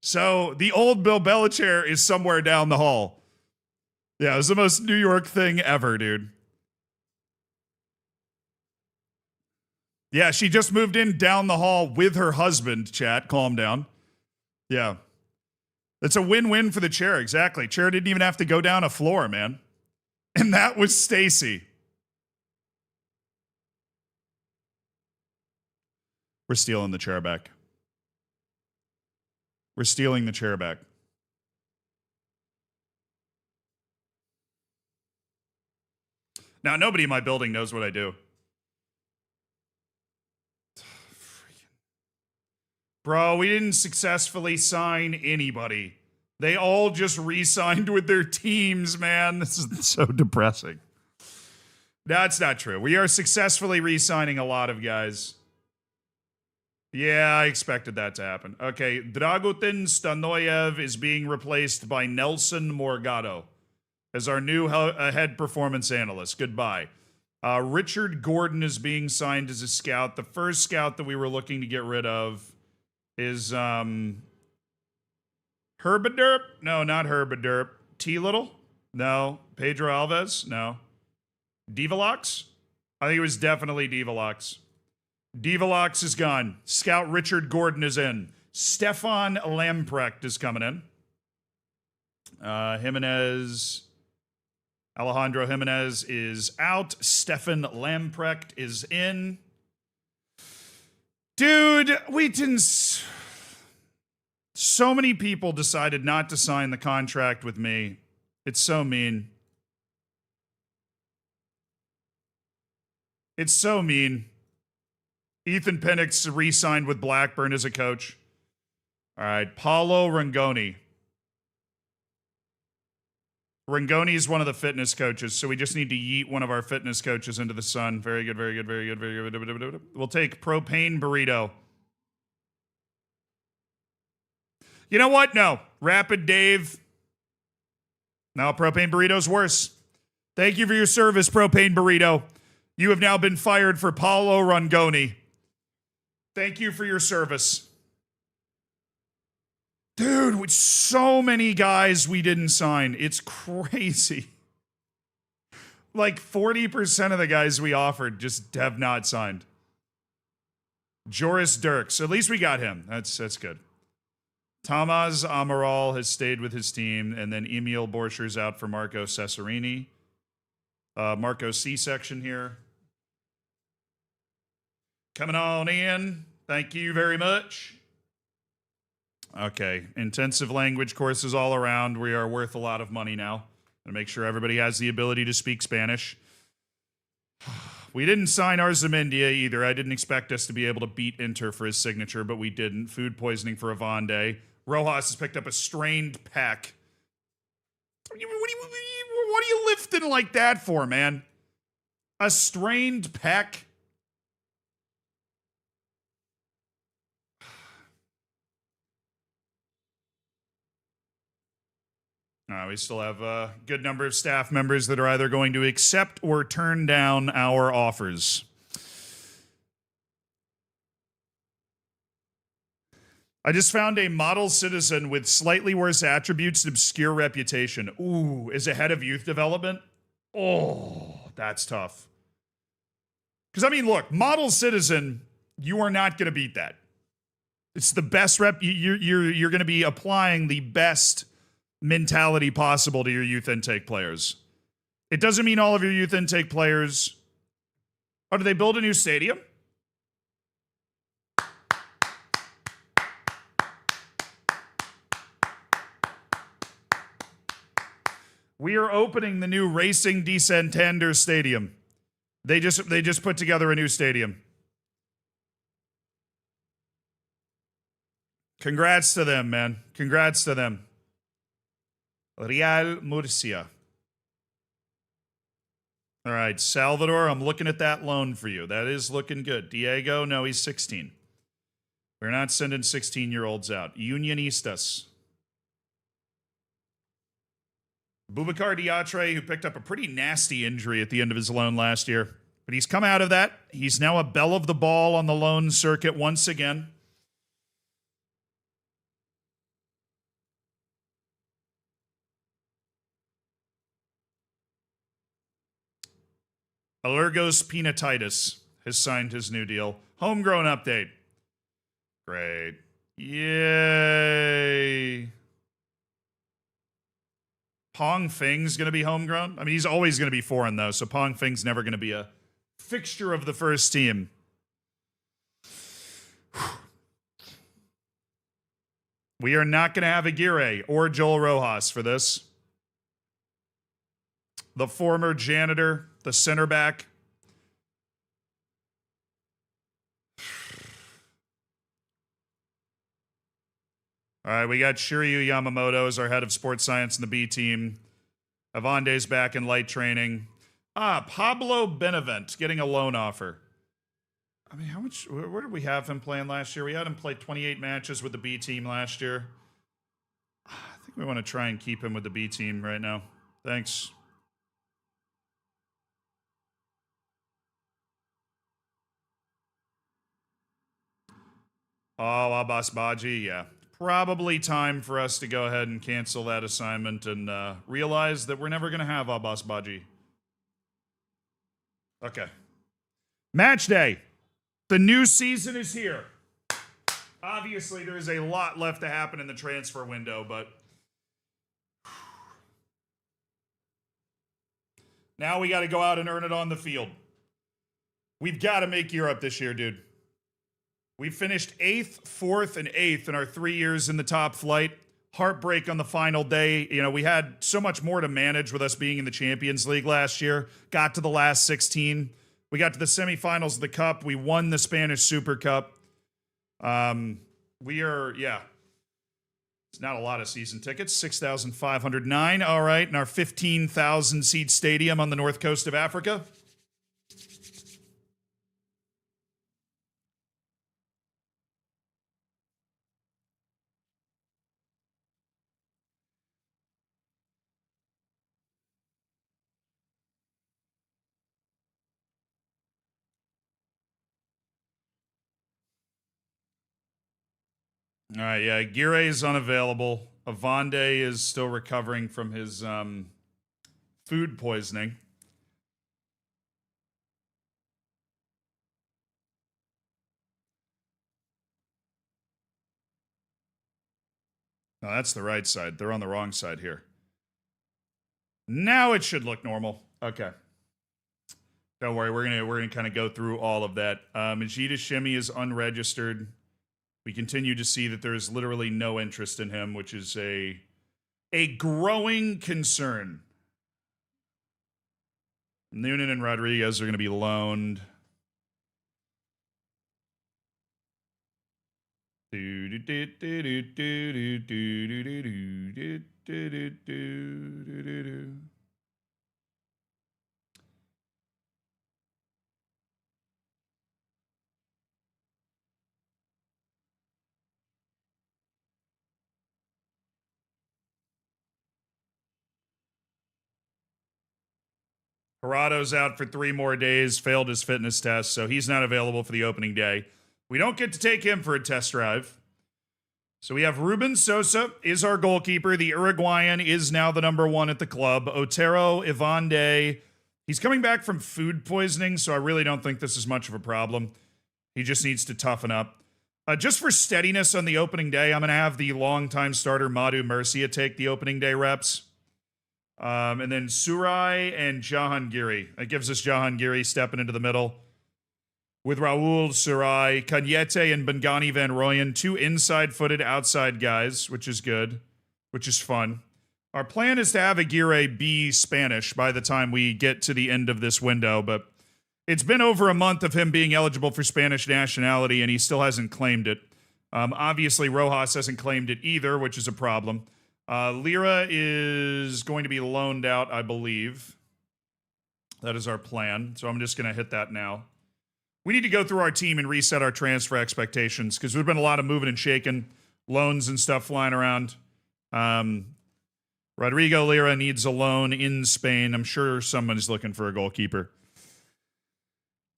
So the old Bill Bella chair is somewhere down the hall. Yeah, it was the most New York thing ever, dude. Yeah, she just moved in down the hall with her husband, chat. Calm down. Yeah. It's a win-win for the chair, exactly. Chair didn't even have to go down a floor, man. And that was Stacy. We're stealing the chair back. We're stealing the chair back. Now, nobody in my building knows what I do. Bro, we didn't successfully sign anybody. They all just re-signed with their teams, man. This is so depressing. That's not true. We are successfully re-signing a lot of guys. Yeah, I expected that to happen. Okay, Dragutin Stanoyev is being replaced by Nelson Morgado as our new head performance analyst. Goodbye. Richard Gordon is being signed as a scout. The first scout that we were looking to get rid of is Herbaderp? No, not Herbaderp. T Little? No. Pedro Alves? No. Divalox? I think it was definitely Divalox. Divalox is gone. Scout Richard Gordon is in. Stefan Lamprecht is coming in. Alejandro Jimenez is out. Stefan Lamprecht is in. Dude, so many people decided not to sign the contract with me. It's so mean. It's so mean. Ethan Penix re-signed with Blackburn as a coach. All right, Paulo Rangoni. Rangoni is one of the fitness coaches, so we just need to yeet one of our fitness coaches into the sun. Very good, very good, very good, very good. We'll take Propane Burrito. You know what? No. Rapid Dave. No, Propane Burrito's worse. Thank you for your service, Propane Burrito. You have now been fired for Paulo Rangoni. Thank you for your service. Dude, with so many guys we didn't sign. It's crazy. Like 40% of the guys we offered just have not signed. Joris Dirks. At least we got him. That's good. Tamaz Amaral has stayed with his team, and then Emil Borscher's out for Marco Cesarini. Marco C-section here. Coming on in. Thank you very much. Okay, intensive language courses all around. We are worth a lot of money now. And make sure everybody has the ability to speak Spanish. We didn't sign Arzamendia either. I didn't expect us to be able to beat Inter for his signature, but we didn't. Food poisoning for Avande. Rojas has picked up a strained pec. What are you lifting like that for, man? A strained pec? We still have a good number of staff members that are either going to accept or turn down our offers. I just found a model citizen with slightly worse attributes and obscure reputation. Ooh, is ahead of youth development? Oh, that's tough. Because, I mean, look, model citizen, you are not going to beat that. It's the best rep. You're going to be applying the best mentality possible to your youth intake players. It doesn't mean all of your youth intake players. Oh, did they build a new stadium? We are opening the new Racing de Santander Stadium. They just put together a new stadium. Congrats to them, man. Congrats to them. Real Murcia. All right, Salvador, I'm looking at that loan for you. That is looking good. Diego, no, he's 16. We're not sending 16-year-olds out. Unionistas. Boubacar Diatre, who picked up a pretty nasty injury at the end of his loan last year. But he's come out of that. He's now a belle of the ball on the loan circuit once again. Allergos Pinatitis has signed his new deal. Homegrown update. Great. Yay. Pong Fing's going to be homegrown. I mean, he's always going to be foreign, though, so Pong Fing's never going to be a fixture of the first team. We are not going to have Aguirre or Joel Rojas for this. The former janitor, the center back. All right, we got Shiryu Yamamoto as our head of sports science in the B team. Avande's back in light training. Pablo Benevent getting a loan offer. I mean, how much? Where did we have him playing last year? We had him play 28 matches with the B team last year. I think we want to try and keep him with the B team right now. Thanks. Oh, Abbas Baji, yeah. Probably time for us to go ahead and cancel that assignment and realize that we're never going to have Abbas Baji. Okay. Match day. The new season is here. Obviously, there is a lot left to happen in the transfer window, but now we got to go out and earn it on the field. We've got to make Europe this year, dude. We finished 8th, 4th, and 8th in our 3 years in the top flight. Heartbreak on the final day. You know, we had so much more to manage with us being in the Champions League last year. Got to the last 16. We got to the semifinals of the Cup. We won the Spanish Super Cup. It's not a lot of season tickets. 6,509. All right, in our 15,000 seat stadium on the north coast of Africa. All right, yeah, Aguirre is unavailable. Avande is still recovering from his food poisoning. No, that's the right side. They're on the wrong side here. Now it should look normal. Okay. Don't worry, we're gonna kind of go through all of that. Majida Shimi is unregistered. We continue to see that there is literally no interest in him, which is a growing concern. Noonan and Rodriguez are going to be loaned. Corrado's out for 3 more days, failed his fitness test, so he's not available for the opening day. We don't get to take him for a test drive. So we have Ruben Sosa is our goalkeeper. The Uruguayan is now the number 1 at the club. Otero Ivande, he's coming back from food poisoning, so I really don't think this is much of a problem. He just needs to toughen up. Just for steadiness on the opening day, I'm going to have the longtime starter Madhu Murcia take the opening day reps. And then Surai and Jahangiri. That gives us Jahangiri stepping into the middle. With Raul, Surai, Cañete, and Bengani Van Rooyen, 2 inside-footed outside guys, which is good, which is fun. Our plan is to have Aguirre be Spanish by the time we get to the end of this window, but it's been over a month of him being eligible for Spanish nationality, and he still hasn't claimed it. Obviously, Rojas hasn't claimed it either, which is a problem. Lira is going to be loaned out, I believe. That is our plan, so I'm just going to hit that now. We need to go through our team and reset our transfer expectations because there's been a lot of moving and shaking, loans and stuff flying around. Rodrigo Lira needs a loan in Spain. I'm sure someone's looking for a goalkeeper.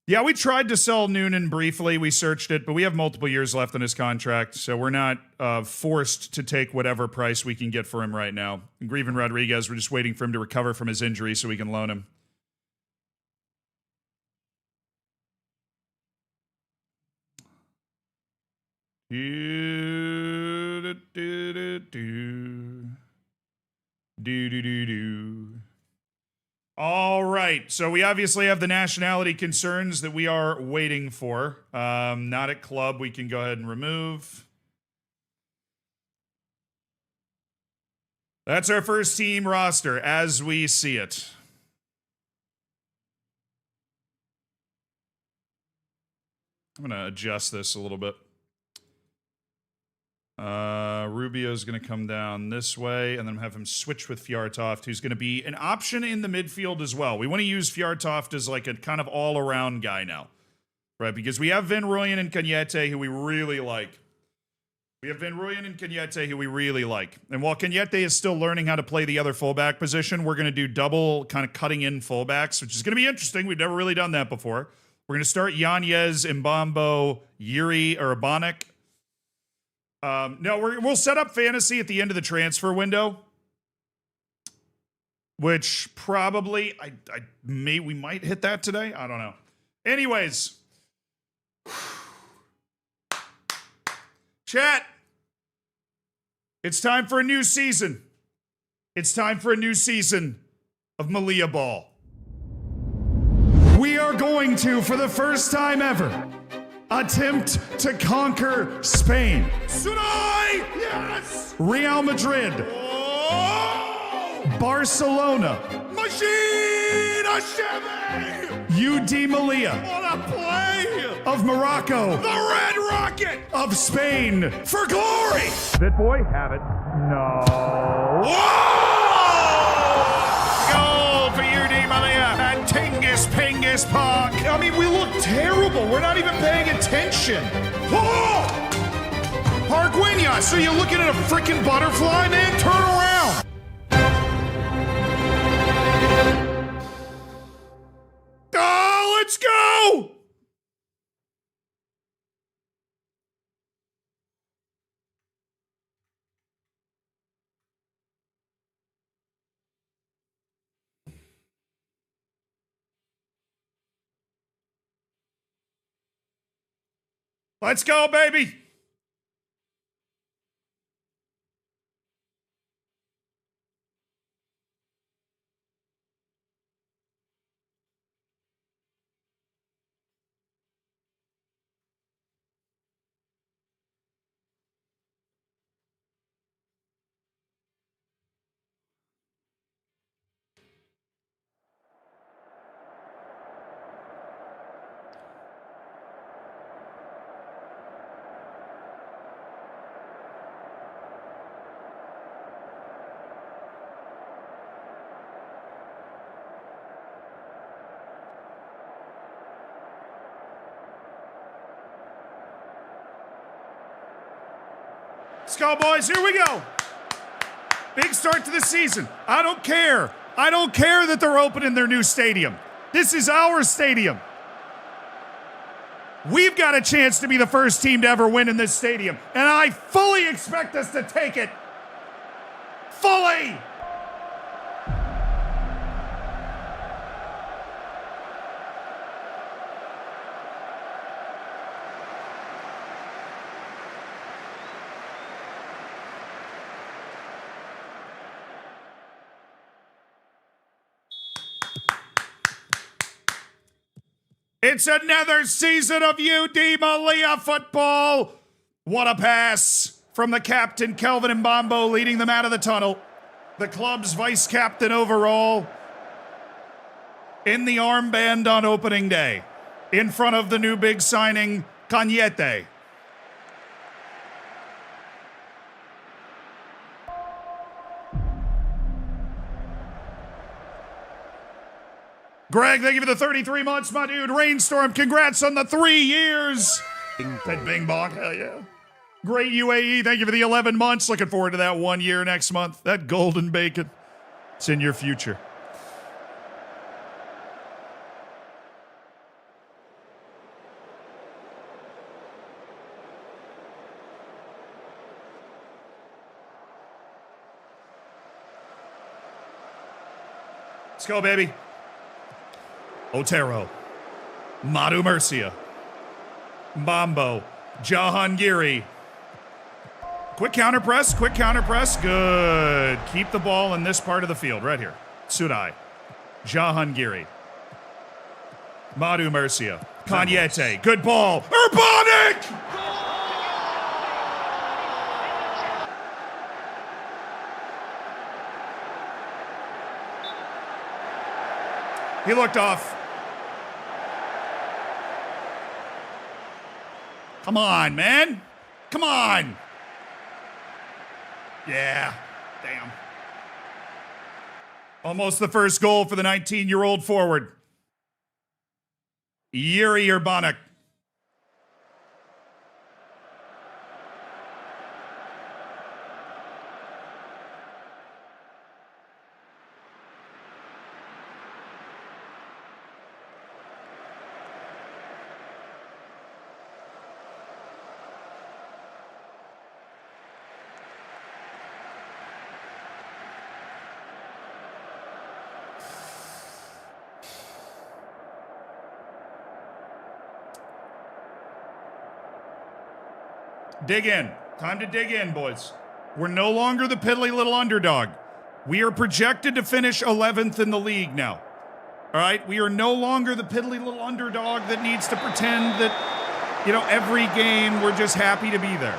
Yeah, we tried to sell Noonan briefly. We searched it, but we have multiple years left on his contract, so we're not forced to take whatever price we can get for him right now. And Grieven Rodriguez, we're just waiting for him to recover from his injury so we can loan him. All right, so we obviously have the nationality concerns that we are waiting for. Not at club, we can go ahead and remove. That's our first team roster as we see it. I'm going to adjust this a little bit. Rubio's going to come down this way, and then have him switch with Fjärtoft, who's going to be an option in the midfield as well. We want to use Fjärtoft as like a kind of all-around guy now, right? Because we have Van Rooyen and Cañete, who we really like. And while Cañete is still learning how to play the other fullback position, we're going to do double kind of cutting in fullbacks, which is going to be interesting. We've never really done that before. We're going to start Yanez, Mbambo, Yuri, or Abanik. No, we'll set up fantasy at the end of the transfer window, which probably we might hit that today. I don't know. Anyways, chat. It's time for a new season. It's time for a new season of Melilla Ball. We are going to, for the first time ever, attempt to conquer Spain. Sunai! Yes! Real Madrid. Oh! Barcelona. Machine Ashemi! UD Melilla. What a play! Of Morocco. The Red Rocket! Of Spain. For glory! Fit boy, have it. No. Whoa! Goal for UD Melilla at Tingus Pingus Park. I mean, we look terrible. We're not even paying attention. Oh! Pargueña, so you're looking at a freaking butterfly, man? Turn around. Oh, let's go! Let's go, baby. Let's go, boys. Here we go. Big start to the season. I don't care. I don't care that they're opening their new stadium. This is our stadium. We've got a chance to be the first team to ever win in this stadium, and I fully expect us to take it. Fully! It's another season of UD Melilla football. What a pass from the captain, Kelvin Mbambo, leading them out of the tunnel. The club's vice captain overall in the armband on opening day, in front of the new big signing, Cañete. Greg, thank you for the 33 months, my dude. Rainstorm, congrats on the 3 years. That bing bong, hell yeah. Great UAE, thank you for the 11 months. Looking forward to that 1 year next month. That golden bacon, it's in your future. Let's go, baby. Otero, Madu Murcia, Mbambo, Jahangiri. Quick counter press, good. Keep the ball in this part of the field, right here. Sudai, Jahangiri, Madu Murcia, Cañete, good ball, Urbanic! He looked off. Come on, man. Come on. Yeah. Damn. Almost the first goal for the 19-year-old forward. Yuri Urbanic. Dig in. Time to dig in, boys. We're no longer the piddly little underdog. We are projected to finish 11th in the league now. All right? We are no longer the piddly little underdog that needs to pretend that, every game we're just happy to be there.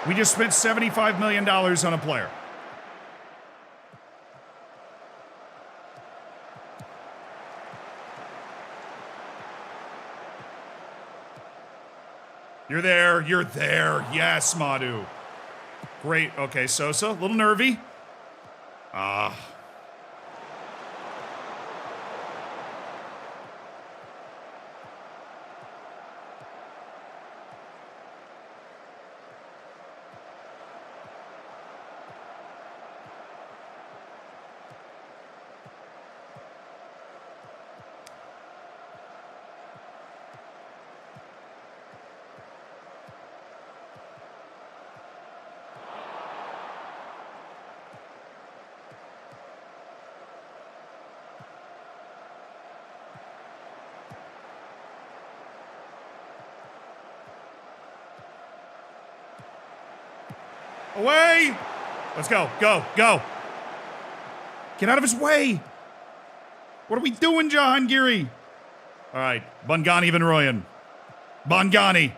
We just spent $75 million on a player. You're there. Yes, Madu. Great. Okay, Sosa, a little nervy. Away! Let's go. Go. Get out of his way. What are we doing, Jahangiri? All right. Bongani Van Rooyen. Bongani.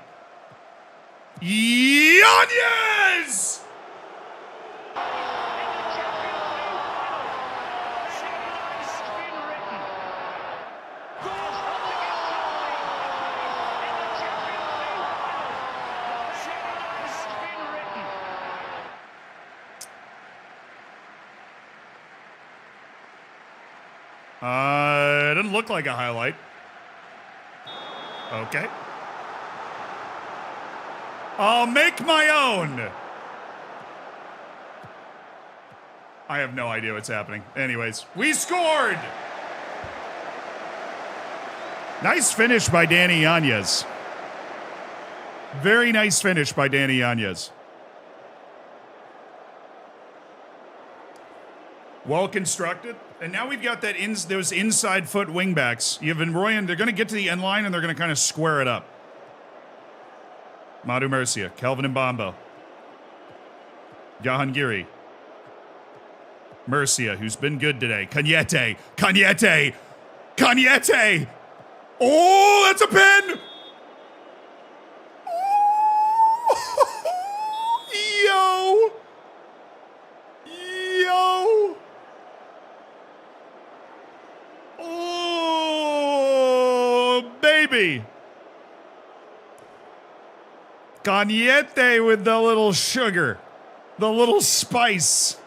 Yanez! It doesn't look like a highlight. Okay. I'll make my own. I have no idea what's happening. Anyways, we scored! Nice finish by Danny Yanez. Very nice finish by Danny Yanez. Well constructed. And now we've got those inside foot wingbacks. You have Royan, they're going to get to the end line and they're going to kind of square it up. Madu Murcia, Kelvin Mbambo. Jahangiri. Murcia, who's been good today. Cañete. Oh, that's a pin! Oh, Yo! Oh, baby! Cañete with the little sugar, the little spice.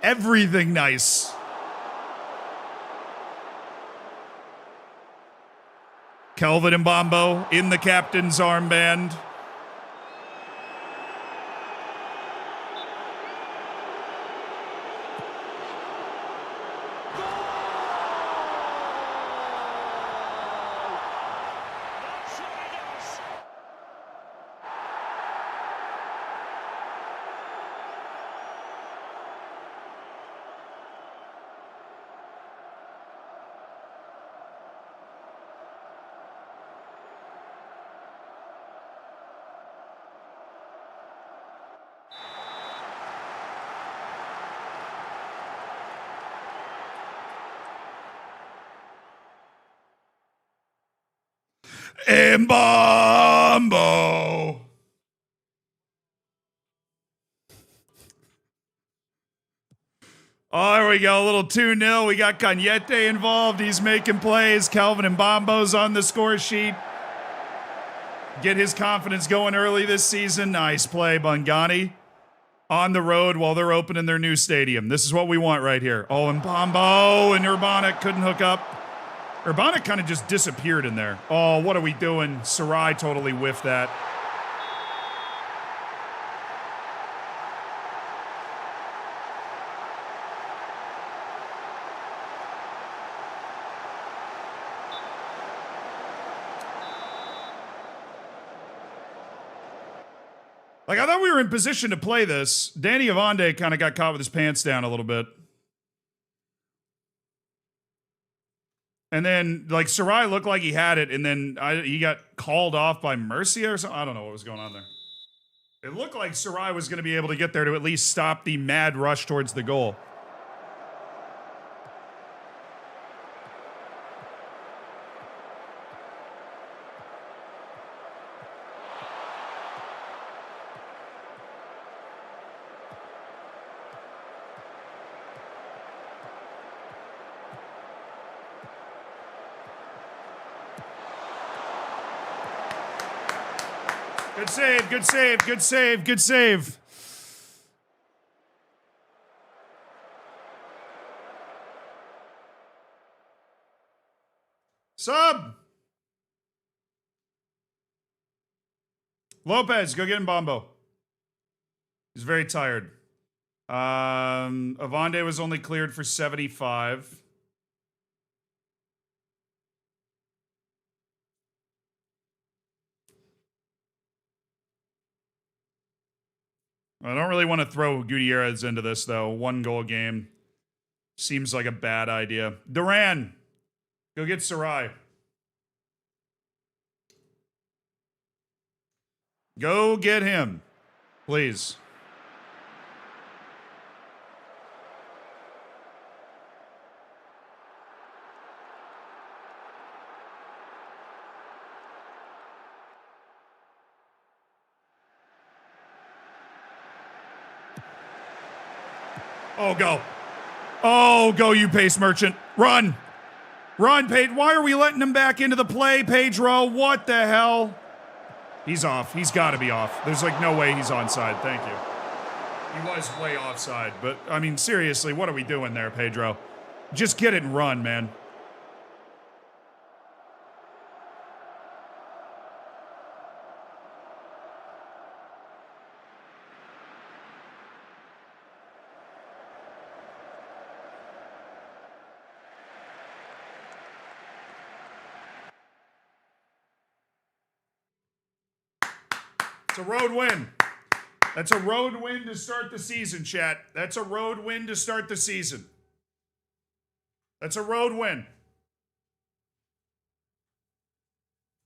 Everything nice. Kelvin Mbambo in the captain's armband. Mbambo. Oh, there we go. A little 2-0. We got Cañete involved. He's making plays. Kelvin Mbambo's on the score sheet. Get his confidence going early this season. Nice play, Bungani. On the road while they're opening their new stadium. This is what we want right here. Oh, Mbambo and Urbanic couldn't hook up. Urbanic kind of just disappeared in there. Oh, what are we doing? Sarai totally whiffed that. Like, I thought we were in position to play this. Danny Avande kind of got caught with his pants down a little bit. And then, like, Sarai looked like he had it, and then he got called off by Murcia or something. I don't know what was going on there. It looked like Sarai was going to be able to get there to at least stop the mad rush towards the goal. Good save, good save, good save, good save. Sub! Lopez, go get Mbambo. He's very tired. Avande was only cleared for 75. I don't really want to throw Gutierrez into this, though. 1-goal game. Seems like a bad idea. Duran, go get Sarai. Go get him, please. Oh, go. Oh, go, you pace merchant. Run. Run, Pedro. Why are we letting him back into the play, Pedro? What the hell? He's off. He's got to be off. There's like no way he's onside. Thank you. He was way offside. But, I mean, seriously, what are we doing there, Pedro? Just get it and run, man. a road win. That's a road win to start the season, chat. That's a road win to start the season. That's a road win.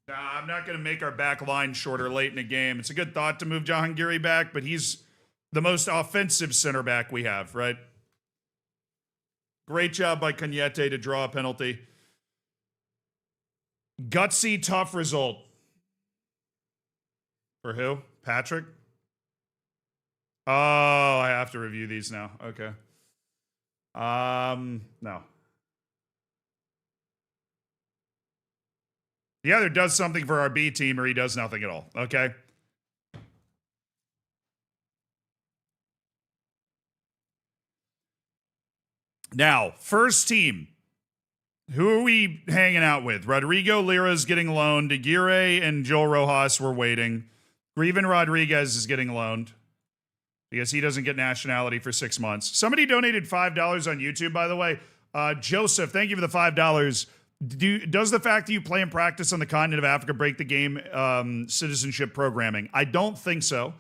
Nah, I'm not going to make our back line shorter late in the game. It's a good thought to move Jahangiri back, but he's the most offensive center back we have, right? Great job by Cagnette to draw a penalty. Gutsy, tough result. For who? Patrick? Oh, I have to review these now. Okay. No. He either does something for our B team or he does nothing at all. Okay. Now, first team. Who are we hanging out with? Rodrigo Lira's getting loaned. Aguirre and Joel Rojas were waiting. Greven Rodriguez is getting loaned because he doesn't get nationality for 6 months. Somebody donated $5 on YouTube, by the way. Joseph, thank you for the $5. Does the fact that you play and practice on the continent of Africa break the game citizenship programming? I don't think so.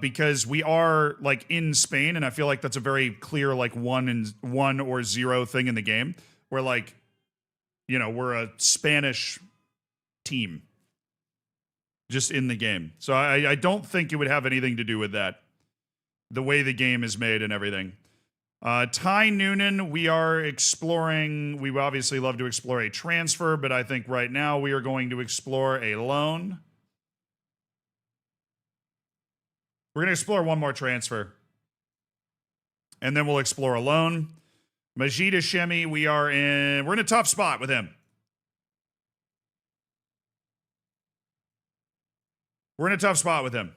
Because we are like in Spain, and I feel like that's a very clear like 1 or 0 thing in the game. Where like, you know, we're a Spanish team just in the game. So I don't think it would have anything to do with that. The way the game is made and everything. Ty Noonan, we are exploring. We would obviously love to explore a transfer, but I think right now we are going to explore a loan. We're going to explore one more transfer. And then we'll explore a loan. Majid Hashemi, we're in a tough spot with him. We're in a tough spot with him.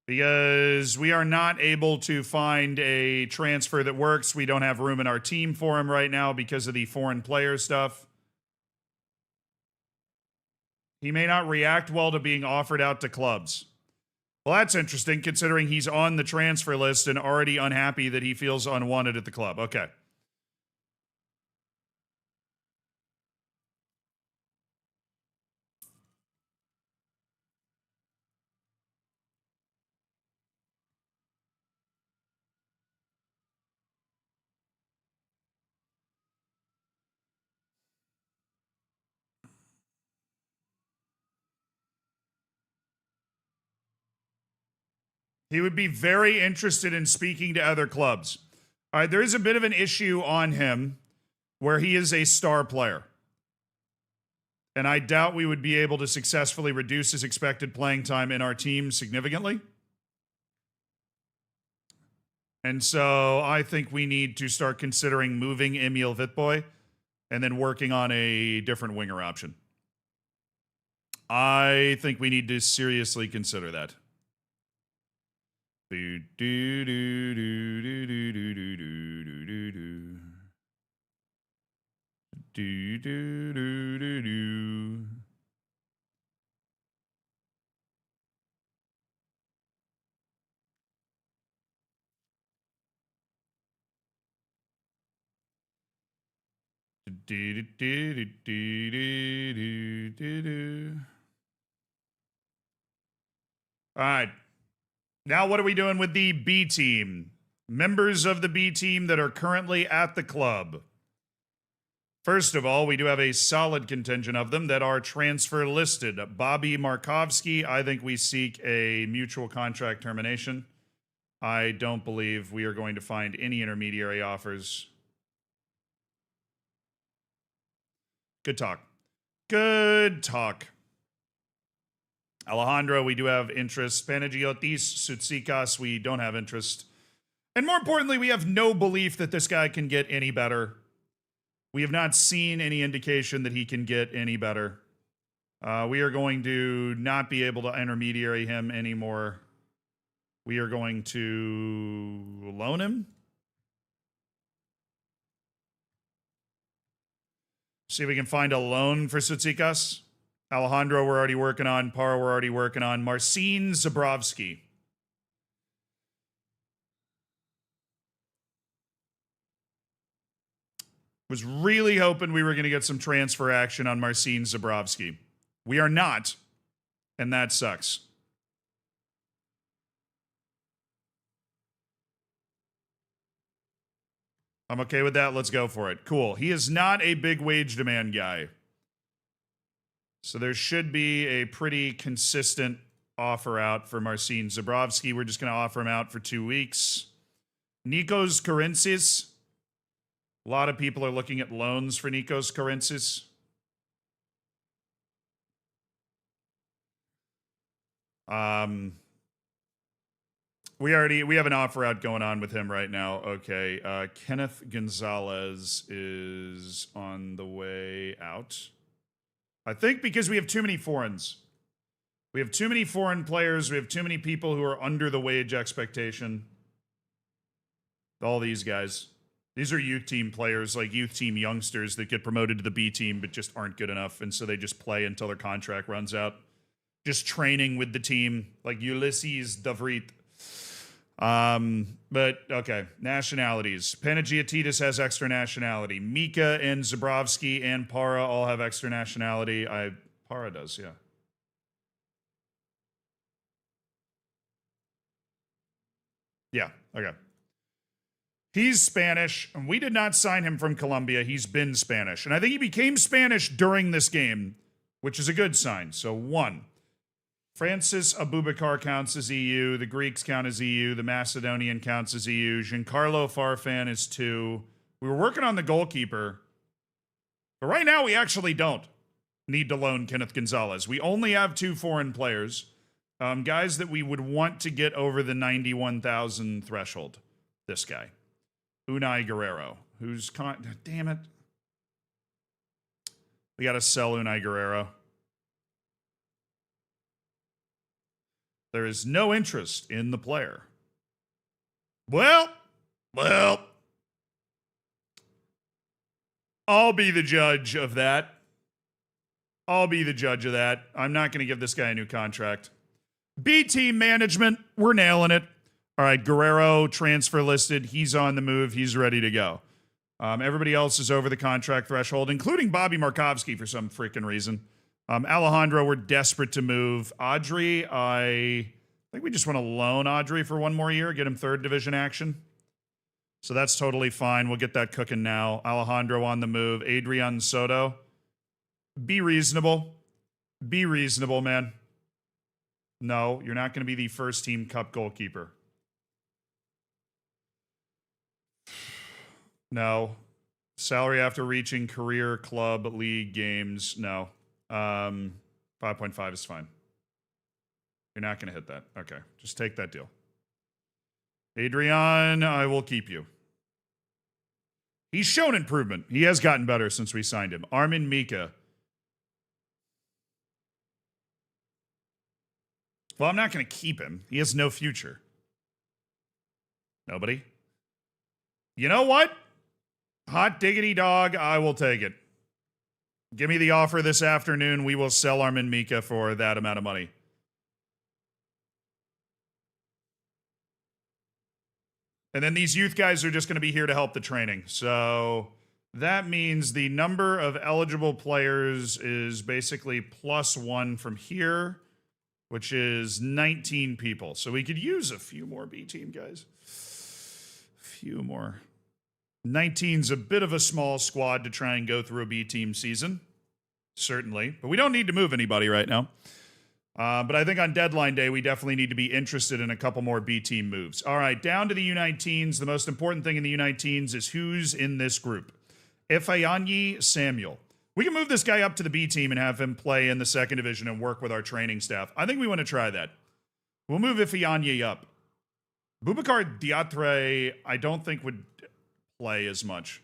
Because we are not able to find a transfer that works. We don't have room in our team for him right now because of the foreign player stuff. He may not react well to being offered out to clubs. Well, that's interesting, considering he's on the transfer list and already unhappy that he feels unwanted at the club. Okay. He would be very interested in speaking to other clubs. All right, there is a bit of an issue on him where he is a star player. And I doubt we would be able to successfully reduce his expected playing time in our team significantly. And so I think we need to start considering moving Emil Vitboy and then working on a different winger option. I think we need to seriously consider that. Do do do do do do do do do do do do do do do do. Do do do do do do do. All right. Now, what are we doing with the B team? Members of the B team that are currently at the club. First of all, we do have a solid contingent of them that are transfer listed. Bobby Markovsky, I think we seek a mutual contract termination. I don't believe we are going to find any intermediary offers. Good talk. Good talk. Alejandro, we do have interest. Panagiotis, Sutsikas, we don't have interest. And more importantly, we have no belief that this guy can get any better. We have not seen any indication that he can get any better. We are going to not be able to intermediary him anymore. We are going to loan him. See if we can find a loan for Sutsikas. Alejandro we're already working on. Parra we're already working on. Marcin Zabrovsky. Was really hoping we were going to get some transfer action on Marcin Zabrovsky. We are not. and that sucks. I'm okay with that. Let's go for it. Cool. He is not a big wage demand guy. So there should be a pretty consistent offer out for Marcin Zabrovsky. We're just going to offer him out for 2 weeks. Nikos Kourintzis. A lot of people are looking at loans for Nikos Kourintzis. We have an offer out going on with him right now. Okay. Kenneth Gonzalez is on the way out. I think because we have too many foreigners. We have too many foreign players. We have too many people who are under the wage expectation. All these guys. These are youth team players, like youth team youngsters that get promoted to the B team but just aren't good enough. And so they just play until their contract runs out. Just training with the team, like Ulysses Davrit. But okay, nationalities. Panagiotidis has extra nationality. Mika and Zabrovsky and Para all have extra nationality. Para does, yeah. Yeah, okay. He's Spanish, and we did not sign him from Colombia. He's been Spanish. And I think he became Spanish during this game, which is a good sign. So 1. Francis Abubakar counts as EU. The Greeks count as EU. The Macedonian counts as EU. Giancarlo Farfan is 2. We were working on the goalkeeper. But right now, we actually don't need to loan Kenneth Gonzalez. We only have 2 foreign players. Guys that we would want to get over the 91,000 threshold. This guy. Unai Guerrero. Damn it. We got to sell Unai Guerrero. There is no interest in the player. Well, I'll be the judge of that. I'm not going to give this guy a new contract. B team management, we're nailing it. All right, Guerrero transfer listed. He's on the move. He's ready to go. Everybody else is over the contract threshold, including Bobby Markovsky for some freaking reason. Alejandro, we're desperate to move. Audrey, I think we just want to loan Audrey for 1 more year, get him 3rd division action. So that's totally fine. We'll get that cooking now. Alejandro on the move. Adrian Soto. Be reasonable. Be reasonable, man. No, you're not going to be the first team cup goalkeeper. No. Salary after reaching career club league games. No. 5.5 is fine. You're not going to hit that. Okay. Just take that deal. Adrian, I will keep you. He's shown improvement. He has gotten better since we signed him. Armin Mika. Well, I'm not going to keep him. He has no future. Nobody. You know what? Hot diggity dog, I will take it. Give me the offer this afternoon. We will sell Armin Mika for that amount of money. And then these youth guys are just going to be here to help the training. So that means the number of eligible players is basically +1 from here, which is 19 people. So we could use a few more B team guys. A few more. 19's a bit of a small squad to try and go through a B team season. Certainly. But we don't need to move anybody right now. But I think on deadline day, we definitely need to be interested in a couple more B team moves. All right, down to the U19s. The most important thing in the U19s is who's in this group. Ifeanyi Samuel. We can move this guy up to the B team and have him play in the 2nd division and work with our training staff. I think we want to try that. We'll move Ifeanyi up. Boubacar Diatre, I don't think would play as much.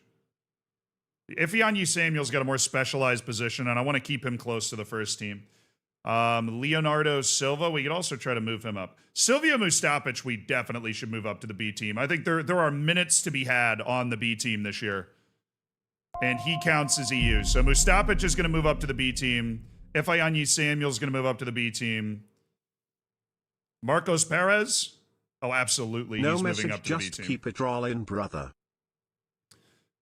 Ifeanyi Samuel's got a more specialized position, and I want to keep him close to the first team. Leonardo Silva, we could also try to move him up. Silvio Mustapic, we definitely should move up to the B team. I think there are minutes to be had on the B team this year. And he counts as EU. So Mustapic is going to move up to the B team. Ifeanyi Samuel's going to move up to the B team. Marcos Perez? Oh, absolutely. No He's message, moving up to the B just team. keep it rolling, brother.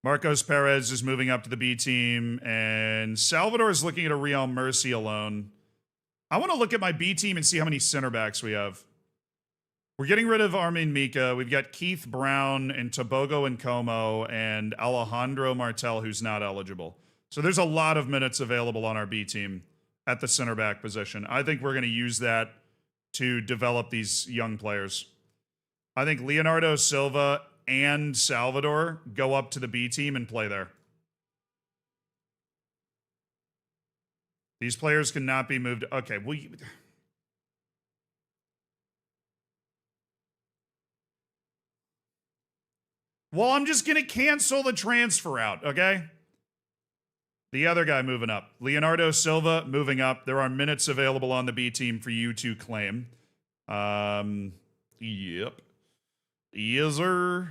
Marcos Perez is moving up to the B team. And Salvador is looking at a Real Mercy alone. I want to look at my B team and see how many center backs we have. We're getting rid of Armin Mika. We've got Keith Brown and Tobogo and Como and Alejandro Martel, who's not eligible. So there's a lot of minutes available on our B team at the center back position. I think we're going to use that to develop these young players. I think Leonardo Silva and Salvador go up to the B team and play there. These players cannot be moved. Okay, well, I'm just going to cancel the transfer out, okay? The other guy moving up. Leonardo Silva moving up. There are minutes available on the B team for you to claim. Yep. Yes, sir.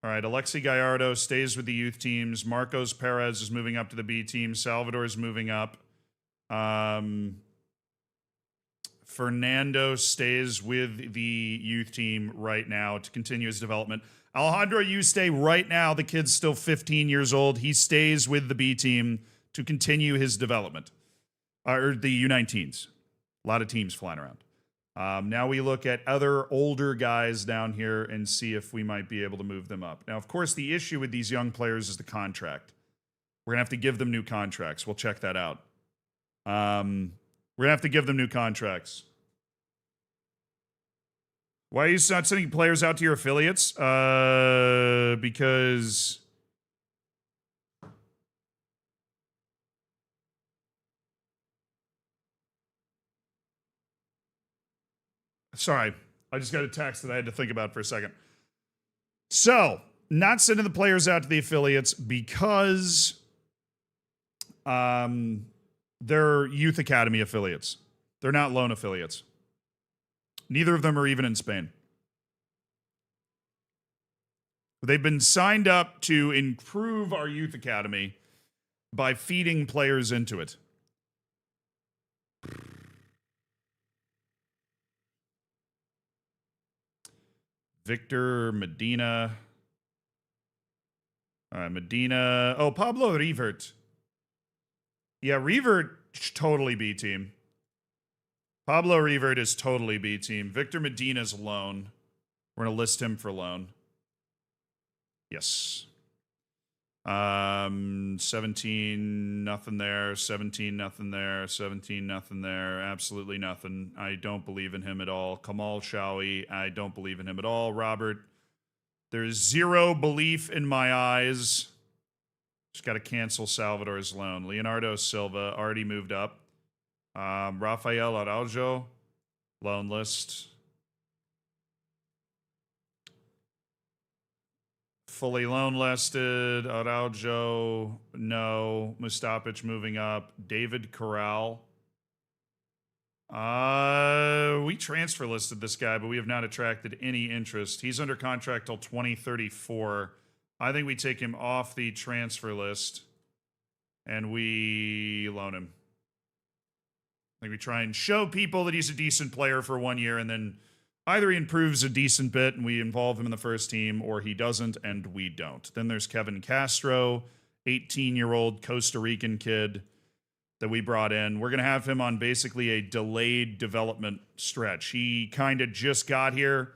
All right, Alexi Gallardo stays with the youth teams. Marcos Perez is moving up to the B team. Salvador is moving up. Fernando stays with the youth team right now to continue his development. Alejandro, you stay right now. The kid's still 15 years old. He stays with the B team to continue his development. Or the U19s. A lot of teams flying around. Now we look at other older guys down here and see if we might be able to move them up. Now, of course, the issue with these young players is the contract. We're going to have to give them new contracts. We'll check that out. We're going to have to give them new contracts. Why are you not sending players out to your affiliates? Because... Sorry, I just got a text that I had to think about for a second. So, not sending the players out to the affiliates because they're youth academy affiliates. They're not loan affiliates. Neither of them are even in Spain. They've been signed up to improve our youth academy by feeding players into it. Victor Medina. All right, Medina. Oh, Pablo Revert. Yeah, Revert, totally B team. Pablo Revert is totally B team. Victor Medina's loan. We're going to list him for loan. Yes. 17, nothing there. 17, nothing there. 17, nothing there. Absolutely nothing. I don't believe in him at all. Kamal Shawi, I don't believe in him at all. Robert, there's zero belief in my eyes. Just got to cancel Salvador's loan. Leonardo Silva already moved up. Rafael Araujo, loan list. Fully loan listed. Araujo, no. Mustapic moving up. David Corral. We transfer listed this guy, but we have not attracted any interest. He's under contract till 2034. I think we take him off the transfer list and we loan him. I think we try and show people that he's a decent player for 1 year, and then either he improves a decent bit and we involve him in the first team, or he doesn't and we don't. Then there's Kevin Castro, 18-year-old Costa Rican kid that we brought in. We're going to have him on basically a delayed development stretch. He kind of just got here.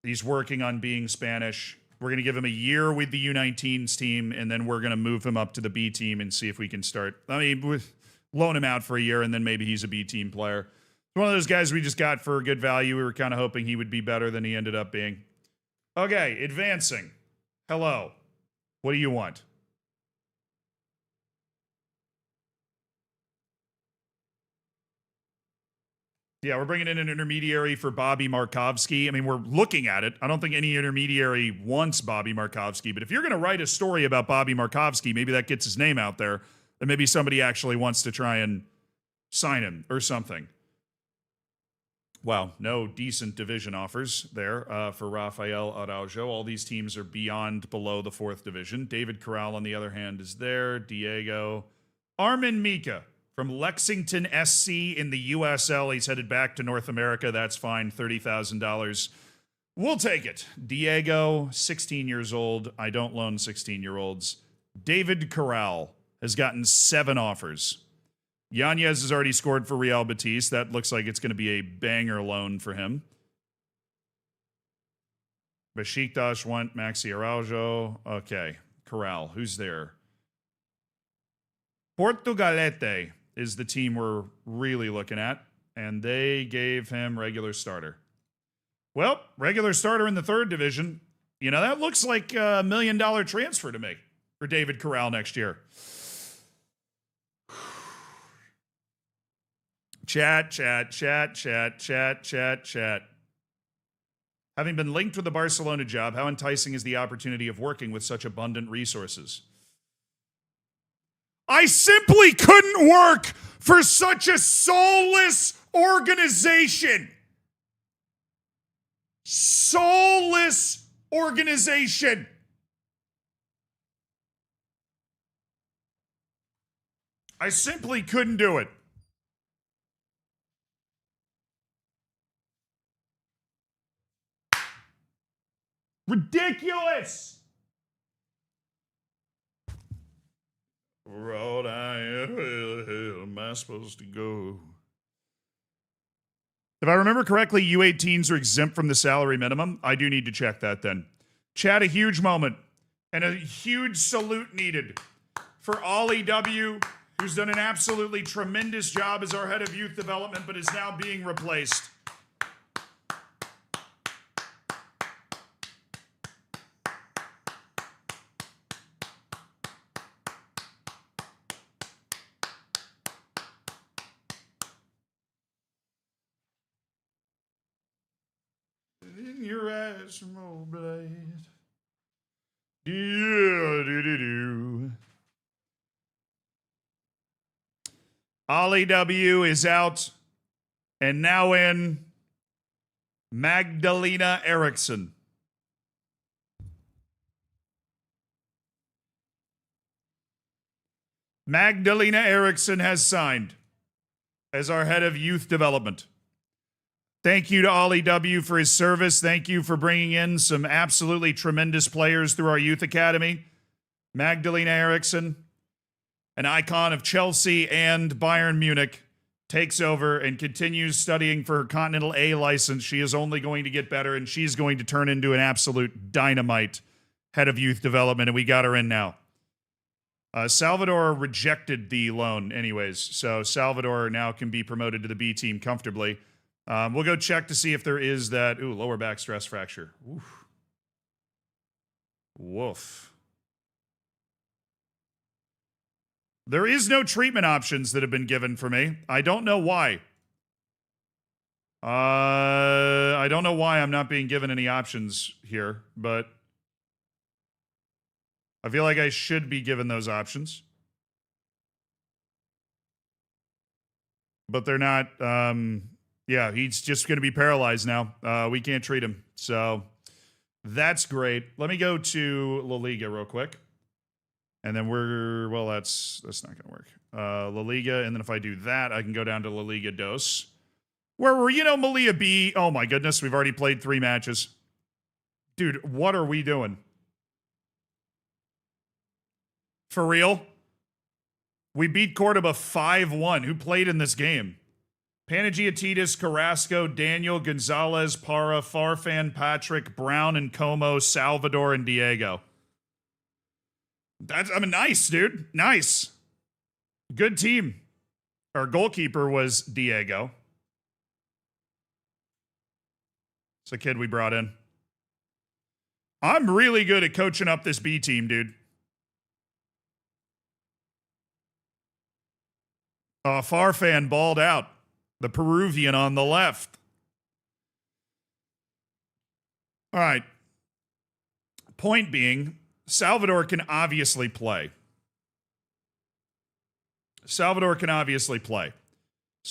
He's working on being Spanish. We're going to give him a year with the U19s team, and then we're going to move him up to the B team and see if we can start. I mean, loan him out for a year, and then maybe he's a B team player. One of those guys we just got for good value. We were kind of hoping he would be better than he ended up being. Okay, advancing. Hello. What do you want? Yeah, we're bringing in an intermediary for Bobby Markovsky. I mean, we're looking at it. I don't think any intermediary wants Bobby Markovsky, but if you're going to write a story about Bobby Markovsky, maybe that gets his name out there, and maybe somebody actually wants to try and sign him or something. Wow, no decent division offers there for Rafael Araujo. All these teams are beyond below the 4th division. David Corral, on the other hand, is there. Diego. Armin Mika from Lexington SC in the USL. He's headed back to North America. That's fine. $30,000. We'll take it. Diego, 16 years old. I don't loan 16-year-olds. David Corral has gotten 7 offers. Yanez has already scored for Real Betis. That looks like it's going to be a banger loan for him. Besiktas want Maxi Araujo. Okay. Corral. Who's there? Portugalete is the team we're really looking at. And they gave him regular starter. Well, regular starter in the third division. You know, that looks like a $1 million transfer to me for David Corral next year. Chat. Having been linked with the Barcelona job, how enticing is the opportunity of working with such abundant resources? I simply couldn't work for such a soulless organization. Soulless organization. I simply couldn't do it. Ridiculous. Road where am I supposed to go? If I remember correctly, U18s are exempt from the salary minimum. I do need to check that then. Chat, a huge moment and a huge salute needed for Ollie W., who's done an absolutely tremendous job as our head of youth development, but is now being replaced. In your eyes from old blade. Do. Ollie W is out and now in Magdalena Eriksson. Magdalena Eriksson has signed as our head of youth development. Thank you to Ollie W for his service. Thank you for bringing in some absolutely tremendous players through our youth academy. Magdalena Eriksson, an icon of Chelsea and Bayern Munich, takes over and continues studying for her Continental A license. She is only going to get better, and she's going to turn into an absolute dynamite head of youth development, and we got her in now. Salvador rejected the loan anyways, so Salvador now can be promoted to the B team comfortably. We'll go check to see if there is that, lower back stress fracture. Oof. Woof. There is no treatment options that have been given for me. I don't know why. I don't know why I'm not being given any options here, but I feel like I should be given those options. But they're not. Yeah, he's just going to be paralyzed now. We can't treat him. So that's great. Let me go to La Liga real quick. And then that's not going to work. La Liga, and then if I do that, I can go down to La Liga Dos. Where we're, Melilla B. Oh my goodness, we've already played 3 matches. Dude, what are we doing? For real? We beat Cordoba 5-1. Who played in this game? Panagiotidis, Carrasco, Daniel, Gonzalez, Parra, Farfan, Patrick, Brown, and Como, Salvador, and Diego. Nice, dude. Nice. Good team. Our goalkeeper was Diego. It's a kid we brought in. I'm really good at coaching up this B team, dude. Farfan balled out. The Peruvian on the left. All right. Point being, Salvador can obviously play. So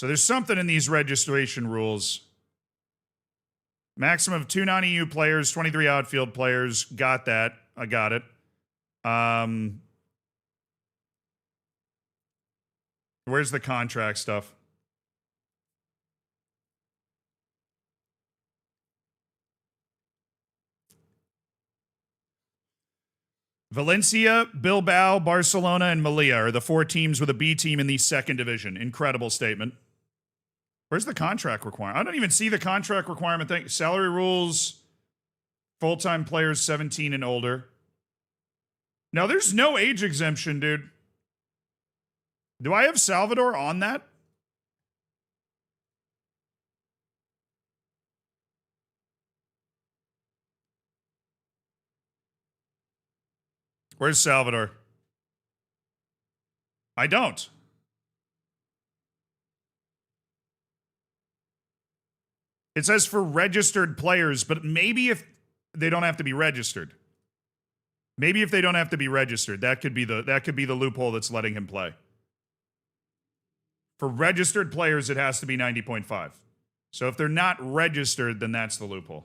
there's something in these registration rules. Maximum of 2 non-EU players, 23 outfield players. Got that. I got it. Where's the contract stuff? Valencia, Bilbao, Barcelona, and Melilla are the 4 teams with a B team in the second division. Incredible statement. Where's the contract requirement? I don't even see the contract requirement thing. Salary rules, full-time players 17 and older. No, there's no age exemption, dude. Do I have Salvador on that? Where's Salvador? I don't. It says for registered players, but maybe if they don't have to be registered. Maybe if they don't have to be registered, that could be the loophole that's letting him play. For registered players, it has to be 90.5. So if they're not registered, then that's the loophole.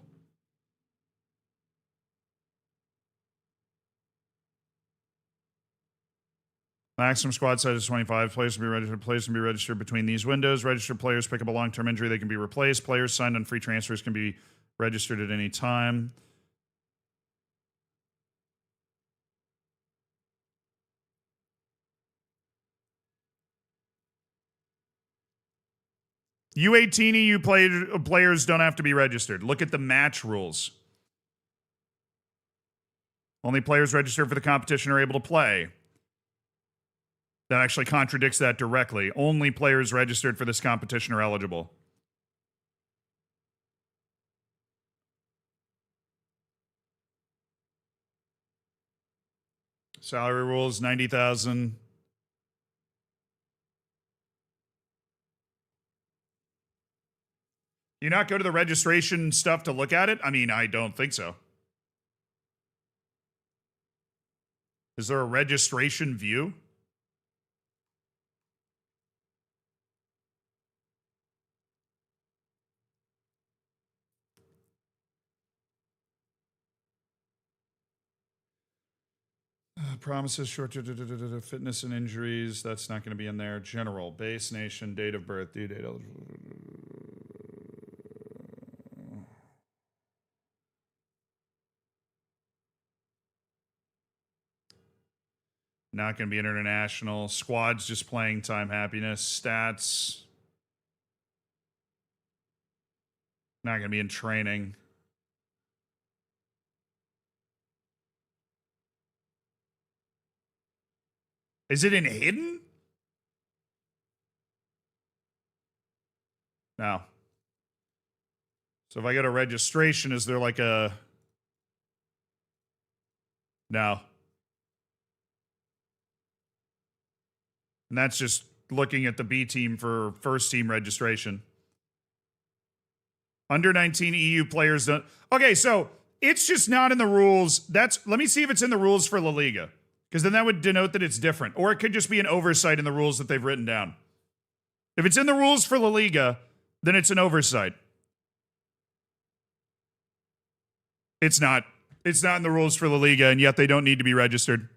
Maximum squad size is 25. Players can be registered. Players can be registered between these windows. Registered players pick up a long-term injury. They can be replaced. Players signed on free transfers can be registered at any time. U18 EU players don't have to be registered. Look at the match rules. Only players registered for the competition are able to play. That actually contradicts that directly. Only players registered for this competition are eligible. Salary rules, 90,000. You not go to the registration stuff to look at it? I mean, I don't think so. Is there a registration view? Promises, short fitness and injuries. That's not going to be in there. General, base nation, date of birth, due date. Not going to be international. Squads just playing time, happiness, stats. Not going to be in training. Is it in hidden? No. So if I go to registration, is there like a... No. And that's just looking at the B team for first team registration. Under 19 EU players don't... Okay, so it's just not in the rules. Let me see if it's in the rules for La Liga. Because then that would denote that it's different. Or it could just be an oversight in the rules that they've written down. If it's in the rules for La Liga, then it's an oversight. It's not. It's not in the rules for La Liga, and yet they don't need to be registered.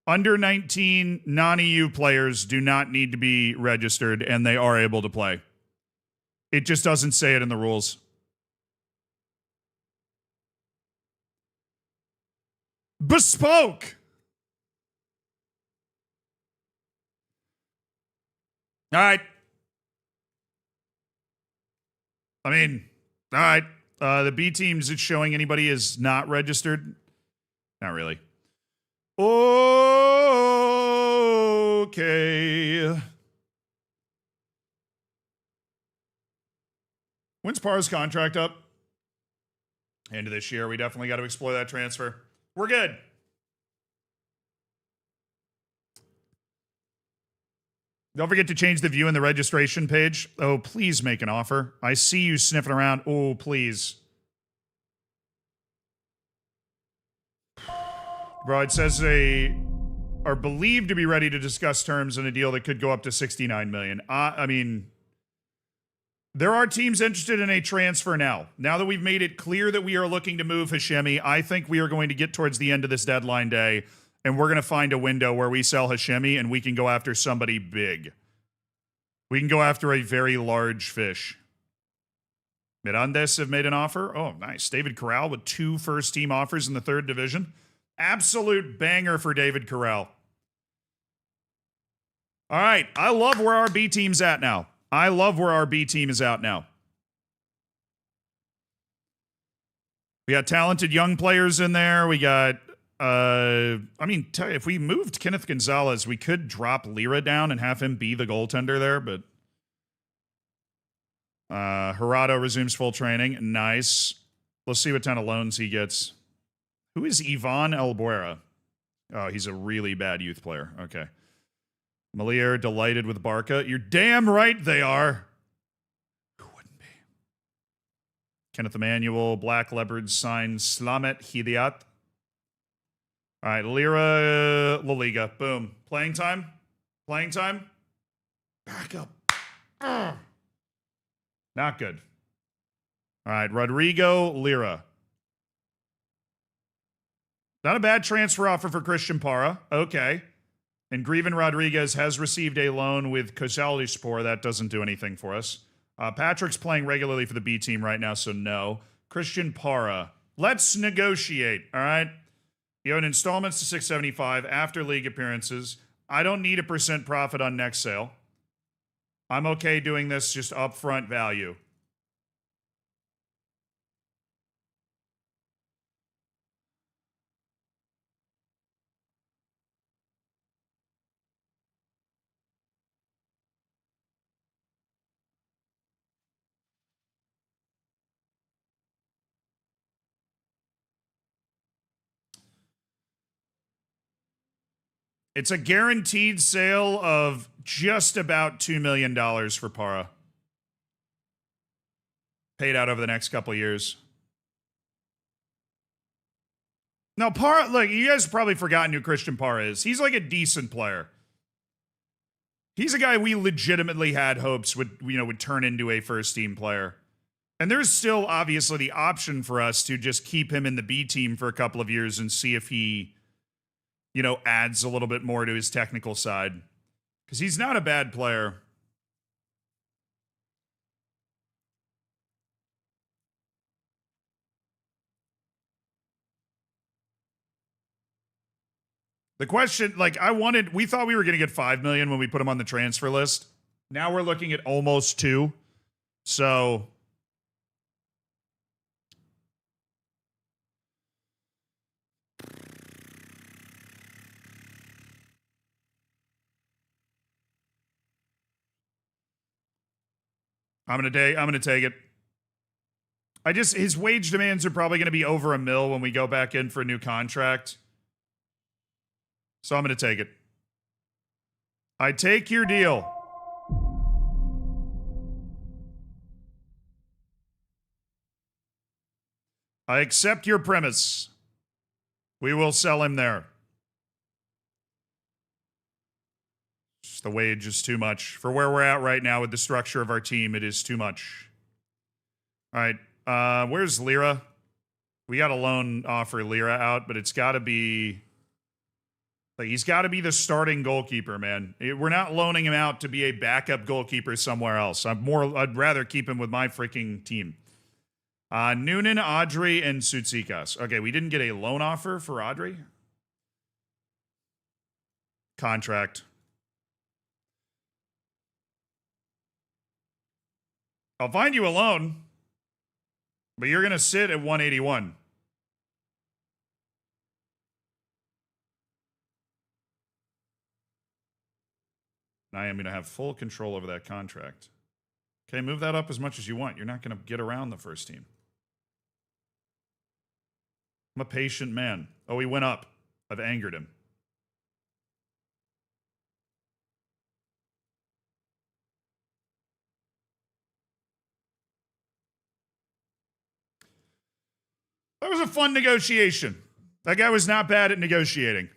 Under 19 non-EU players do not need to be registered, and they are able to play. It just doesn't say it in the rules. Bespoke! All right. I mean, all right. The B teams, it's showing anybody is not registered? Not really. Okay. When's Parr's contract up? End of this year. We definitely got to explore that transfer. We're good. Don't forget to change the view in the registration page. Oh, please make an offer. I see you sniffing around. Oh, please. Bro, it says they are believed to be ready to discuss terms in a deal that could go up to $69 million. I mean, there are teams interested in a transfer now. Now that we've made it clear that we are looking to move Hashemi, I think we are going to get towards the end of this deadline day, and we're going to find a window where we sell Hashemi and we can go after somebody big. We can go after a very large fish. Mirandes have made an offer. Oh, nice. David Corral with 2 first-team offers in the 3rd division. Absolute banger for David Carell. All right. I love where our B team's at now. I love where our B team is out now. We got talented young players in there. We got, if we moved Kenneth Gonzalez, we could drop Lira down and have him be the goaltender there, but Gerardo resumes full training. Nice. Let's see what kind of loans he gets. Who is Ivan Albuera? Oh, he's a really bad youth player. Okay. Melilla delighted with Barca. You're damn right they are. Who wouldn't be? Kenneth Emmanuel, Black Leopards signs Slamet Hidiat. All right, Lira, La Liga. Boom. Playing time. Playing time. Back up. Not good. All right, Rodrigo Lira. Not a bad transfer offer for Christian Para. Okay. And Greven Rodriguez has received a loan with Kosallispor. That doesn't do anything for us. Patrick's playing regularly for the B team right now, so no. Christian Para. Let's negotiate, all right? You own installments to $675 after league appearances. I don't need a % profit on next sale. I'm okay doing this just upfront value. It's a guaranteed sale of just about $2 million for Para. Paid out over the next couple years. Now, Para, look, you guys have probably forgotten who Christian Para is. He's like a decent player. He's a guy we legitimately had hopes would turn into a first team player. And there's still obviously the option for us to just keep him in the B team for a couple of years and see if he adds a little bit more to his technical side. Because he's not a bad player. The question, we thought we were going to get $5 million when we put him on the transfer list. Now we're looking at almost 2. So I'm gonna take it. His wage demands are probably gonna be over $1 million when we go back in for a new contract. So I'm gonna take it. I take your deal. I accept your premise. We will sell him there. The wage is too much. For where we're at right now with the structure of our team, it is too much. All right. Where's Lira? We got a loan offer Lira out, but it's got to be... he's got to be the starting goalkeeper, man. We're not loaning him out to be a backup goalkeeper somewhere else. I'd rather keep him with my freaking team. Noonan, Audrey, and Sutsikas. Okay, we didn't get a loan offer for Audrey. Contract. I'll find you a loan, but you're going to sit at 181. And I am going to have full control over that contract. Okay, move that up as much as you want. You're not going to get around the first team. I'm a patient man. Oh, he went up. I've angered him. That was a fun negotiation. That guy was not bad at negotiating.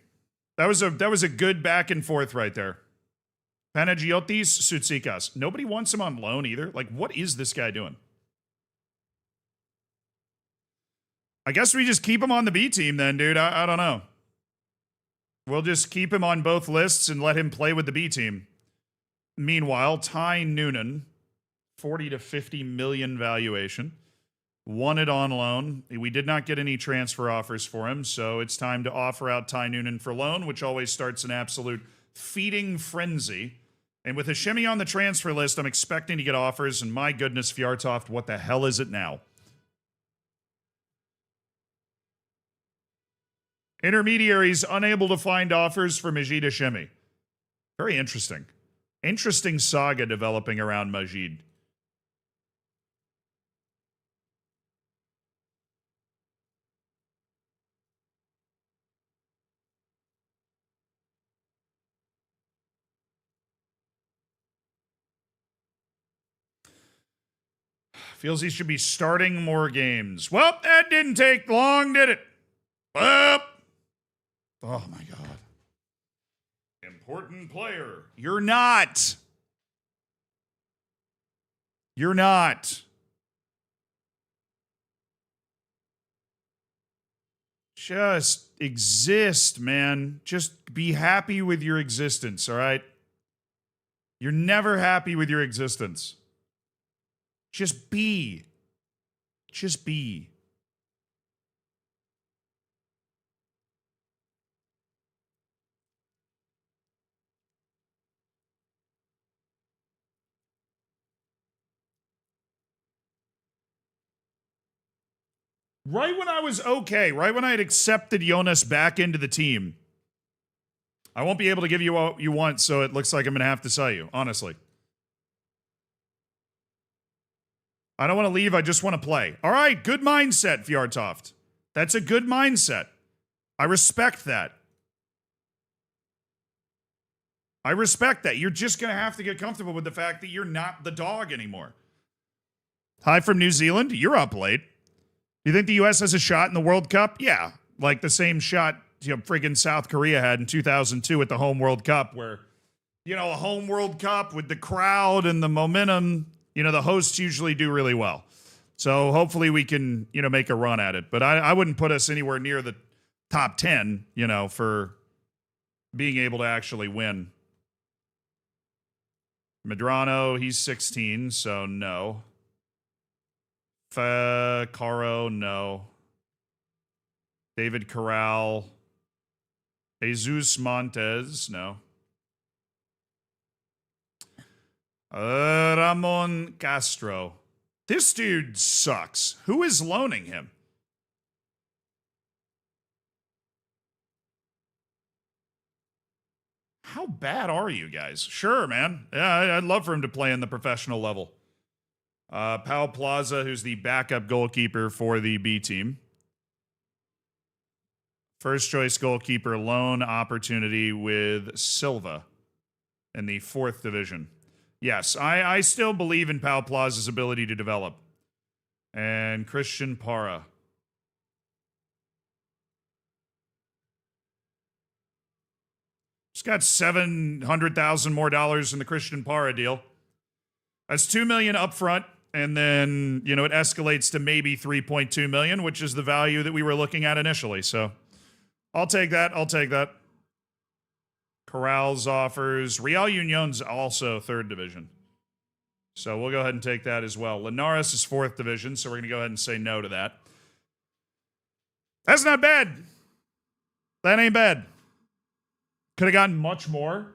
That was a good back and forth right there. Panagiotis Sutsikas. Nobody wants him on loan either. What is this guy doing? I guess we just keep him on the B team then, dude. I don't know. We'll just keep him on both lists and let him play with the B team. Meanwhile, Ty Noonan, 40 to 50 million valuation. wanted on loan. We did not get any transfer offers for him, so it's time to offer out Ty Noonan for loan, which always starts an absolute feeding frenzy. And with Hashemi on the transfer list, I'm expecting to get offers, and my goodness, Fjortoft, what the hell is it now? Intermediaries unable to find offers for Majid Hashemi. Very interesting. Interesting saga developing around Majid. Feels he should be starting more games. Well, that didn't take long, did it? Well, oh my God. Important player. You're not. You're not. Just exist, man. Just be happy with your existence, all right? You're never happy with your existence. Just be. Just be. Right when I was okay, right when I had accepted Jonas back into the team, I won't be able to give you what you want, so it looks like I'm going to have to sell you, honestly. I don't want to leave, I just want to play. All right, good mindset, Fjortoft. That's a good mindset. I respect that. I respect that. You're just going to have to get comfortable with the fact that you're not the dog anymore. Hi from New Zealand. You're up late. You think the U.S. has a shot in the World Cup? Yeah. Like the same shot, friggin' South Korea had in 2002 at the home World Cup where, a home World Cup with the crowd and the momentum, the hosts usually do really well. So hopefully we can, make a run at it. But I wouldn't put us anywhere near the top 10, for being able to actually win. Medrano, he's 16, so no. Caro, no. David Corral. Jesus Montes, no. Ramon Castro. This dude sucks. Who is loaning him? How bad are you guys? Sure, man. Yeah, I'd love for him to play in the professional level. Pau Plaza, who's the backup goalkeeper for the B team. First choice goalkeeper loan opportunity with Silva in the 4th division. Yes, I still believe in Pau Plaza's ability to develop. And Christian Para. Just got $700,000 more in the Christian Para deal. That's $2 million up front. And then, it escalates to maybe $3.2 million, which is the value that we were looking at initially. So I'll take that. Corrals offers. Real Union's also 3rd division. So we'll go ahead and take that as well. Linares is 4th division, so we're going to go ahead and say no to that. That's not bad. That ain't bad. Could have gotten much more.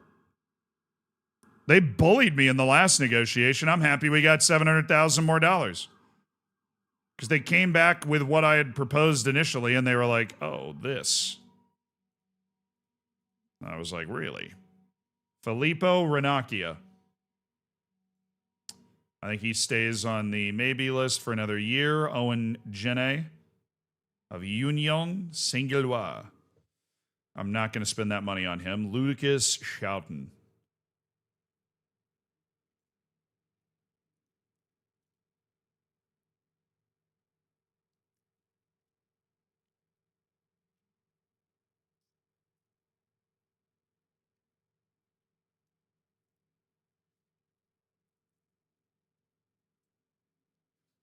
They bullied me in the last negotiation. I'm happy we got $700,000 more. Because they came back with what I had proposed initially, and they were like, oh, this. I was like, really? Filippo Ranocchia. I think he stays on the maybe list for another year. Owen Jene of Union Saint-Gilloise. I'm not going to spend that money on him. Lucas Schouten.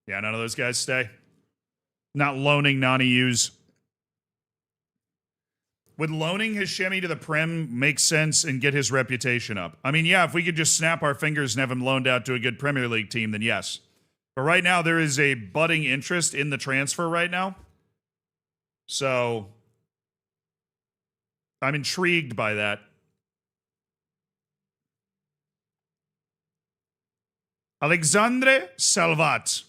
Yeah, none of those guys stay. Not loaning Nani Hughes. Would loaning Hashemi to the Prem make sense and get his reputation up? I mean, yeah, if we could just snap our fingers and have him loaned out to a good Premier League team, then yes. But right now, there is a budding interest in the transfer right now. So I'm intrigued by that. Alexandre Salvat.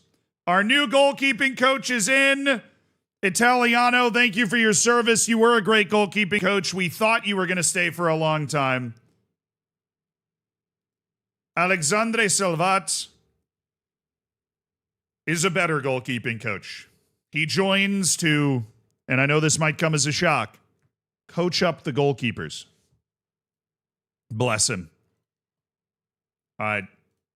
Our new goalkeeping coach is in. Italiano, thank you for your service. You were a great goalkeeping coach. We thought you were going to stay for a long time. Alexandre Salvat is a better goalkeeping coach. He joins to, and I know this might come as a shock, coach up the goalkeepers. Bless him. All right.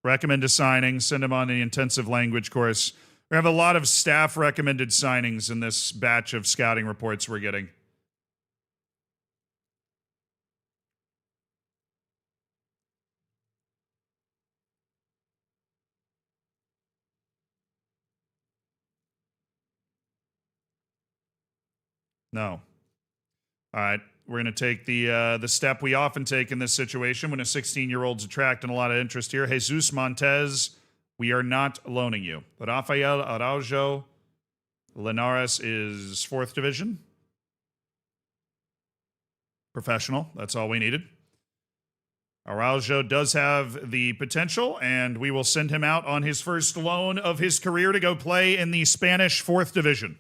Recommend a signing. Send him on the intensive language course. We have a lot of staff recommended signings in this batch of scouting reports we're getting. No. All right. We're going to take the step we often take in this situation when a 16-year-old's attracting a lot of interest here. Jesus Montez, we are not loaning you. Rafael Araujo, Linares is 4th division. Professional. That's all we needed. Araujo does have the potential, and we will send him out on his first loan of his career to go play in the Spanish 4th division.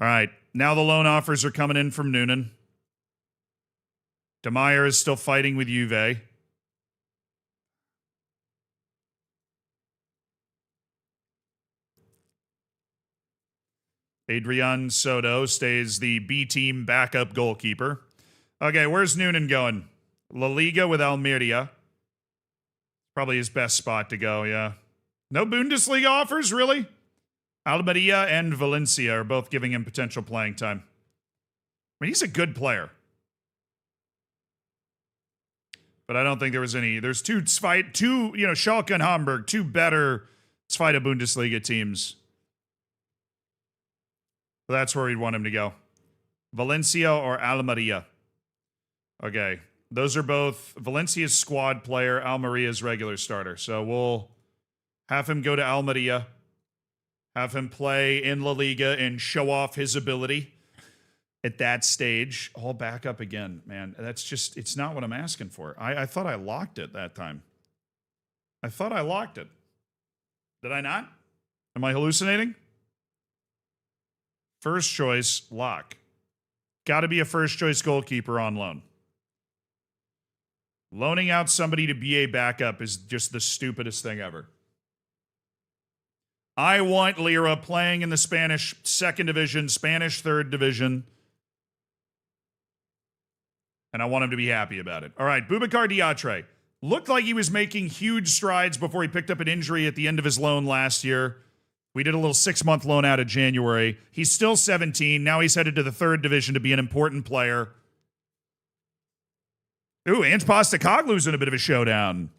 All right. Now the loan offers are coming in from Noonan. DeMeyer is still fighting with Juve. Adrian Soto stays the B-team backup goalkeeper. Okay, where's Noonan going? La Liga with Almeria. Probably his best spot to go, yeah. No Bundesliga offers, really? Almeria and Valencia are both giving him potential playing time. I mean, he's a good player. But I don't think there was any. There's two, Schalke and Hamburg, two better Zweite Bundesliga teams. So that's where we'd want him to go. Valencia or Almeria. Okay. Those are both Valencia's squad player, Almeria's regular starter. So we'll have him go to Almeria, have him play in La Liga and show off his ability at that stage. All back up again, man. That's just, it's not what I'm asking for. I thought I locked it that time. I thought I locked it. Did I not? Am I hallucinating? First choice, lock. Got to be a first choice goalkeeper on loan. Loaning out somebody to be a backup is just the stupidest thing ever. I want Lira playing in the Spanish 2nd division, Spanish 3rd division. And I want him to be happy about it. All right, Boubacar Diatre. Looked like he was making huge strides before he picked up an injury at the end of his loan last year. We did a little 6-month loan out of January. He's still 17. Now he's headed to the 3rd division to be an important player. Ooh, Ange Postecoglou's in a bit of a showdown.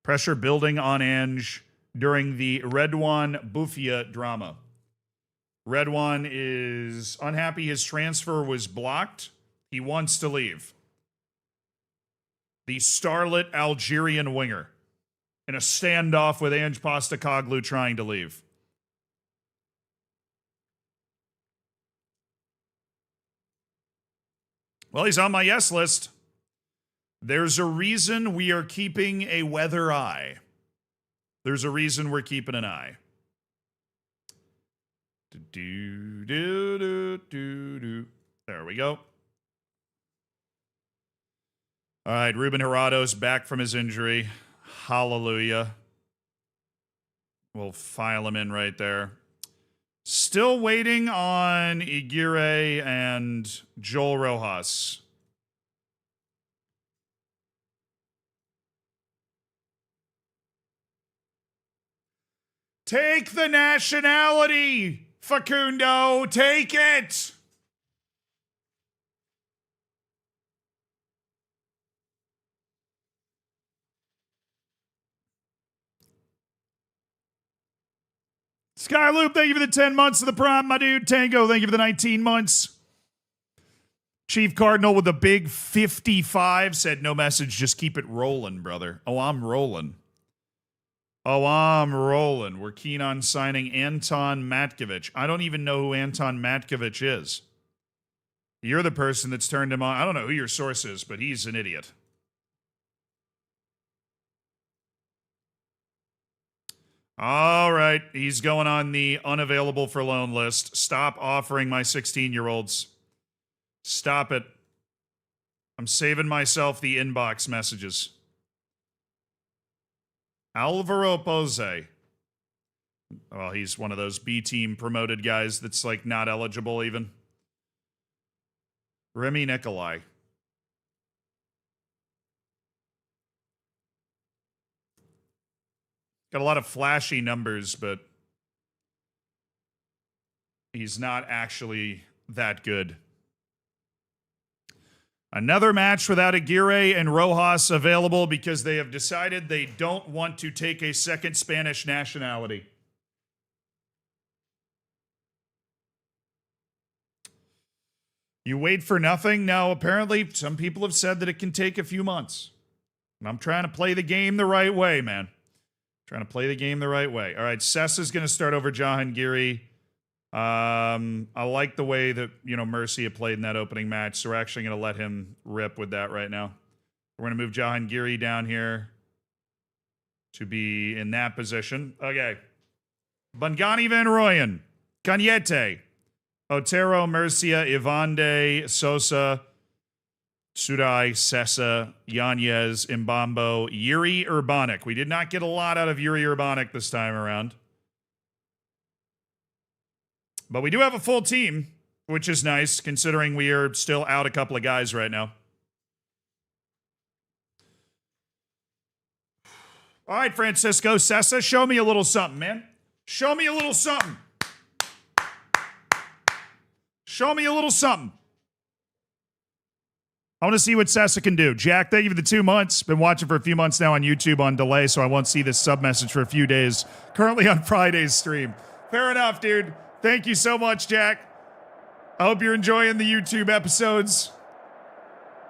Pressure building on Ange during the Redouane Boufia drama. Redouane is unhappy his transfer was blocked. He wants to leave. The starlet Algerian winger in a standoff with Ange Postecoglou trying to leave. Well, he's on my yes list. There's a reason we are keeping a weather eye. There's a reason we're keeping an eye. There we go. All right, Ruben Gerardo's back from his injury. Hallelujah. We'll file him in right there. Still waiting on Aguirre and Joel Rojas. Take the nationality, Facundo. Take it. Skyloop, thank you for the 10 months of the prime, my dude. Tango, thank you for the 19 months. Chief Cardinal with the big 55 said, no message, just keep it rolling, brother. Oh, I'm rolling. Oh, I'm rolling. We're keen on signing Anton Matkovich. I don't even know who Anton Matkovich is. You're the person that's turned him on. I don't know who your source is, but he's an idiot. All right, he's going on the unavailable for loan list. Stop offering my 16-year-olds. Stop it. I'm saving myself the inbox messages. Alvaro Pose. Well, he's one of those B-team promoted guys that's like not eligible even. Remy Nikolai. Got a lot of flashy numbers, but he's not actually that good. Another match without Aguirre and Rojas available because they have decided they don't want to take a second Spanish nationality. You wait for nothing? No, apparently some people have said that it can take a few months. And I'm trying to play the game the right way, man. Trying to play the game the right way. All right, Sessa's going to start over Jahangiri. I like the way that, Mercy had played in that opening match, so we're actually going to let him rip with that right now. We're going to move Jahangiri down here to be in that position. Okay. Bangani Van Rooyen, Cañete, Otero, Murcia, Ivande, Sosa, Sudai, Sessa, Yanez, Mbambo, Yuri Urbanic. We did not get a lot out of Yuri Urbanic this time around. But we do have a full team, which is nice, considering we are still out a couple of guys right now. All right, Francisco Sessa, show me a little something, man. Show me a little something. Show me a little something. I want to see what Sessa can do. Jack, thank you for the 2 months. Been watching for a few months now on YouTube on delay, so I won't see this sub message for a few days. Currently on Friday's stream. Fair enough, dude. Thank you so much, Jack. I hope you're enjoying the YouTube episodes.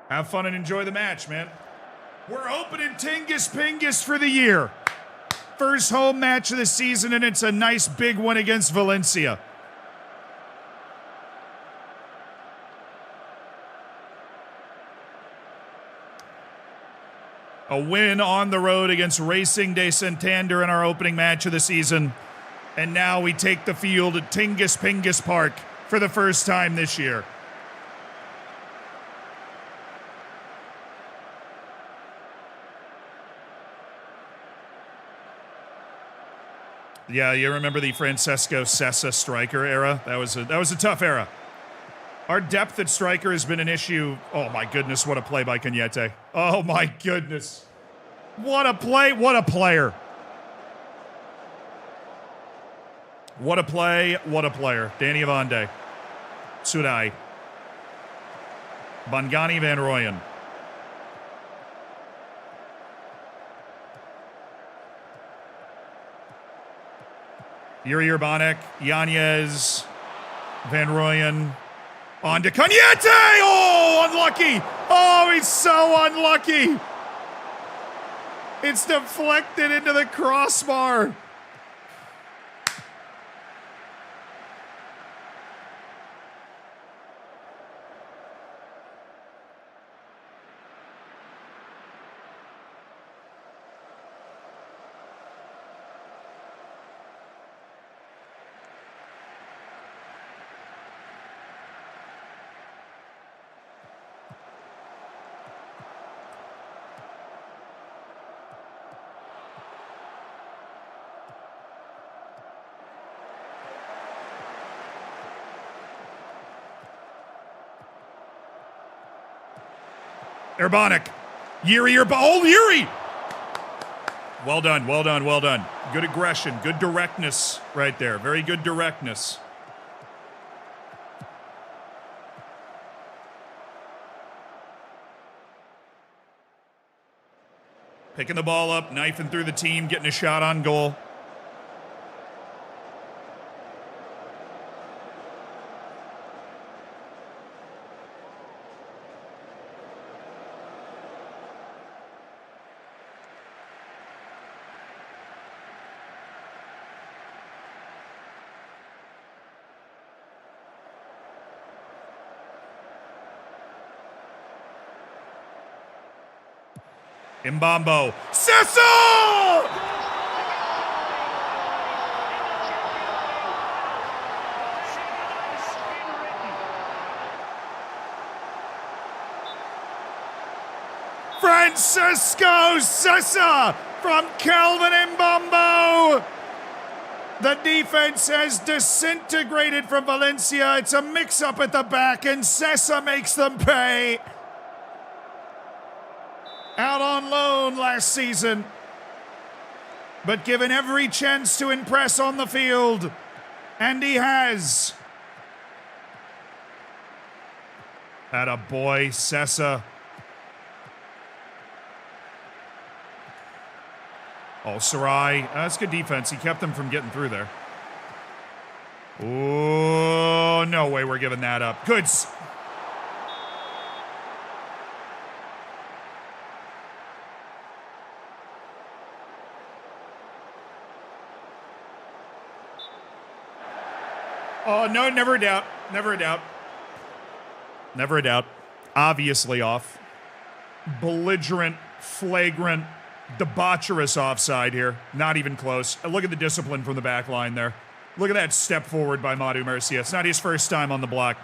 Have fun and enjoy the match, man. We're opening Tingus Pingus for the year. First home match of the season, and it's a nice big one against Valencia. A win on the road against Racing de Santander in our opening match of the season. And now we take the field at Tingus Pingus Park for the first time this year. Yeah, you remember the Francesco Sessa striker era? That was a tough era. Our depth at striker has been an issue. Oh my goodness, what a play by Cañete. Oh my goodness. What a play, what a player. What a play, what a player. Danny Avande. Sudai. Bangani Van Rooyen. Yuri Urbanic, Yanez, Van Rooyen. On to Cañete! Oh, unlucky! Oh, he's so unlucky! It's deflected into the crossbar. Urbanic. Yuri Oh, Yuri! Well done, well done, well done. Good aggression, good directness right there. Very good directness. Picking the ball up, knifing through the team, getting a shot on goal. Mbambo. Cecil! Francisco Sessa from Calvin Mbambo. The defense has disintegrated from Valencia. It's a mix-up at the back, and Sessa makes them pay. Out on loan last season, but given every chance to impress on the field, and he has. Attaboy, Sessa. Oh, Sarai. That's good defense. He kept them from getting through there. Oh, no way we're giving that up. Good. Oh, no, never a doubt. Never a doubt. Never a doubt. Obviously off. Belligerent, flagrant, debaucherous offside here. Not even close. Look at the discipline from the back line there. Look at that step forward by Madu Murcia. It's not his first time on the block.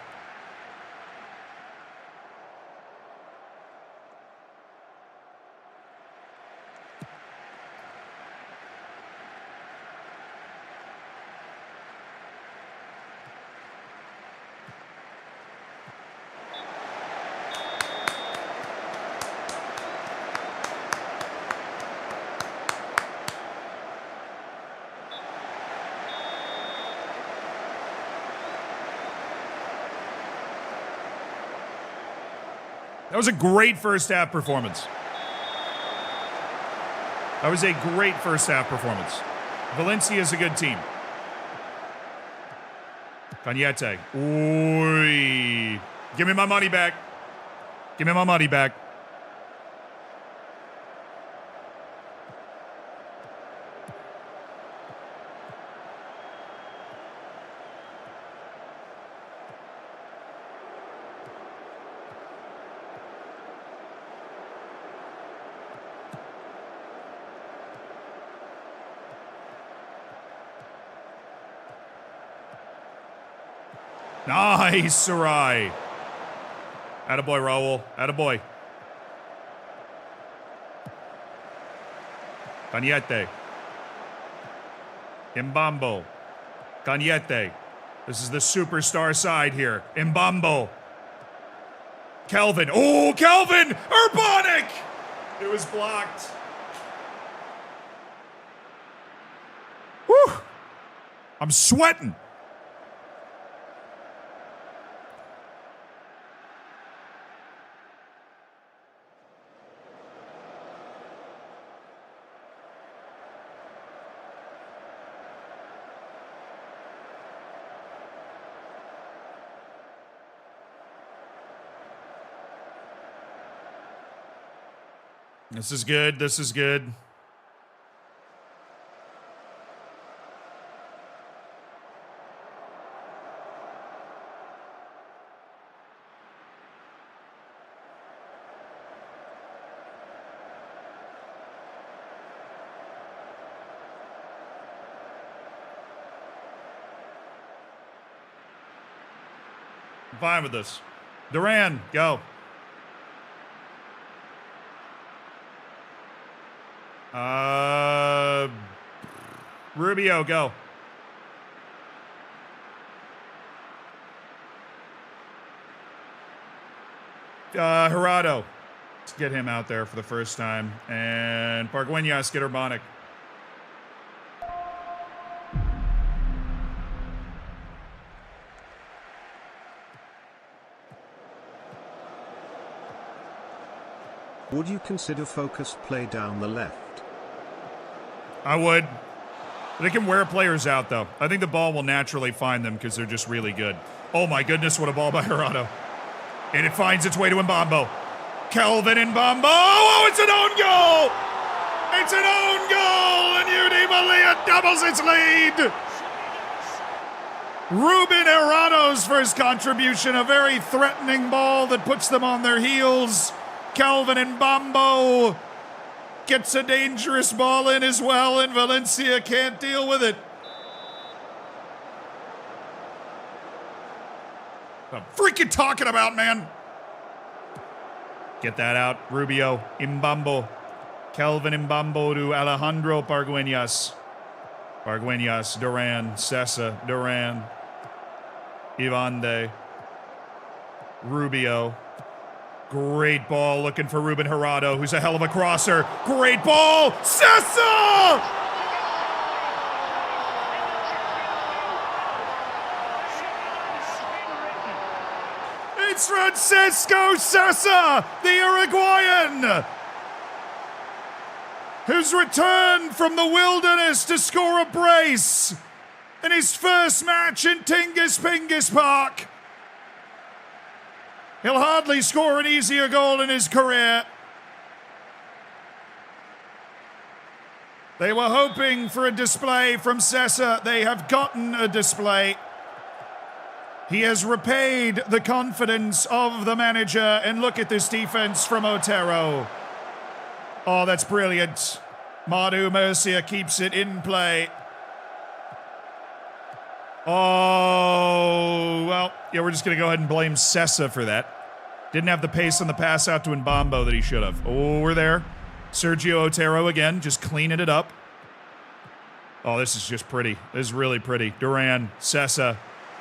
That was a great first half performance. That was a great first half performance. Valencia is a good team. Cañete. Oy. Give me my money back. Give me my money back. Nice, Sarai. Attaboy, Raul. Attaboy. Cañete. Mbambo. Cañete. This is the superstar side here. Mbambo. Kelvin. Oh, Kelvin! Urbanic! It was blocked. Whew. I'm sweating. This is good. This is good. I'm fine with this. Duran, go. Rubio, go. Gerardo. Let's get him out there for the first time. And Pargueñas, get Urbanic. Would you consider focused play down the left? I would. They can wear players out, though. I think the ball will naturally find them because they're just really good. Oh, my goodness, what a ball by Gerardo. And it finds its way to Mbambo. Kelvin Mbambo. Oh, it's an own goal! It's an own goal, and UD Melilla doubles its lead. Ruben Gerardo's first contribution, a very threatening ball that puts them on their heels. Kelvin Mbambo gets a dangerous ball in as well, and Valencia can't deal with it. What I'm freaking talking about, man. Get that out. Rubio, Imbambo. Kelvin Imbambo to Alejandro Pargueñas. Pargueñas, Duran, Sessa, Duran. Ivande. Rubio. Great ball looking for Ruben Gerardo, who's a hell of a crosser. Great ball! Sessa! It's Francisco Sessa, the Uruguayan, who's returned from the wilderness to score a brace in his first match in Tingis Pingis Park. He'll hardly score an easier goal in his career. They were hoping for a display from Sessa. They have gotten a display. He has repaid the confidence of the manager, and look at this defense from Otero. Oh, that's brilliant. Madu Murcia keeps it in play. Oh, well, yeah, we're just going to go ahead and blame Sessa for that. Didn't have the pace on the pass out to Mbambo that he should have. Oh, we're there. Sergio Otero again, just cleaning it up. Oh, this is just pretty. This is really pretty. Duran, Sessa,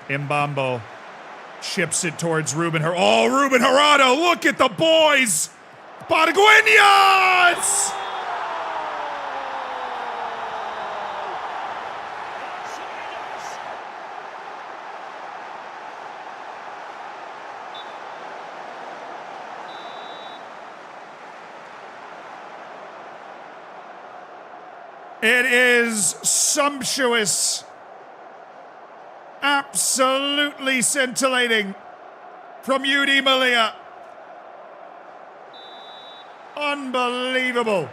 Mbambo chips it towards Ruben Gerardo. Oh, Ruben Gerardo, look at the boys! Pargueñas! It is sumptuous. Absolutely scintillating from UD Melilla. Unbelievable.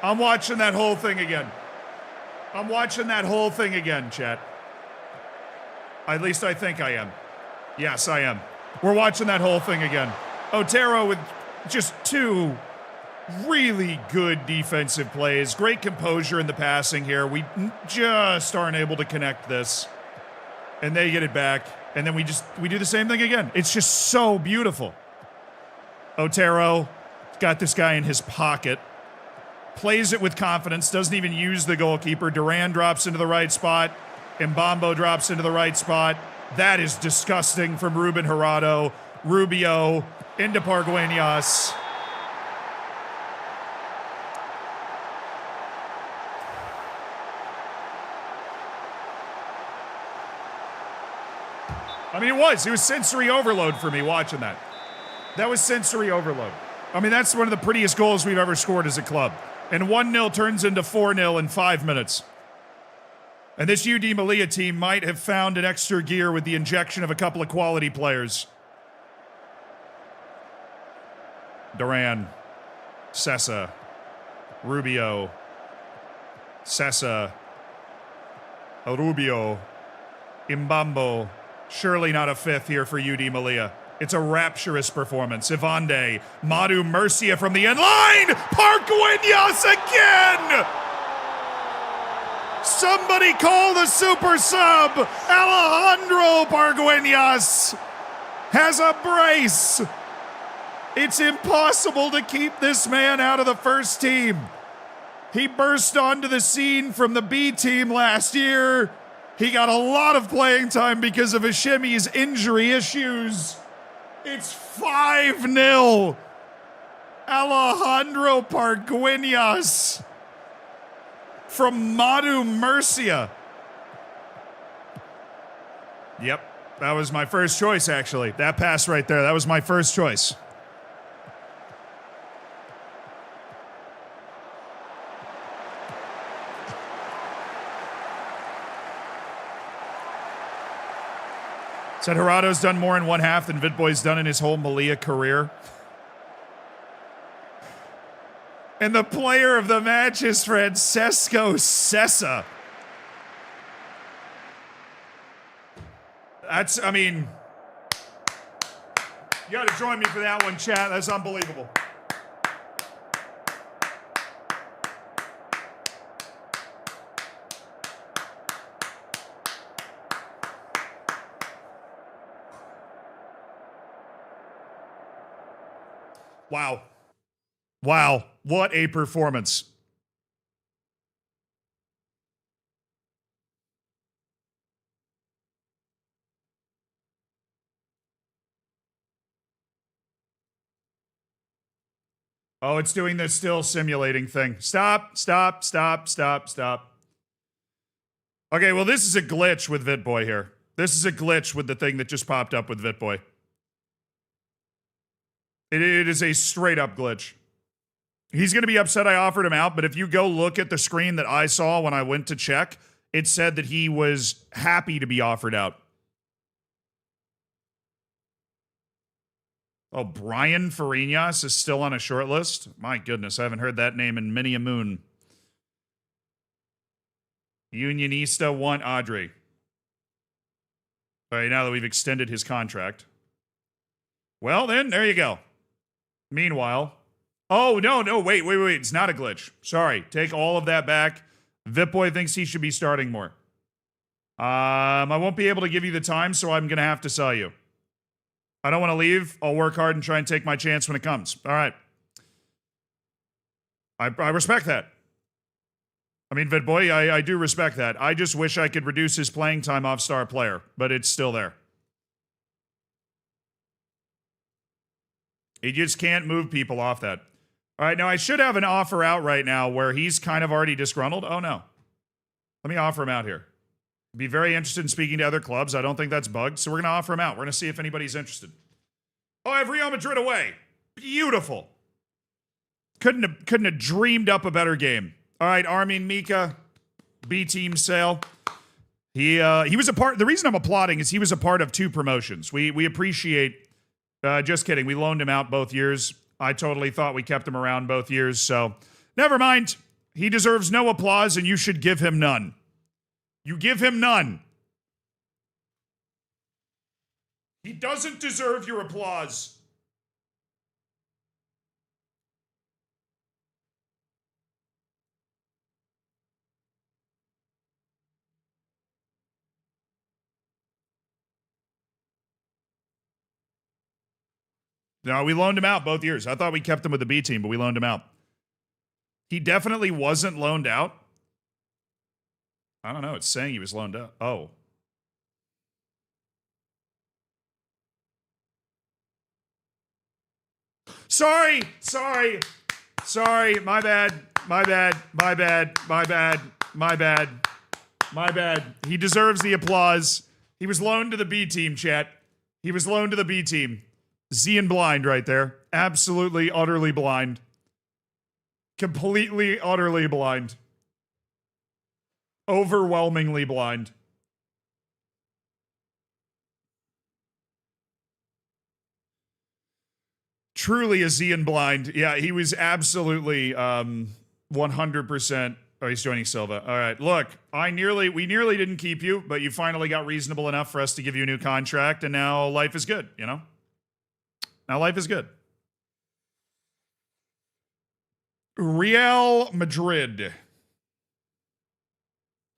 I'm watching that whole thing again. I'm watching that whole thing again, chat. At least I think I am. Yes, I am. We're watching that whole thing again. Otero with just two really good defensive plays. Great composure in the passing here. We just aren't able to connect this. And they get it back. And then we do the same thing again. It's just so beautiful. Otero got this guy in his pocket. Plays it with confidence. Doesn't even use the goalkeeper. Duran drops into the right spot. Mbambo drops into the right spot. That is disgusting from Ruben Gerardo. Rubio into Pargueñas. I mean, it was sensory overload for me watching that. That was sensory overload. I mean, that's one of the prettiest goals we've ever scored as a club. And 1-0 turns into 4-0 in 5 minutes. And this UD Melilla team might have found an extra gear with the injection of a couple of quality players. Duran, Sessa, Rubio, Sessa, Rubio, Mbambo. Surely not a fifth here for UD Melilla. It's a rapturous performance. Ivande, Madu Murcia from the end line. Pargueñas again. Somebody call the super sub. Alejandro Pargueñas has a brace. It's impossible to keep this man out of the first team. He burst onto the scene from the B team last year. He got a lot of playing time because of Hashemi's injury issues. It's 5-0. Alejandro Pargueñas from Madu Murcia. Yep, that was my first choice, actually. That pass right there, that was my first choice. Said Gerardo's done more in one half than Vidboy's done in his whole Melilla career. And the player of the match is Francisco Sessa. You got to join me for that one, chat. That's unbelievable. Wow. Wow. What a performance. Oh, it's doing this still simulating thing. Stop. Okay, well, this is a glitch with VitBoy here. This is a glitch with the thing that just popped up with VitBoy. It is a straight up glitch. He's going to be upset I offered him out, but if you go look at the screen that I saw when I went to check, it said that he was happy to be offered out. Oh, Brian Farinas is still on a short list? My goodness, I haven't heard that name in many a moon. Unionista want Audrey. All right, now that we've extended his contract. Well, then, there you go. Meanwhile, oh, no, wait. It's not a glitch. Sorry, take all of that back. VitBoy thinks he should be starting more. I won't be able to give you the time, so I'm going to have to sell you. I don't want to leave. I'll work hard and try and take my chance when it comes. All right. I respect that. I mean, VitBoy, I do respect that. I just wish I could reduce his playing time off star player, but it's still there. He just can't move people off that. All right, now I should have an offer out right now where he's kind of already disgruntled. Oh, no. Let me offer him out here. Be very interested in speaking to other clubs. I don't think that's bugged, so we're going to offer him out. We're going to see if anybody's interested. Oh, I have Real Madrid away. Beautiful. Couldn't have dreamed up a better game. All right, Armin Mika, B-team sale. He was a part. The reason I'm applauding is he was a part of 2 promotions. We appreciate. Just kidding. We loaned him out both years. I totally thought we kept him around both years. So never mind. He deserves no applause, and you should give him none. You give him none. He doesn't deserve your applause. No, we loaned him out both years. I thought we kept him with the B team, but we loaned him out. He definitely wasn't loaned out. I don't know. It's saying he was loaned out. Oh. Sorry. My bad. He deserves the applause. He was loaned to the B team, chat. He was loaned to the B team. Z and blind right there. Absolutely, utterly blind. Completely, utterly blind. Overwhelmingly blind. Truly a Z and blind. Yeah, he was absolutely 100%. Oh, he's joining Silva. All right, look, we nearly didn't keep you, but you finally got reasonable enough for us to give you a new contract, and now life is good, you know? Now life is good. Real Madrid.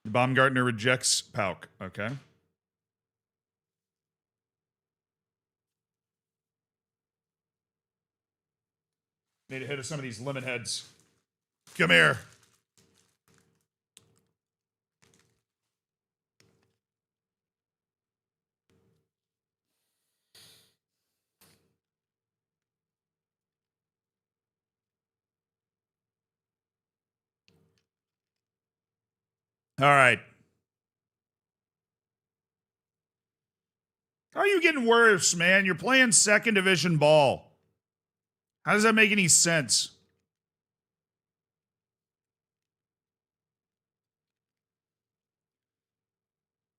Baumgartner rejects Pauk. Okay. Need to hit some of these lemon heads. Come here. All right. How are you getting worse, man? You're playing second division ball. How does that make any sense?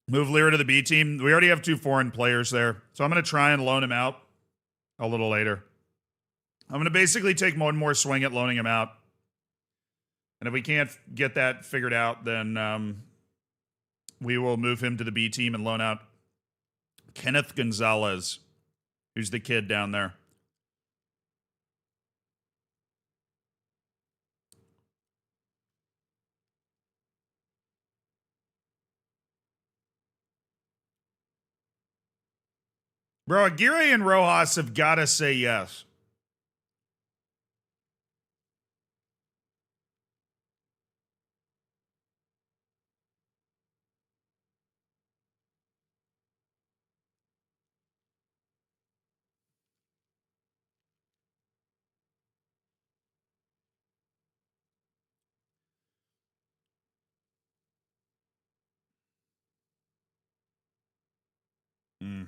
Move Lira to the B team. We already have 2 foreign players there, so I'm going to try and loan him out a little later. I'm going to basically take one more swing at loaning him out. And if we can't get that figured out, then we will move him to the B team and loan out Kenneth Gonzalez. Who's the kid down there? Bro, Aguirre and Rojas have got to say yes.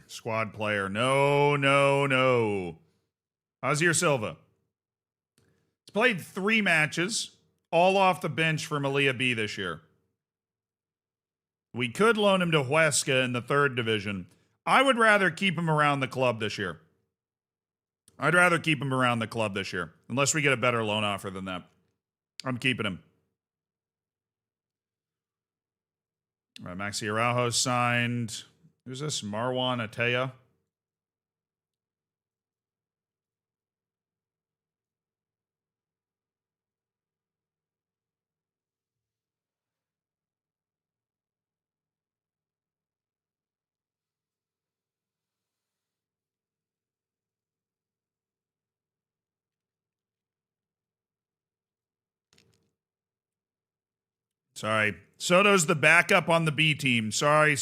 Squad player. No, no, no. Ozzier Silva. He's played 3 matches, all off the bench for Melilla B this year. We could loan him to Huesca in the 3rd division. I would rather keep him around the club this year. Unless we get a better loan offer than that. I'm keeping him. All right, Maxi Araujo signed. Who's this? Marwan Ateya. Sorry. Soto's the backup on the B team. Sorry.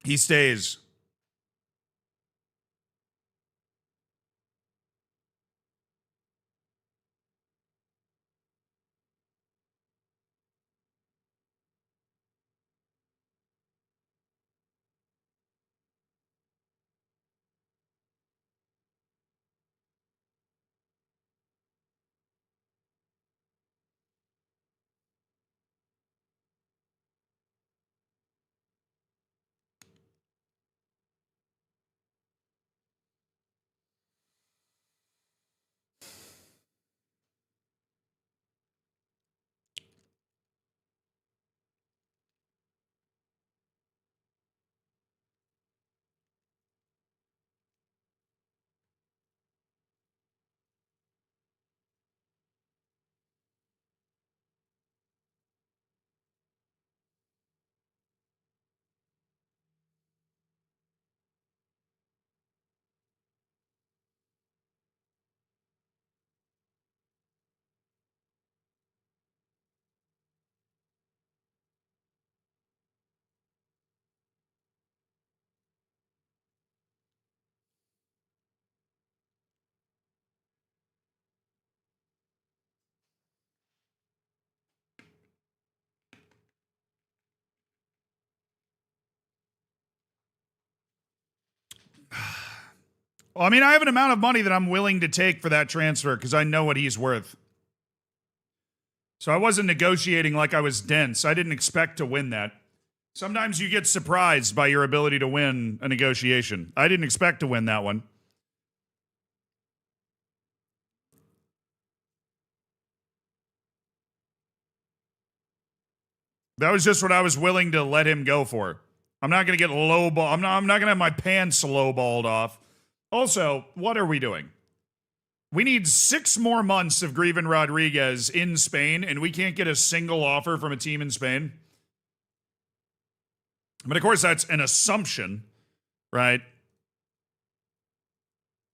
He stays. Well, I mean, I have an amount of money that I'm willing to take for that transfer because I know what he's worth. So I wasn't negotiating like I was dense. I didn't expect to win that. Sometimes you get surprised by your ability to win a negotiation. I didn't expect to win that one. That was just what I was willing to let him go for. I'm not going to get lowball. I'm not going to have my pants lowballed off. Also, what are we doing? We need 6 more months of Greven Rodriguez in Spain, and we can't get a single offer from a team in Spain. But of course, that's an assumption, right?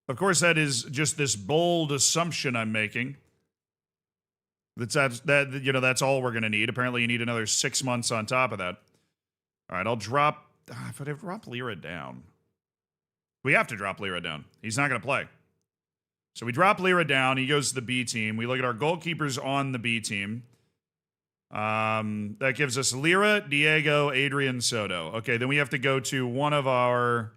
Of course, that is just this bold assumption I'm making. That's all we're going to need. Apparently, you need another 6 months on top of that. All right, I'll drop. If I drop Lira down, we have to drop Lira down. He's not going to play. So we drop Lira down. He goes to the B team. We look at our goalkeepers on the B team. That gives us Lira, Diego, Adrian, Soto. Okay, then we have to go to one of our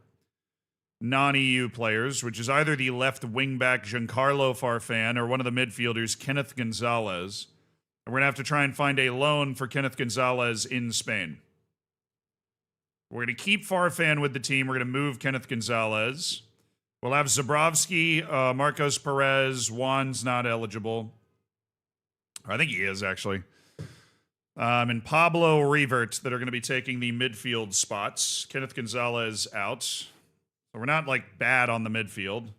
non-EU players, which is either the left wingback Giancarlo Farfan or one of the midfielders, Kenneth Gonzalez. And we're going to have to try and find a loan for Kenneth Gonzalez in Spain. We're going to keep Farfan with the team. We're going to move Kenneth Gonzalez. We'll have Zabrovsky, Marcos Perez. Juan's not eligible. I think he is, actually. And Pablo Revert that are going to be taking the midfield spots. Kenneth Gonzalez out. So we're not like bad on the midfield.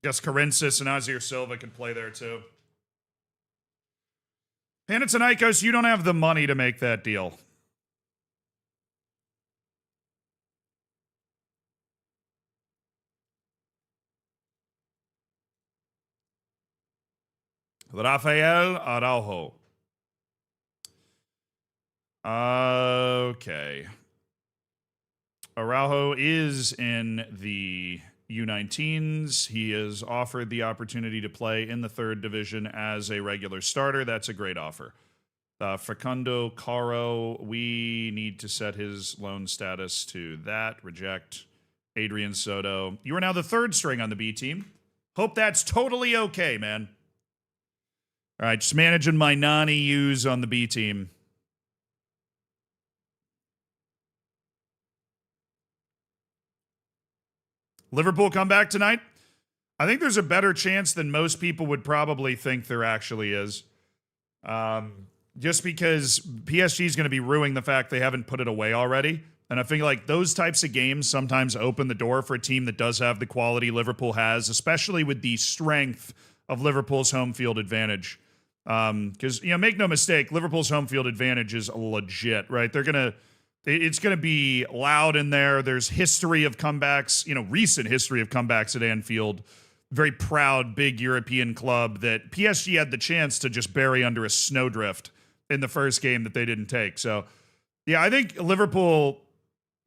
Guess Karensis and Azir Silva could play there too. Panathinaikos, you don't have the money to make that deal. Rafael Araujo. Okay. Araujo is in the U19s. He is offered the opportunity to play in the third division as a regular starter. That's a great offer. Facundo Caro, we need to set his loan status to that. Reject. Adrian Soto. You are now the third string on the B team. Hope that's totally okay, man. All right, just managing my non-EUs on the B team. Liverpool come back tonight? I think there's a better chance than most people would probably think there actually is. Just because PSG is going to be ruining the fact they haven't put it away already. And I think like those types of games sometimes open the door for a team that does have the quality Liverpool has, especially with the strength of Liverpool's home field advantage. Because, make no mistake, Liverpool's home field advantage is legit, right? It's going to be loud in there. There's history of comebacks, recent history of comebacks at Anfield. Very proud, big European club that PSG had the chance to just bury under a snowdrift in the first game that they didn't take. So, yeah, I think Liverpool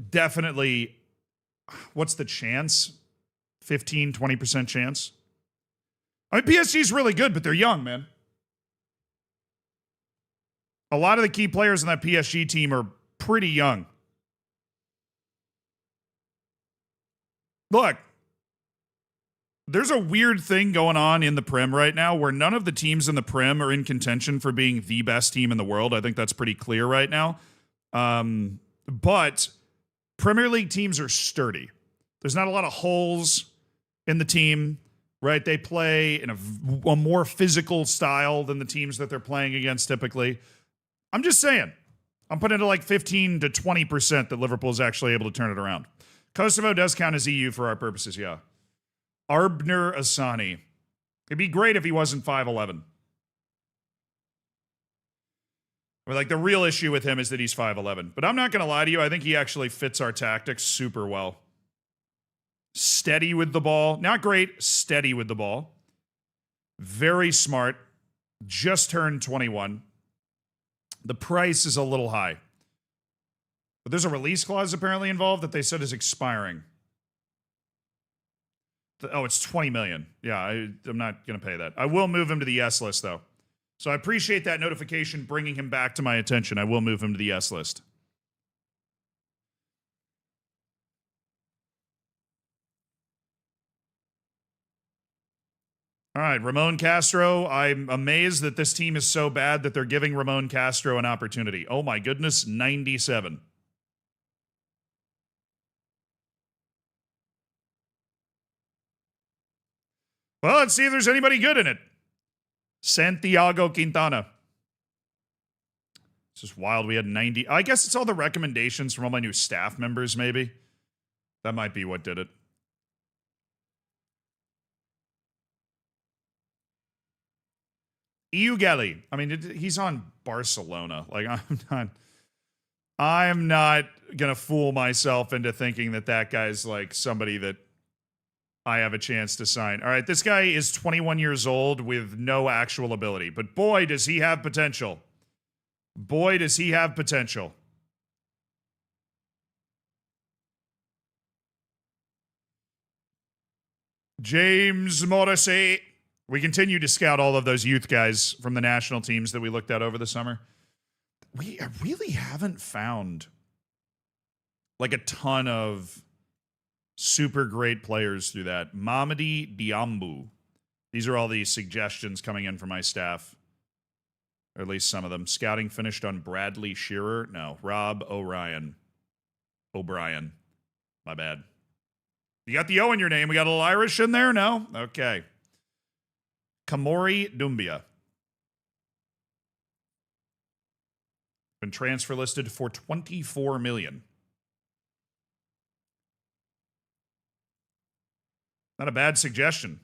definitely, what's the chance? 15, 20% chance? I mean, PSG's really good, but they're young, man. A lot of the key players on that PSG team are pretty young. Look, there's a weird thing going on in the Prem right now where none of the teams in the Prem are in contention for being the best team in the world. I think that's pretty clear right now. But Premier League teams are sturdy. There's not a lot of holes in the team, right? They play in a more physical style than the teams that they're playing against typically. I'm just saying. I'm putting it at like 15 to 20% that Liverpool is actually able to turn it around. Kosovo does count as EU for our purposes, yeah. Arbner Asani. It'd be great if he wasn't 5'11". Like the real issue with him is that he's 5'11". But I'm not going to lie to you. I think he actually fits our tactics super well. Steady with the ball. Not great, steady with the ball. Very smart. Just turned 21. The price is a little high. But there's a release clause apparently involved that they said is expiring. Oh, it's 20 million. Yeah, I'm not going to pay that. I will move him to the yes list, though. So I appreciate that notification bringing him back to my attention. I will move him to the yes list. All right, Ramon Castro. I'm amazed that this team is so bad that they're giving Ramon Castro an opportunity. Oh my goodness, 97. Well, let's see if there's anybody good in it. Santiago Quintana. It's just wild. We had 90. I guess it's all the recommendations from all my new staff members, maybe. That might be what did it. Iugali. I mean, he's on Barcelona. Like, I'm not going to fool myself into thinking that guy's like somebody that I have a chance to sign. All right, this guy is 21 years old with no actual ability. But boy, does he have potential. Boy, does he have potential. James Morrissey. We continue to scout all of those youth guys from the national teams that we looked at over the summer. We really haven't found like a ton of super great players through that. Mamadi Diambu. These are all the suggestions coming in from my staff. Or at least some of them. Scouting finished on Bradley Shearer. No, Rob O'Brien. My bad. You got the O in your name. We got a little Irish in there? No? Okay. Kamori Dumbia. Been transfer listed for $24 million. Not a bad suggestion.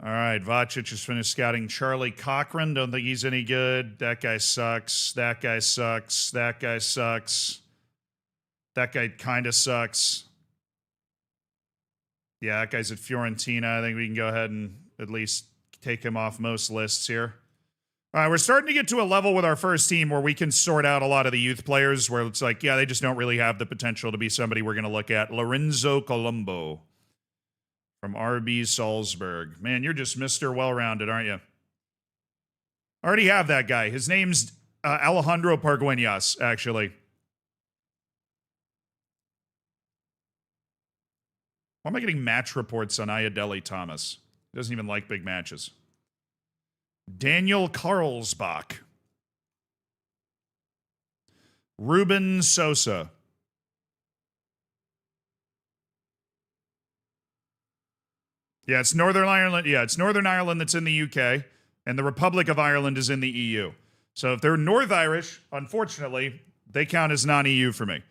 All right, Vacic has finished scouting Charlie Cochran. Don't think he's any good. That guy sucks. That guy sucks. That guy sucks. That guy kind of sucks. Yeah, that guy's at Fiorentina. I think we can go ahead and at least take him off most lists here. All right, we're starting to get to a level with our first team where we can sort out a lot of the youth players where it's like, yeah, they just don't really have the potential to be somebody we're going to look at. Lorenzo Colombo from RB Salzburg. Man, you're just Mr. Well-Rounded, aren't you? I already have that guy. His name's Alejandro Pargueñas, actually. Why am I getting match reports on Ayadele Thomas? He doesn't even like big matches. Daniel Carlsbach. Ruben Sosa. Yeah, it's Northern Ireland. Yeah, it's Northern Ireland that's in the UK, and the Republic of Ireland is in the EU. So if they're North Irish, unfortunately, they count as non-EU for me.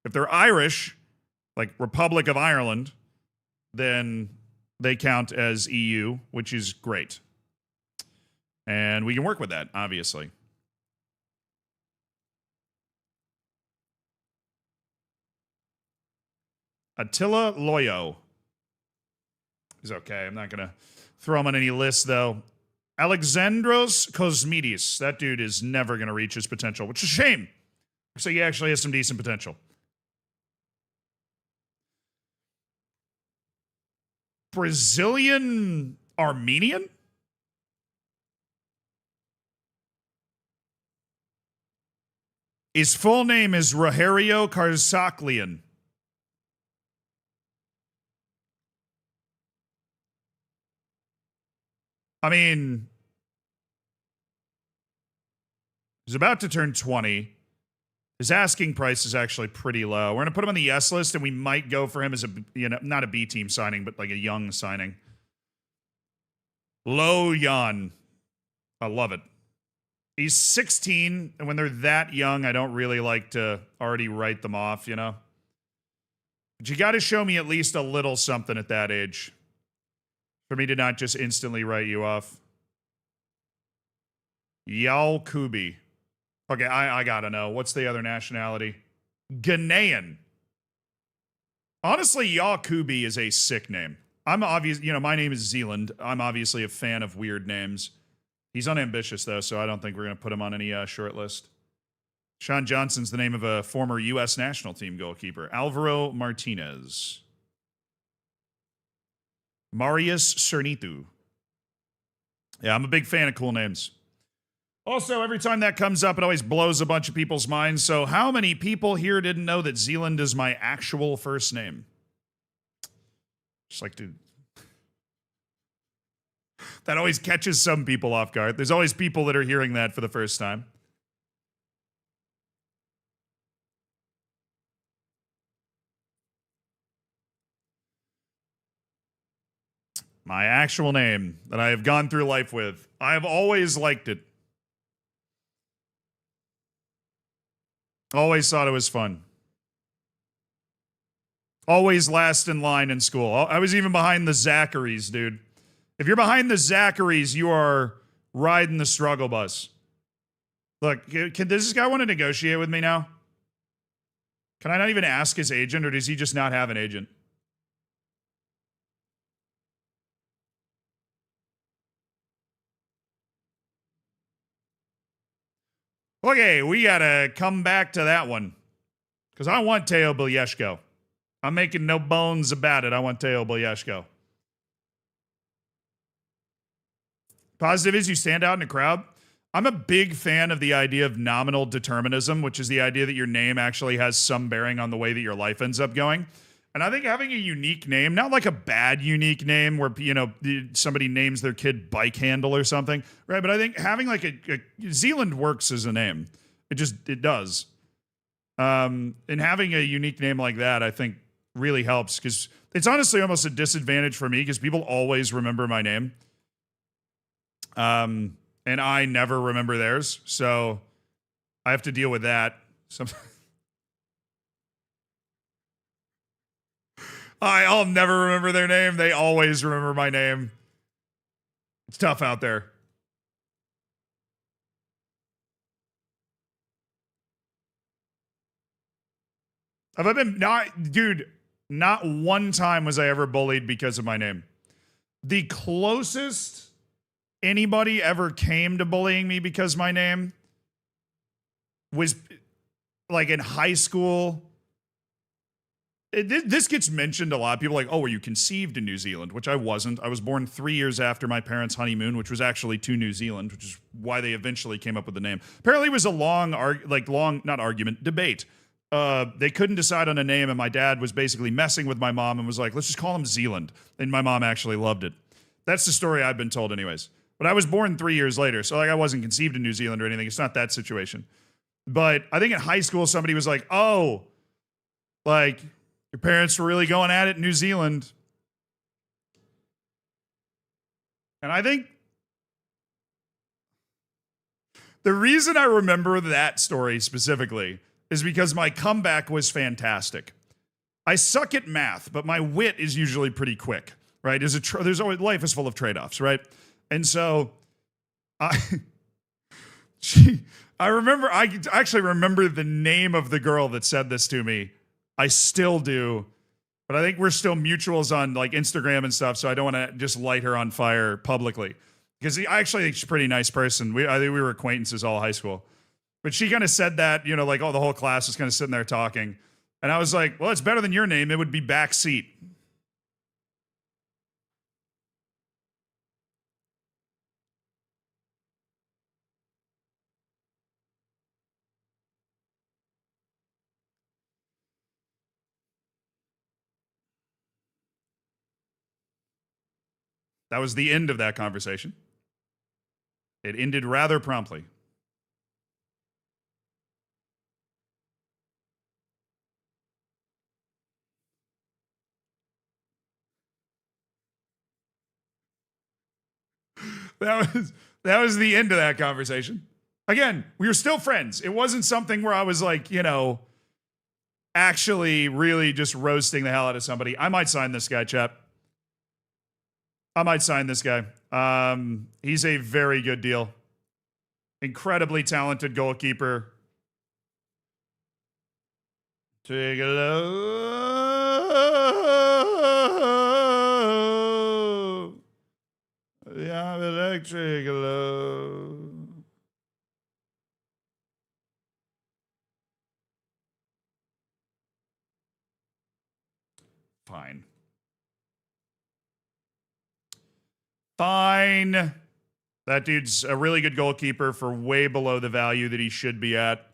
If they're Irish, like Republic of Ireland, then they count as EU, which is great. And we can work with that, obviously. Attila Loyo is okay. I'm not going to throw him on any list, though. Alexandros Kosmidis. That dude is never going to reach his potential, which is a shame. So he actually has some decent potential. Brazilian Armenian? His full name is Rogerio Karsaklian. I mean, he's about to turn 20. His asking price is actually pretty low. We're going to put him on the yes list, and we might go for him as a, not a B team signing, but like a young signing. Lo Yan. I love it. He's 16, and when they're that young, I don't really like to already write them off, But you got to show me at least a little something at that age for me to not just instantly write you off. Yal Kubi. Okay, I gotta know. What's the other nationality? Ghanaian. Honestly, Yal Kubi is a sick name. I'm obvious, my name is Zealand. I'm obviously a fan of weird names. He's unambitious, though, so I don't think we're going to put him on any short list. Sean Johnson's the name of a former U.S. national team goalkeeper. Alvaro Martinez. Marius Cernitu. Yeah, I'm a big fan of cool names. Also, every time that comes up, it always blows a bunch of people's minds. So how many people here didn't know that Zealand is my actual first name? Just like to... That always catches some people off guard. There's always people that are hearing that for the first time. My actual name that I have gone through life with. I have always liked it. Always thought it was fun. Always last in line in school. I was even behind the Zacharys, dude. If you're behind the Zacharys, you are riding the struggle bus. Look, does this guy want to negotiate with me now? Can I not even ask his agent, or does he just not have an agent? Okay, we gotta come back to that one. Because I want Teo Bilyeshko. I'm making no bones about it. I want Teo Bilyeshko. Positive is you stand out in a crowd. I'm a big fan of the idea of nominal determinism, which is the idea that your name actually has some bearing on the way that your life ends up going. And I think having a unique name, not like a bad unique name where, somebody names their kid Bike Handle or something, right? But I think having like a Zealand works as a name. It does. And having a unique name like that, I think really helps, because it's honestly almost a disadvantage for me because people always remember my name. and I never remember theirs, so I have to deal with that. I'll never remember their name. They always remember my name. It's tough out there. Have I been not one time was I ever bullied because of my name. The closest anybody ever came to bullying me because of my name was like in high school. This gets mentioned a lot. People are like, oh, were you conceived in New Zealand? Which I wasn't. I was born 3 years after my parents' honeymoon, which was actually to New Zealand, which is why they eventually came up with the name. Apparently it was a debate. They couldn't decide on a name, and my dad was basically messing with my mom and was like, let's just call him Zealand. And my mom actually loved it. That's the story I've been told anyways. But I was born 3 years later, so like I wasn't conceived in New Zealand or anything. It's not that situation. But I think in high school, somebody was like, oh, like your parents were really going at it in New Zealand. And I think the reason I remember that story specifically is because my comeback was fantastic. I suck at math, but my wit is usually pretty quick, right? There's always, life is full of trade-offs, right? And so I actually remember the name of the girl that said this to me. I still do, but I think we're still mutuals on like Instagram and stuff, so I don't want to just light her on fire publicly. Because I actually think she's a pretty nice person. I think we were acquaintances all high school. But she kind of said that, like, oh, the whole class was kind of sitting there talking. And I was like, well, it's better than your name. It would be Backseat. That was the end of that conversation. It ended rather promptly. That was the end of that conversation. Again, we were still friends. It wasn't something where I was like, actually really just roasting the hell out of somebody. I might sign this guy, chap. I might sign this guy. He's a very good deal. Incredibly talented goalkeeper. Take a look. Yeah, electric love. Fine. That dude's a really good goalkeeper for way below the value that he should be at.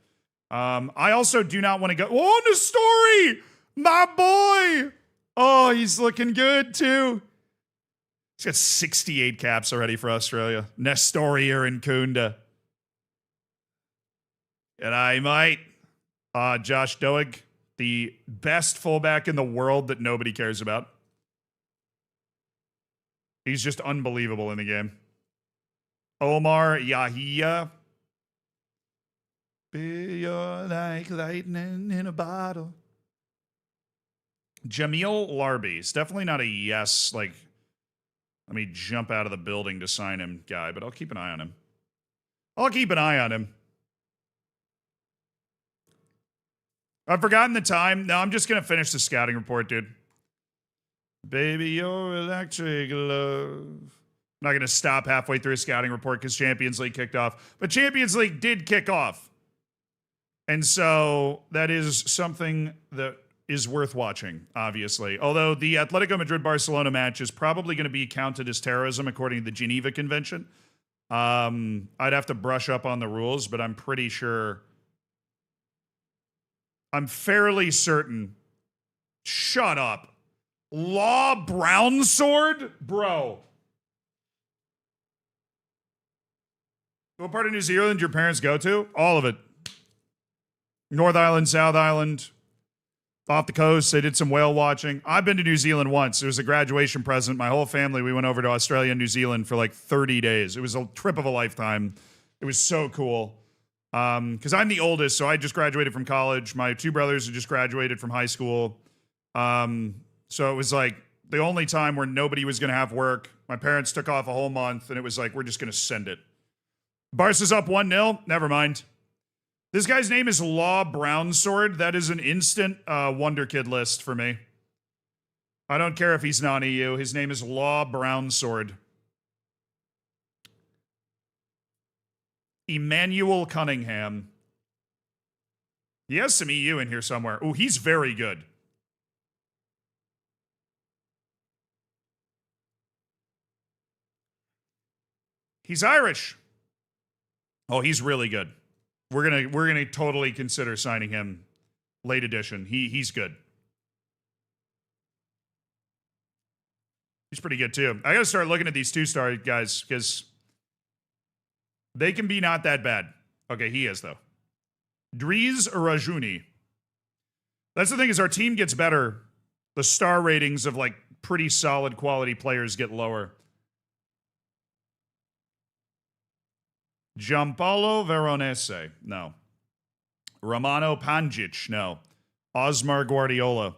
I also do not want to go. Oh, Nestori! My boy! Oh, he's looking good too. He's got 68 caps already for Australia. Nestori Kunda. And I might. Josh Doig, the best fullback in the world that nobody cares about. He's just unbelievable in the game. Omar Yahia. You're like lightning in a bottle. Jamil Larby. It's definitely not a yes, like, let me jump out of the building to sign him guy, but I'll keep an eye on him. I've forgotten the time. No, I'm just going to finish the scouting report, dude. Baby, your electric love. I'm not going to stop halfway through a scouting report because Champions League kicked off. But Champions League did kick off. And so that is something that is worth watching, obviously. Although the Atletico Madrid-Barcelona match is probably going to be counted as terrorism according to the Geneva Convention. I'd have to brush up on the rules, but I'm pretty sure. I'm fairly certain. Shut up. Law Brownsword? Bro. What part of New Zealand did your parents go to? All of it. North Island, South Island. off the coast. They did some whale watching. I've been to New Zealand once. It was a graduation present. My whole family, we went over to Australia and New Zealand for like 30 days. It was a trip of a lifetime. It was so cool. Because I'm the oldest, so I just graduated from college. My two brothers had just graduated from high school. So it was like the only time where nobody was going to have work. My parents took off a whole month, and it was like, we're just going to send it. Barca's up 1-0. Never mind. This guy's name is Law Brownsword. That is an instant Wonder Kid list for me. I don't care if he's non-EU. His name is Law Brownsword. Emmanuel Cunningham. He has some EU in here somewhere. Oh, he's very good. He's Irish. Oh, he's really good. We're gonna totally consider signing him late edition. He's good. He's pretty good too. I gotta start looking at these 2-star guys because they can be not that bad. Okay, he is though. Dries Rajuni. That's the thing is our team gets better. The star ratings of like pretty solid quality players get lower. Giampaolo Veronese. No. Romano Panjic. No. Osmar Guardiola.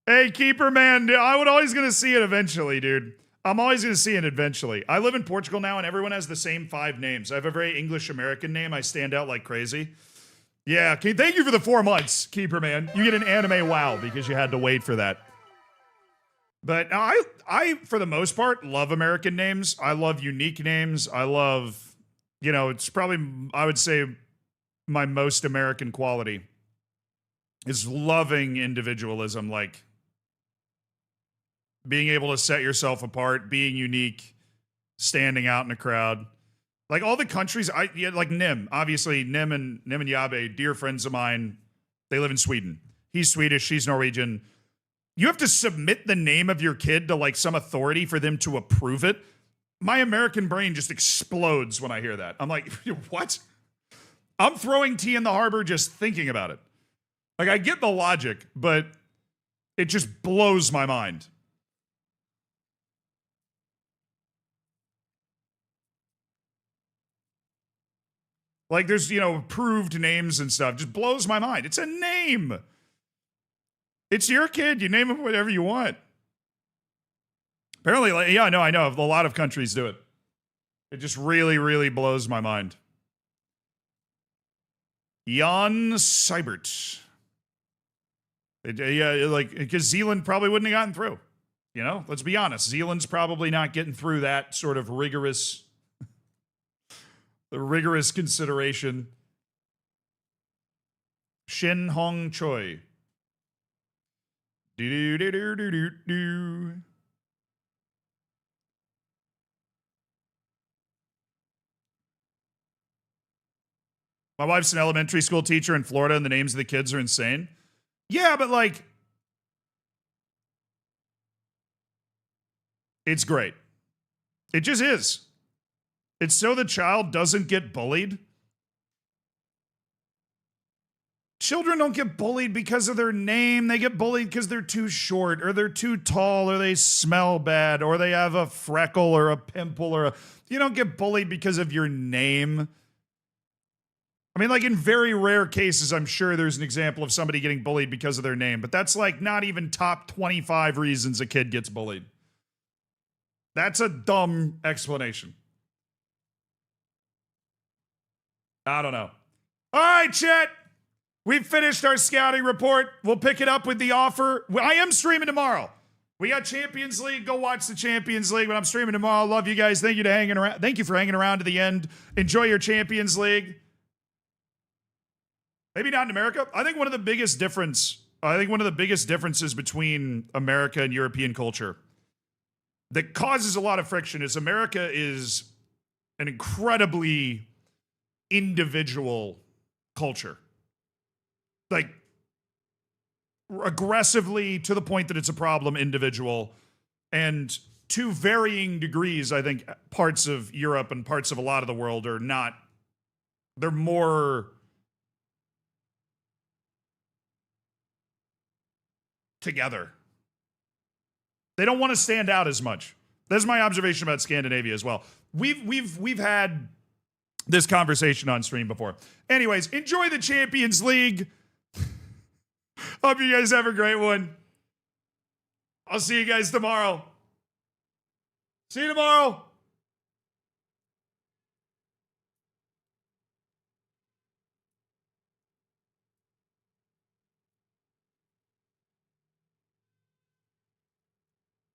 Hey, keeper man. I would always going to see it eventually, dude. I'm always going to see it eventually. I live in Portugal now, and everyone has the same 5 names. I have a very English-American name. I stand out like crazy. Yeah, thank you for the 4 months, keeper man. You get an anime wow because you had to wait for that. But I, for the most part, love American names. I love unique names. I love, it's probably, I would say, my most American quality is loving individualism, like being able to set yourself apart, being unique, standing out in a crowd. Like all the countries, like Nim, obviously Nim and Yabe, dear friends of mine, they live in Sweden. He's Swedish, she's Norwegian. You have to submit the name of your kid to like some authority for them to approve it. My American brain just explodes when I hear that. I'm like, what? I'm throwing tea in the harbor just thinking about it. Like I get the logic, but it just blows my mind. Like there's, approved names and stuff. Just blows my mind. It's a name. It's your kid. You name him whatever you want. Apparently, I know. A lot of countries do it. It just really, really blows my mind. Jan Seibert. Because Zealand probably wouldn't have gotten through. Let's be honest. Zealand's probably not getting through that sort of rigorous consideration. Shin Hong Choi. Do. My wife's an elementary school teacher in Florida, and the names of the kids are insane. Yeah, but it's great. It just is. It's so the child doesn't get bullied. Children don't get bullied because of their name. They get bullied because they're too short or they're too tall or they smell bad or they have a freckle or a pimple you don't get bullied because of your name. I mean, in very rare cases, I'm sure there's an example of somebody getting bullied because of their name, but that's not even top 25 reasons a kid gets bullied. That's a dumb explanation. I don't know. All right, chat. We've finished our scouting report. We'll pick it up with the offer. I am streaming tomorrow. We got Champions League. Go watch the Champions League when I'm streaming tomorrow. Love you guys. Thank you for hanging around to the end. Enjoy your Champions League. Maybe not in America. I think one of the biggest differences between America and European culture that causes a lot of friction is America is an incredibly individual culture. Aggressively, to the point that it's a problem, individual. And to varying degrees, I think parts of Europe and parts of a lot of the world are not, they're more together. They don't want to stand out as much. That's my observation about Scandinavia as well. We've had this conversation on stream before. Anyways, enjoy the Champions League. Hope you guys have a great one. I'll see you guys tomorrow. See you tomorrow.